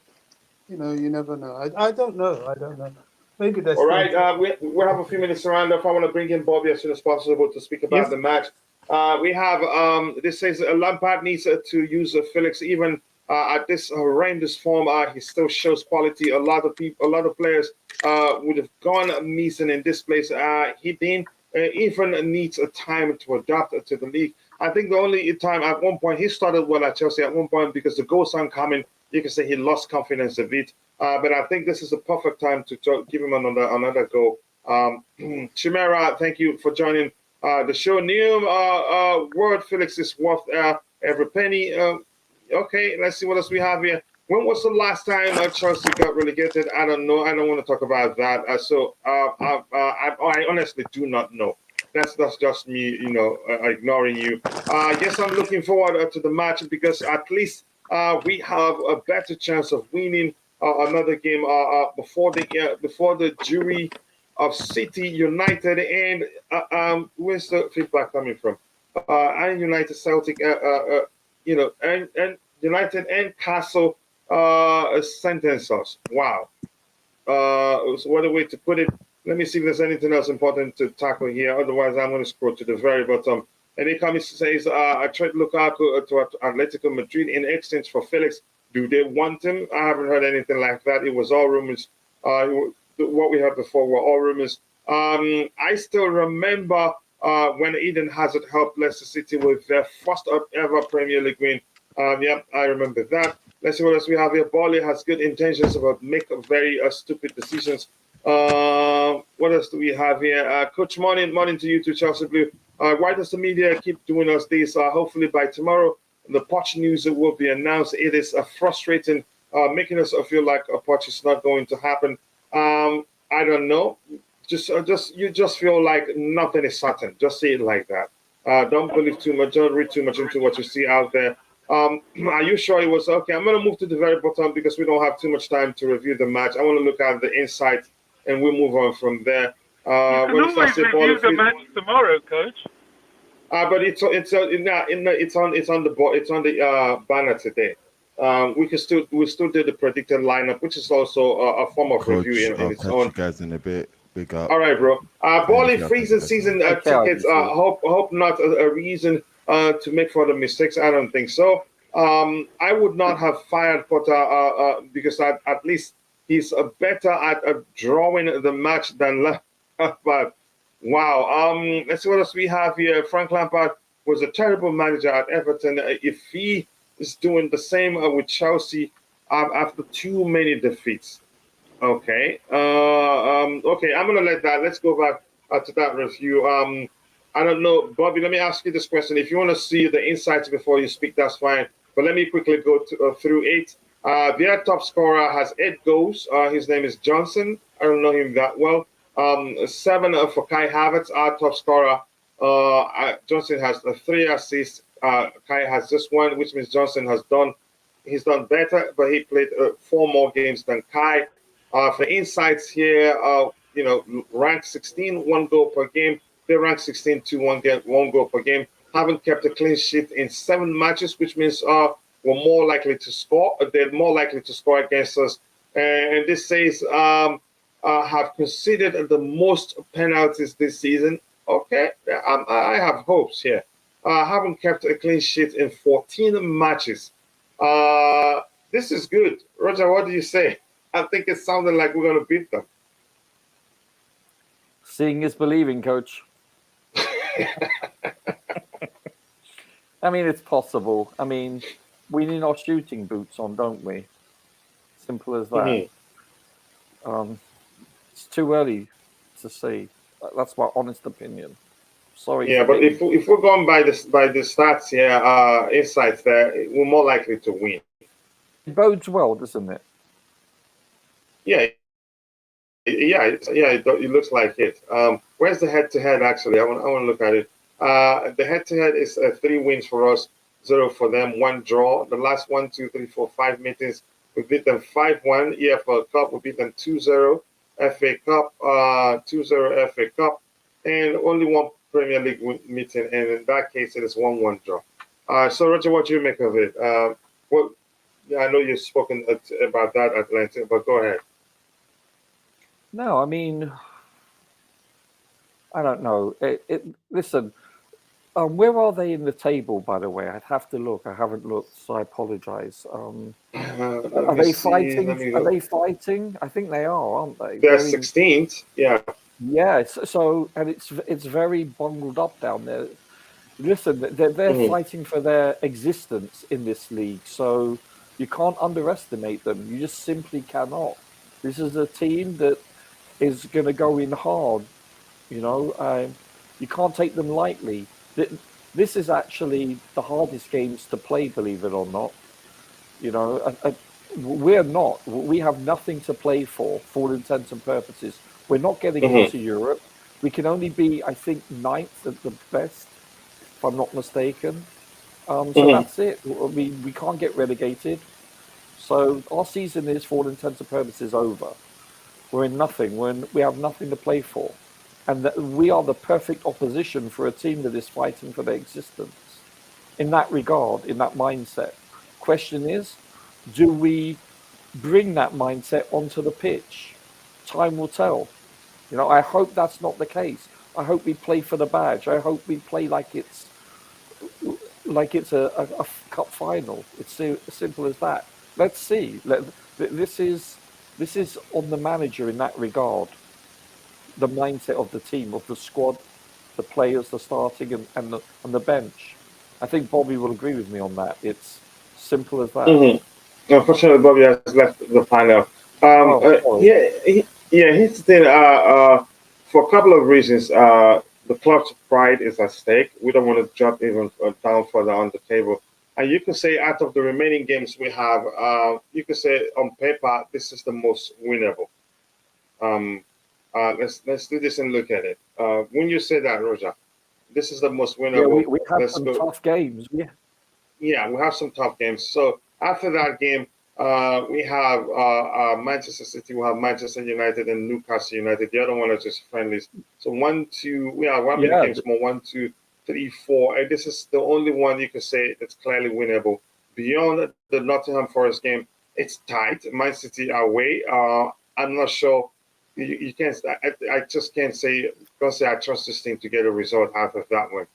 you never know. I don't know. I don't know. Maybe they're All still. right, we have a few minutes to round off. I want to bring in Bobby as soon as possible to speak about Yes. the match. We have this says Lampard needs to use Felix even at this horrendous form. He still shows quality. A lot of players would have gone missing in this place. He didn't even needs a time to adapt to the league. I think the only time at one point he started well at Chelsea at one point because the goals aren't coming. You can say he lost confidence a bit. But I think this is a perfect time to give him another go. Chimera, thank you for joining the show. New word, Felix is worth every penny. Okay, let's see what else we have here. When was the last time Chelsea got relegated? I don't know. I don't want to talk about that. I honestly do not know. That's just me, ignoring you. Yes, I'm looking forward to the match because at least we have a better chance of winning another game before the jury of City, United, and where's the feedback coming from? And United, Celtic, and United and Castle sentence us. Wow. So what a way to put it. Let me see if there's anything else important to tackle here. Otherwise, I'm going to scroll to the very bottom. And he comes says, I tried Lukaku to Atletico Madrid in exchange for Felix. Do they want him? I haven't heard anything like that. It was all rumors. What we heard before were all rumors. I still remember when Eden Hazard helped Leicester City with their first ever Premier League win. Yep, I remember that. Let's see what else we have here. Bali has good intentions but make very stupid decisions. What else do we have here? Coach, morning to you too, Chelsea Blue. Why does the media keep doing us this? Hopefully by tomorrow, the Poch news will be announced. It is frustrating, making us feel like a Poch is not going to happen. I don't know. You just feel like nothing is certain. Just say it like that. Don't believe too much. Don't read too much into what you see out there. Are you sure it was okay? I'm going to move to the very bottom because we don't have too much time to review the match. I want to look at the insight and we'll move on from there. You can always review the match tomorrow, Coach. But it's on the banner today. We'll still do the predicted lineup, which is also a form of Coach, review in I'll its catch own. you guys in a bit. Big up. All right, bro. Bally freezing season tickets. Hope not a reason to make further mistakes. I don't think so. I would not have fired Potter because at least he's better at drawing the match than but wow. Let's see what else we have here. Frank Lampard was a terrible manager at Everton. If he is doing the same with Chelsea after too many defeats. Okay. Okay, I'm gonna let that. Let's go back to that review. I don't know, Bobby. Let me ask you this question. If you want to see the insights before you speak, that's fine. But let me quickly go through it. Their top scorer has 8 goals. His name is Johnson. I don't know him that well. 7 for Kai Havertz, our top scorer. Johnson has 3 assists. Kai has just 1, which means Johnson he's done better, but he played 4 more games than Kai. For insights here, rank 16, 1 goal per game. They rank 16 to 1 goal per game. Haven't kept a clean sheet in 7 matches, which means we're more likely to score. They're more likely to score against us. And this says have conceded the most penalties this season. Okay, I have hopes here. Haven't kept a clean sheet in 14 matches. This is good. Roger, what do you say? I think it sounded like we're going to beat them. Seeing is believing, coach. I mean, it's possible. I mean, we need our shooting boots on, don't we? Simple as that. It's too early to see. That's my honest opinion. Sorry. Yeah, but if we're going by the stats here, insights there, we're more likely to win. It bodes well, doesn't it? Yeah, it looks like it. Where's the head-to-head? Actually, I want to look at it. The head-to-head is 3 wins for us, 0 for them, 1 draw. The last 1, 2, 3, 4, 5 meetings, we beat them 5-1. EFL Cup, we beat them 2-0. FA Cup, 2-0 FA Cup, and only 1 Premier League meeting, and in that case, it is 1-1 draw. So, Roger, what do you make of it? I know you've spoken about that at length, but go ahead. No, I mean, I don't know. Listen, where are they in the table, by the way? I'd have to look. I haven't looked, so I apologize. Are they fighting? Are they fighting? I think they are, aren't they? They're 16th, yeah. Yeah, so and it's very bungled up down there. Listen, they're fighting for their existence in this league, so you can't underestimate them. You just simply cannot. This is a team that is going to go in hard. You know, you can't take them lightly. This is actually the hardest games to play, believe it or not. You know, we're not. We have nothing to play for all intents and purposes. We're not getting into Europe. We can only be, I think, 9th at the best, if I'm not mistaken. So that's it. We can't get relegated. So our season is, for all intents and purposes, over. We're in nothing. We have nothing to play for. And we are the perfect opposition for a team that is fighting for their existence. In that regard, in that mindset. Question is, do we bring that mindset onto the pitch? Time will tell. You know, I hope that's not the case. I hope we play for the badge. I hope we play like it's a cup final. It's as simple as that. Let's see. This is on the manager in that regard. The mindset of the team, of the squad, the players, the starting and the bench. I think Bobby will agree with me on that. It's simple as that. Unfortunately, Bobby has left the panel. Here's the thing. For a couple of reasons, the club's pride is at stake. We don't want to drop even down further on the table. And you could say, out of the remaining games we have, you could say on paper this is the most winnable. Let's do this and look at it. When you say that, Roger, this is the most winnable. Yeah, we have some tough games. Yeah, we have some tough games. So after that game, we have Manchester City, we have Manchester United and Newcastle United. The other one are just friendlies. So 1, 2, we have one games more, 1, 2, 3, 4. And this is the only one you could say that's clearly winnable. Beyond the Nottingham Forest game, it's tight. Man City away. I'm not sure. You can't. I just can't say. Don't say I trust this team to get a result out of that one.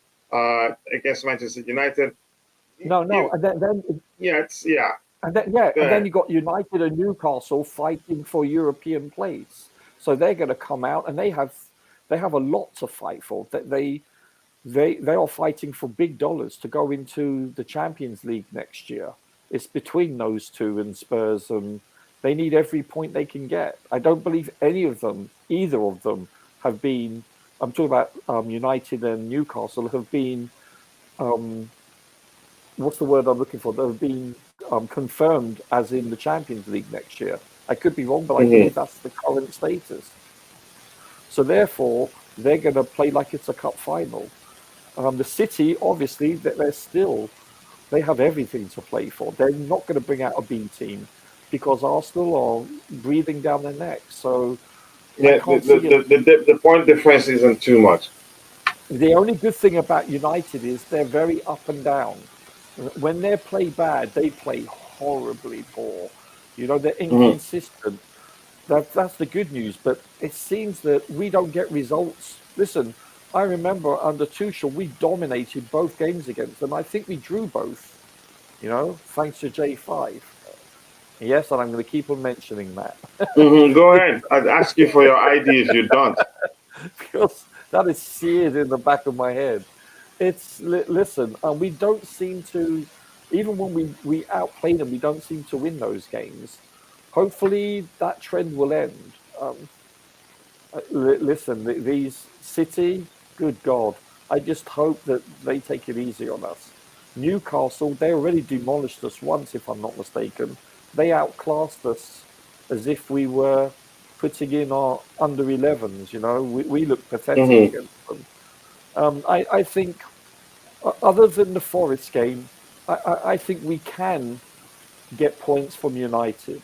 Against Manchester United. No. And then you got United and Newcastle fighting for European place. So they're going to come out and they have a lot to fight for. They are fighting for big dollars to go into the Champions League next year. It's between those two and Spurs, and they need every point they can get. I don't believe either of them have been. I'm talking about United and Newcastle have been. What's the word I'm looking for? They've been confirmed as in the Champions League next year. I could be wrong, but I believe that's the current status. So therefore, they're going to play like it's a cup final. The City, obviously, they have everything to play for. They're not going to bring out a B team because Arsenal are breathing down their necks. So the point difference isn't too much. The only good thing about United is they're very up and down. When they play bad, they play horribly poor. You know, they're inconsistent. That's the good news. But it seems that we don't get results. Listen, I remember under Tuchel, we dominated both games against them. I think we drew both. thanks to J5. Yes, and I'm going to keep on mentioning that. Go ahead. I'd ask you for your ID if you don't. Because that is seared in the back of my head. Listen, we don't seem to, even when we outplay them, we don't seem to win those games. Hopefully that trend will end. Listen, these City, good God, I just hope that they take it easy on us. Newcastle, they already demolished us once, if I'm not mistaken. They outclassed us as if we were putting in our under 11s. We look pathetic against them. I think, other than the Forest game, I think we can get points from United.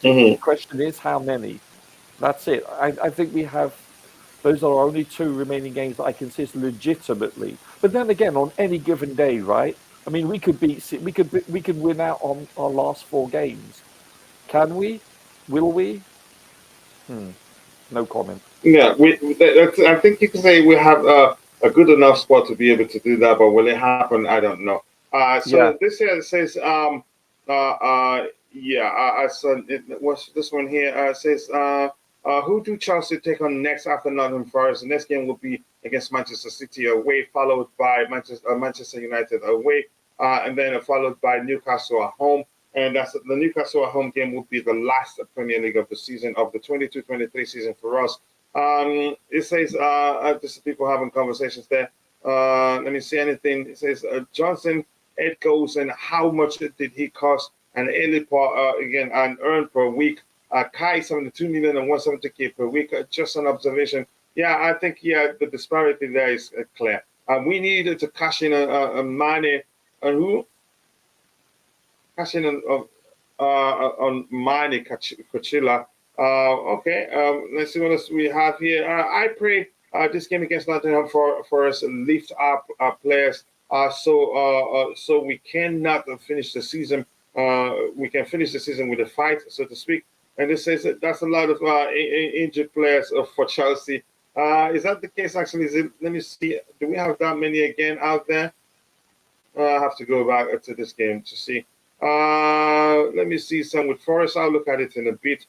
The question is how many. That's it. I think we have. Those are our only two remaining games that I consider legitimately. But then again, on any given day, right? I mean, we could win out on our last 4 games. Can we? Will we? No comment. Yeah, I think you can say we have a good enough squad to be able to do that, but will it happen? I don't know. So this here says, so what's this one here? Says, who do Chelsea take on next after Nottingham Forest? The next game will be against Manchester City away, followed by Manchester United away, and then followed by Newcastle at home. And that's the Newcastle at home game will be the last Premier League of the season, of the 22-23 season for us. It says, just people having conversations there. Let me see anything. It says, Johnson, 8 goals, and how much did he cost? And Elipar, again, and earned per week. Kai, 72 million and 170K per week. Just an observation. Yeah, I think, the disparity there is clear. We needed to cash in a Mane, and who? Cash in on Mane Coachella. Okay, let's see what else we have here. I pray this game against Nottingham Forest lift up our players so we cannot finish the season. We can finish the season with a fight, so to speak. And this says that's a lot of injured players for Chelsea. Is that the case? Actually, let me see. Do we have that many again out there? I have to go back to this game to see. Let me see some with Forest. I'll look at it in a bit.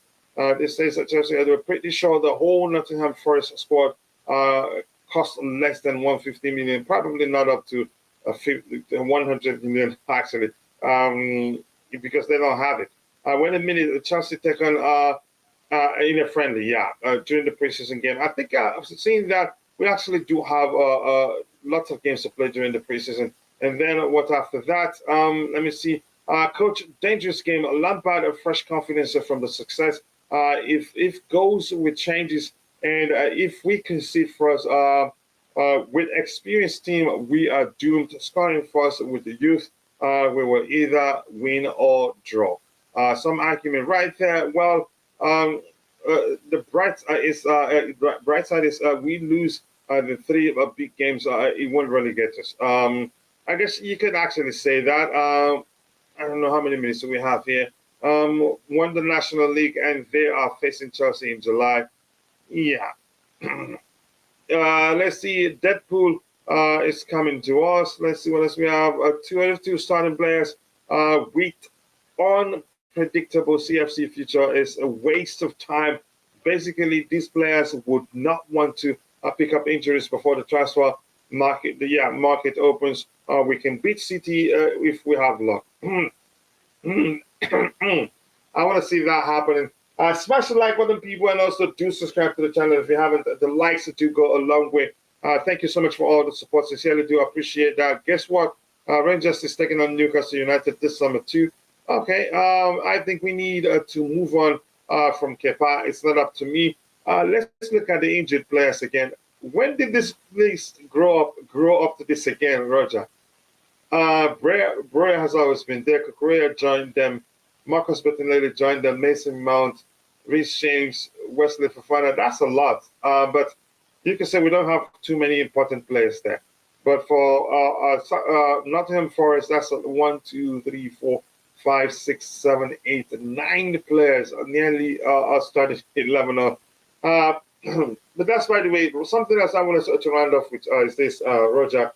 This says that Chelsea, they were pretty sure the whole Nottingham Forest squad cost less than 150 million, probably not up to 100 million actually, because they don't have it. When a minute Chelsea take on in a friendly, during the preseason game. I think I've seen that we actually do have lots of games to play during the preseason. And then what after that? Let me see. Coach, dangerous game. Lampard, a fresh confidence from the success. If goes with changes, and if we concede for us with experienced team, we are doomed. Scoring for us with the youth, we will either win or draw. Some argument right there. Well, the bright side is we lose the 3 big games. It won't really get us. I guess you could actually say that. I don't know how many minutes we have here. Won the National League, and they are facing Chelsea in July. Yeah. Let's see. Deadpool is coming to us. Let's see what else we have. 2 starting players with unpredictable CFC future is a waste of time. Basically, these players would not want to pick up injuries before the transfer market. Market opens. We can beat City if we have luck. I want to see that happening. Smash the like button, people, and also do subscribe to the channel if you haven't. The likes do go a long way. Thank you so much for all the support. Sincerely do appreciate that. Guess what? Rangers is taking on Newcastle United this summer too. Okay, I think we need to move on from Kepa. It's not up to me. Let's look at the injured players again. When did this place grow up to this again, Roger? Breuer has always been there. Kukurea joined them. Marcus Bettinelli joined them. Mason Mount, Reece James, Wesley Fofana. That's a lot. But you can say we don't have too many important players there. But for Nottingham Forest, that's 1, 2, 3, 4, 5, 6, 7, 8, 9 players. Nearly started 11. But that's, by the way, something else I want to round off with is this, Roger.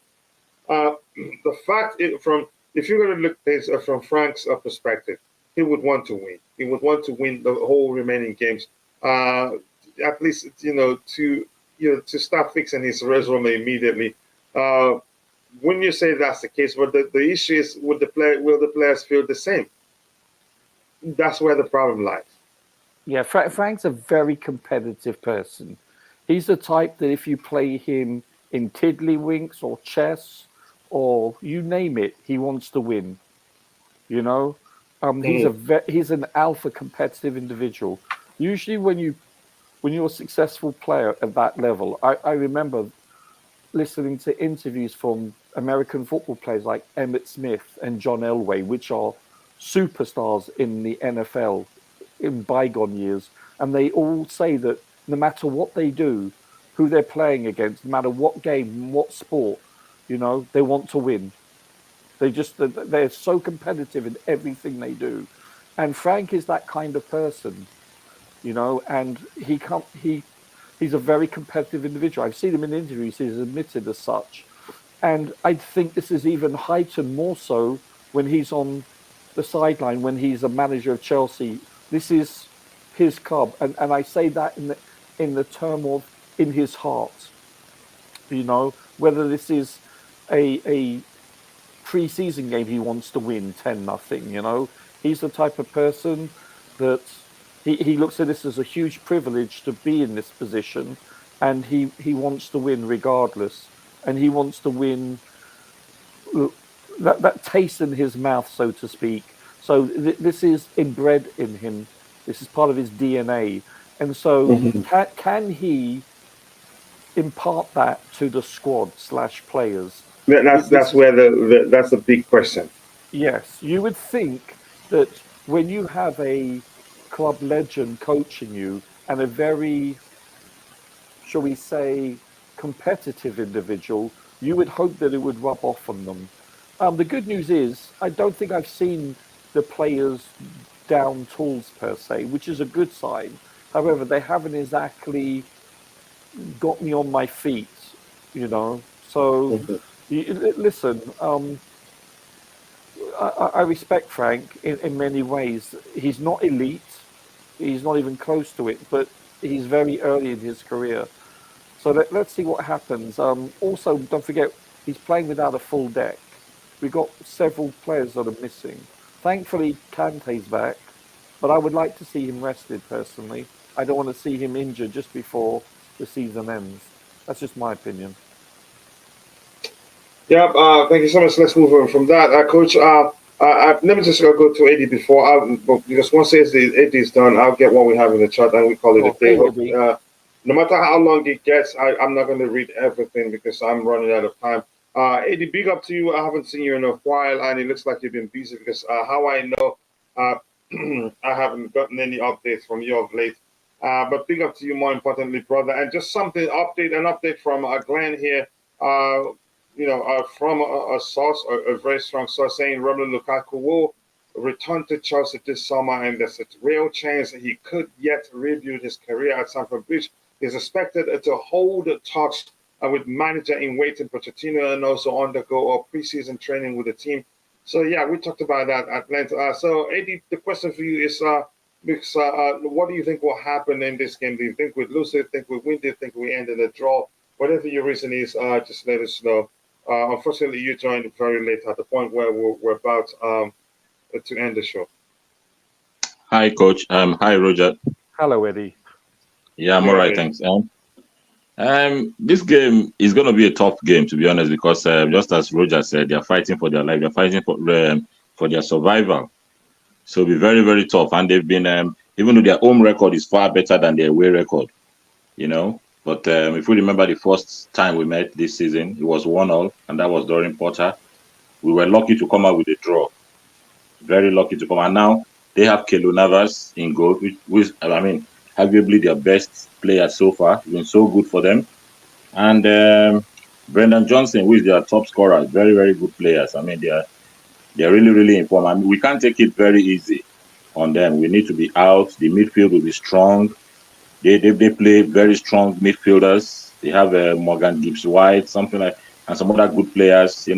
The fact from if you're going to look at this from Frank's perspective, he would want to win. He would want to win the whole remaining games. At least to start fixing his resume immediately. When you say that's the case, but the issue is, will the players feel the same? That's where the problem lies. Yeah, Frank's a very competitive person. He's the type that if you play him in tiddlywinks or chess or you name it, he wants to win. You know, he's an alpha competitive individual. Usually, when you're a successful player at that level, I remember listening to interviews from American football players like Emmitt Smith and John Elway, which are superstars in the NFL in bygone years, and they all say that no matter what they do, who they're playing against, no matter what game, what sport, they want to win. They're so competitive in everything they do, and Frank is that kind of person, and he's a very competitive individual. I've seen him in interviews; he's admitted as such, and I think this is even heightened more so when he's on the sideline, when he's a manager of Chelsea. This is his club, and I say that in the term of in his heart. Whether this is a pre-season game he wants to win 10-0. He's the type of person that he looks at this as a huge privilege to be in this position, and he wants to win regardless, and he wants to win that taste in his mouth, so to speak. So this is inbred in him. This is part of his DNA, and so can he impart that to the squad / players? That's where that's the big question. Yes, you would think that when you have a club legend coaching you and a very, shall we say, competitive individual, you would hope that it would rub off on them. The good news is, I don't think I've seen the players down tools per se, which is a good sign. However, they haven't exactly got me on my feet, So, listen, I respect Frank in many ways. He's not elite. He's not even close to it, but he's very early in his career. So let's see what happens. Also, don't forget, he's playing without a full deck. We've got several players that are missing. Thankfully, Kante's back, but I would like to see him rested personally. I don't want to see him injured just before the season ends. That's just my opinion. Yeah, thank you so much. Let's move on from that. Coach, let me just go to Eddie before, because once Eddie is done, I'll get what we have in the chat and we call it a day. No matter how long it gets, I'm not going to read everything because I'm running out of time. Eddie, big up to you. I haven't seen you in a while, and it looks like you've been busy because how I know, I haven't gotten any updates from you of late. But big up to you, more importantly, brother. And just an update from Glenn here. From a source, a very strong source, saying Romelu Lukaku will return to Chelsea this summer, and there's a real chance that he could yet rebuild his career at Stamford Bridge. He's expected to hold talks with manager in waiting Pochettino and also undergo a preseason training with the team. So yeah, we talked about that at length. So Eddie, the question for you is, what do you think will happen in this game? Do you think we lose it? Think we win? Do you think we end in a draw? Whatever your reason is, just let us know. Unfortunately, you joined very late at the point where we're about to end the show. Hi, Coach. Hi, Roger. Hello, Eddie. Yeah, I'm all right, thanks. This game is going to be a tough game, to be honest, because just as Roger said, they're fighting for their life. They're fighting for their survival. So it'll be very, very tough. And they've been, even though their home record is far better than their away record, But if we remember the first time we met this season, it was 1-1, and that was during Potter. We were lucky to come out with a draw. Very lucky to come out. And now they have Keylor Navas in goal, which arguably their best player so far. It's been so good for them. And Brendan Johnson, who is their top scorer, very, very good players. They're really, really in form. We can't take it very easy on them. We need to be out. The midfield will be strong. They play very strong midfielders. They have Morgan Gibbs-White, and some other good players,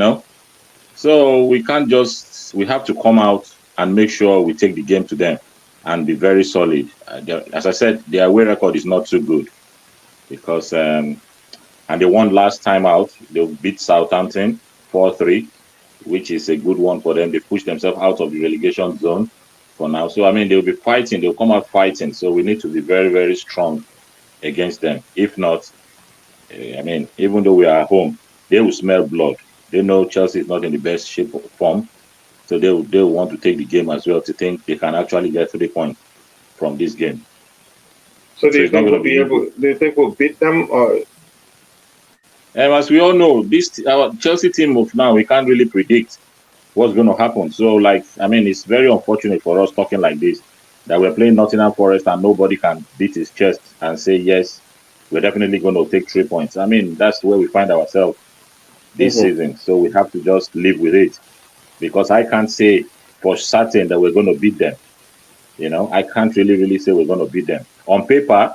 So we can't just, we have to come out and make sure we take the game to them and be very solid. As I said, their away record is not too good because, and they won last time out. They beat Southampton 4-3, which is a good one for them. They pushed themselves out of the relegation zone for now. So, I mean, they'll be fighting. They'll come out fighting. So we need to be very, very strong against them. If not, I mean, even though we are at home, they will smell blood. They know Chelsea is not in the best shape or form. So they'll want to take the game as well to think they can actually get 3 points from this game. So do you it's not think going we'll to be be able? Do you think we'll beat them? Or as we all know, this our Chelsea team of now, we can't really predict what's going to happen. So, like, I mean, it's very unfortunate for us talking like this that we're playing Nottingham Forest and nobody can beat his chest and say yes, we're definitely going to take 3 points. I mean, that's where we find ourselves this season. So we have to just live with it because I can't say for certain that we're going to beat them. I can't really say we're going to beat them. On paper,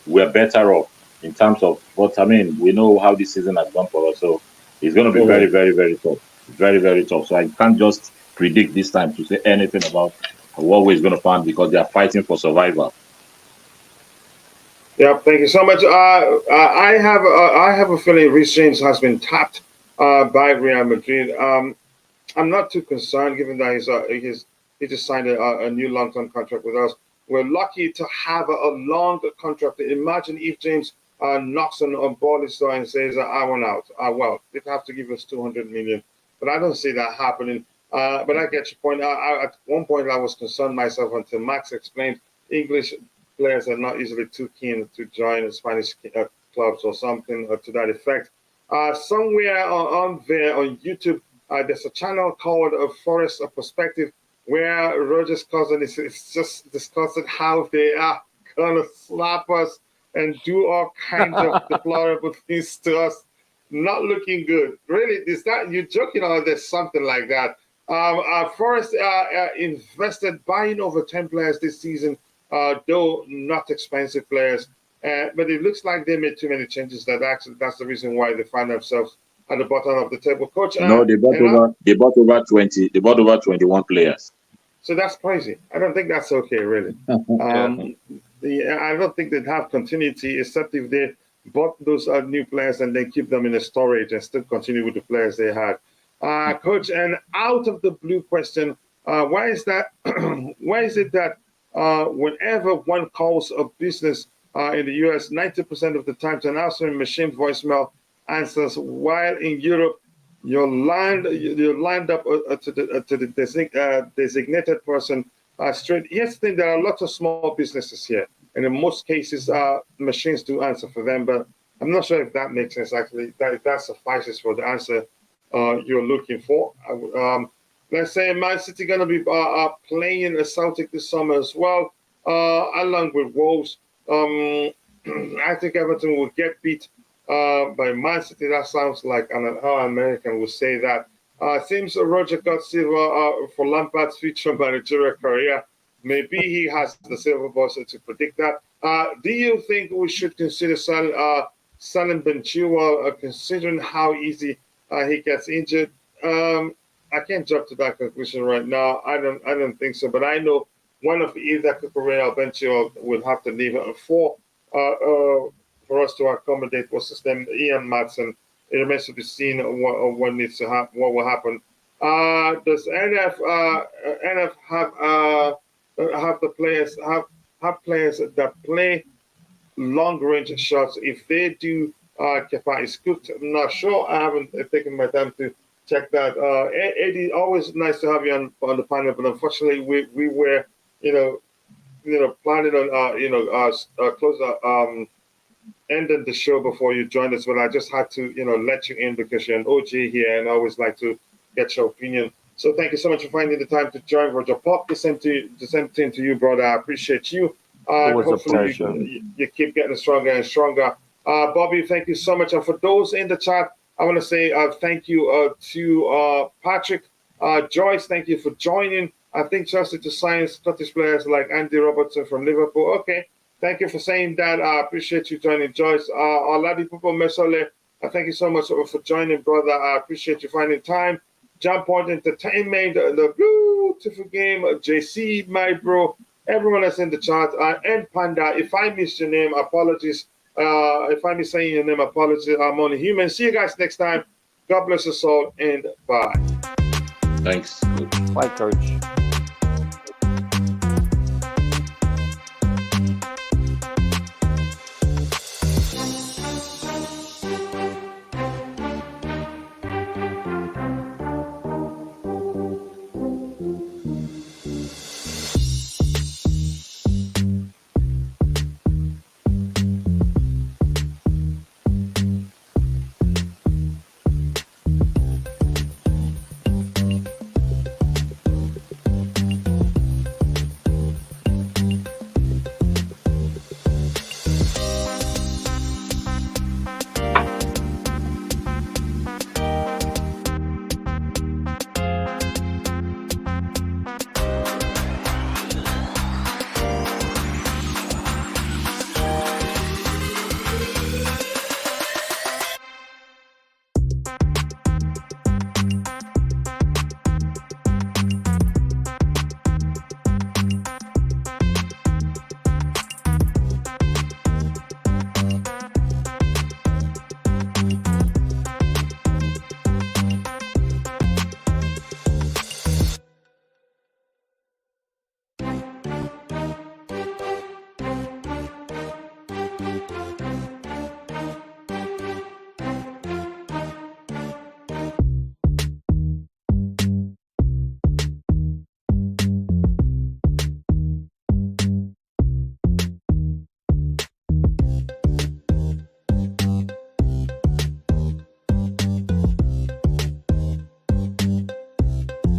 we're better off in terms of, but I mean, we know how this season has gone for us. So it's going to be very, very, very tough. Very, very tough. So I can't just predict this time to say anything about what way it's going to pan because they are fighting for survival. Yeah, thank you so much. I have a feeling Reece James has been tapped by Real Madrid. I'm not too concerned given that he just signed a new long-term contract with us. We're lucky to have a long contract. Imagine if James knocks on Ball's door and says, "I want out." Well, they'd have to give us 200 million, but I don't see that happening. But I get your point. At one point, I was concerned myself until Max explained English players are not usually too keen to join Spanish clubs or something to that effect. Somewhere on there on YouTube, there's a channel called Forest Perspective where Roger's cousin is just discussing how they are gonna slap us and do all kinds of deplorable things to us. Not looking good. Really, is that you joking or there's something like that? Forest invested buying over 10 players this season, though not expensive players. But it looks like they made too many changes. That's the reason why they find themselves at the bottom of the table. Coach, no, they bought over 20. They bought over 21 players. So that's crazy. I don't think that's okay, really. I don't think they'd have continuity except if they bought those new players and then keep them in the storage and still continue with the players they had. Coach, and out of the blue question, why is that? Why is it that whenever one calls a business in the US, 90% of the time, an answering machine voicemail answers, while in Europe, you're lined up to the designated person straight. Here's the thing: there are lots of small businesses here, and in most cases, machines do answer for them. But I'm not sure if that makes sense. Actually, that suffices for the answer you're looking for. Let's say Man City going to be playing a Celtic this summer as well, along with Wolves. I think Everton will get beat by Man City. That sounds like how an American would say that. Seems Roger got silver for Lampard's future managerial career. Maybe he has the silver ball to predict that. Do you think we should consider selling Ben Chilwell, considering how easy he gets injured? I can't jump to that conclusion right now. I don't think so. But I know one of either Kukurea or Ben Chilwell will have to leave for us to accommodate what's his name, Ian Matson. It remains to be seen what needs to happen, what will happen. Does NF have the players have players that play long range shots? If they do, Kepa is cooked. I'm not sure. I haven't taken my time to check that. Eddie, always nice to have you on the panel, but unfortunately we were planning on close ended the show before you joined us, but I just had to, let you in because you're an OG here, and I always like to get your opinion. So thank you so much for finding the time to join, Roger Pop. The same thing to you, brother. I appreciate you. Hopefully you keep getting stronger and stronger. Bobby, thank you so much. And for those in the chat, I want to say thank you to Patrick. Joyce, thank you for joining. I think Chelsea to sign Scottish players like Andy Robertson from Liverpool. Okay. Thank you for saying that. I appreciate you joining, Joyce. Oladipupo Mesole, thank you so much for joining, brother. I appreciate you finding time. John Point Entertainment, the beautiful game, JC, my bro, everyone that's in the chat, and Panda. If I missed your name, apologies. If I miss saying your name, apologies. I'm only human. See you guys next time. God bless us all, and bye. Thanks. Bye, Coach.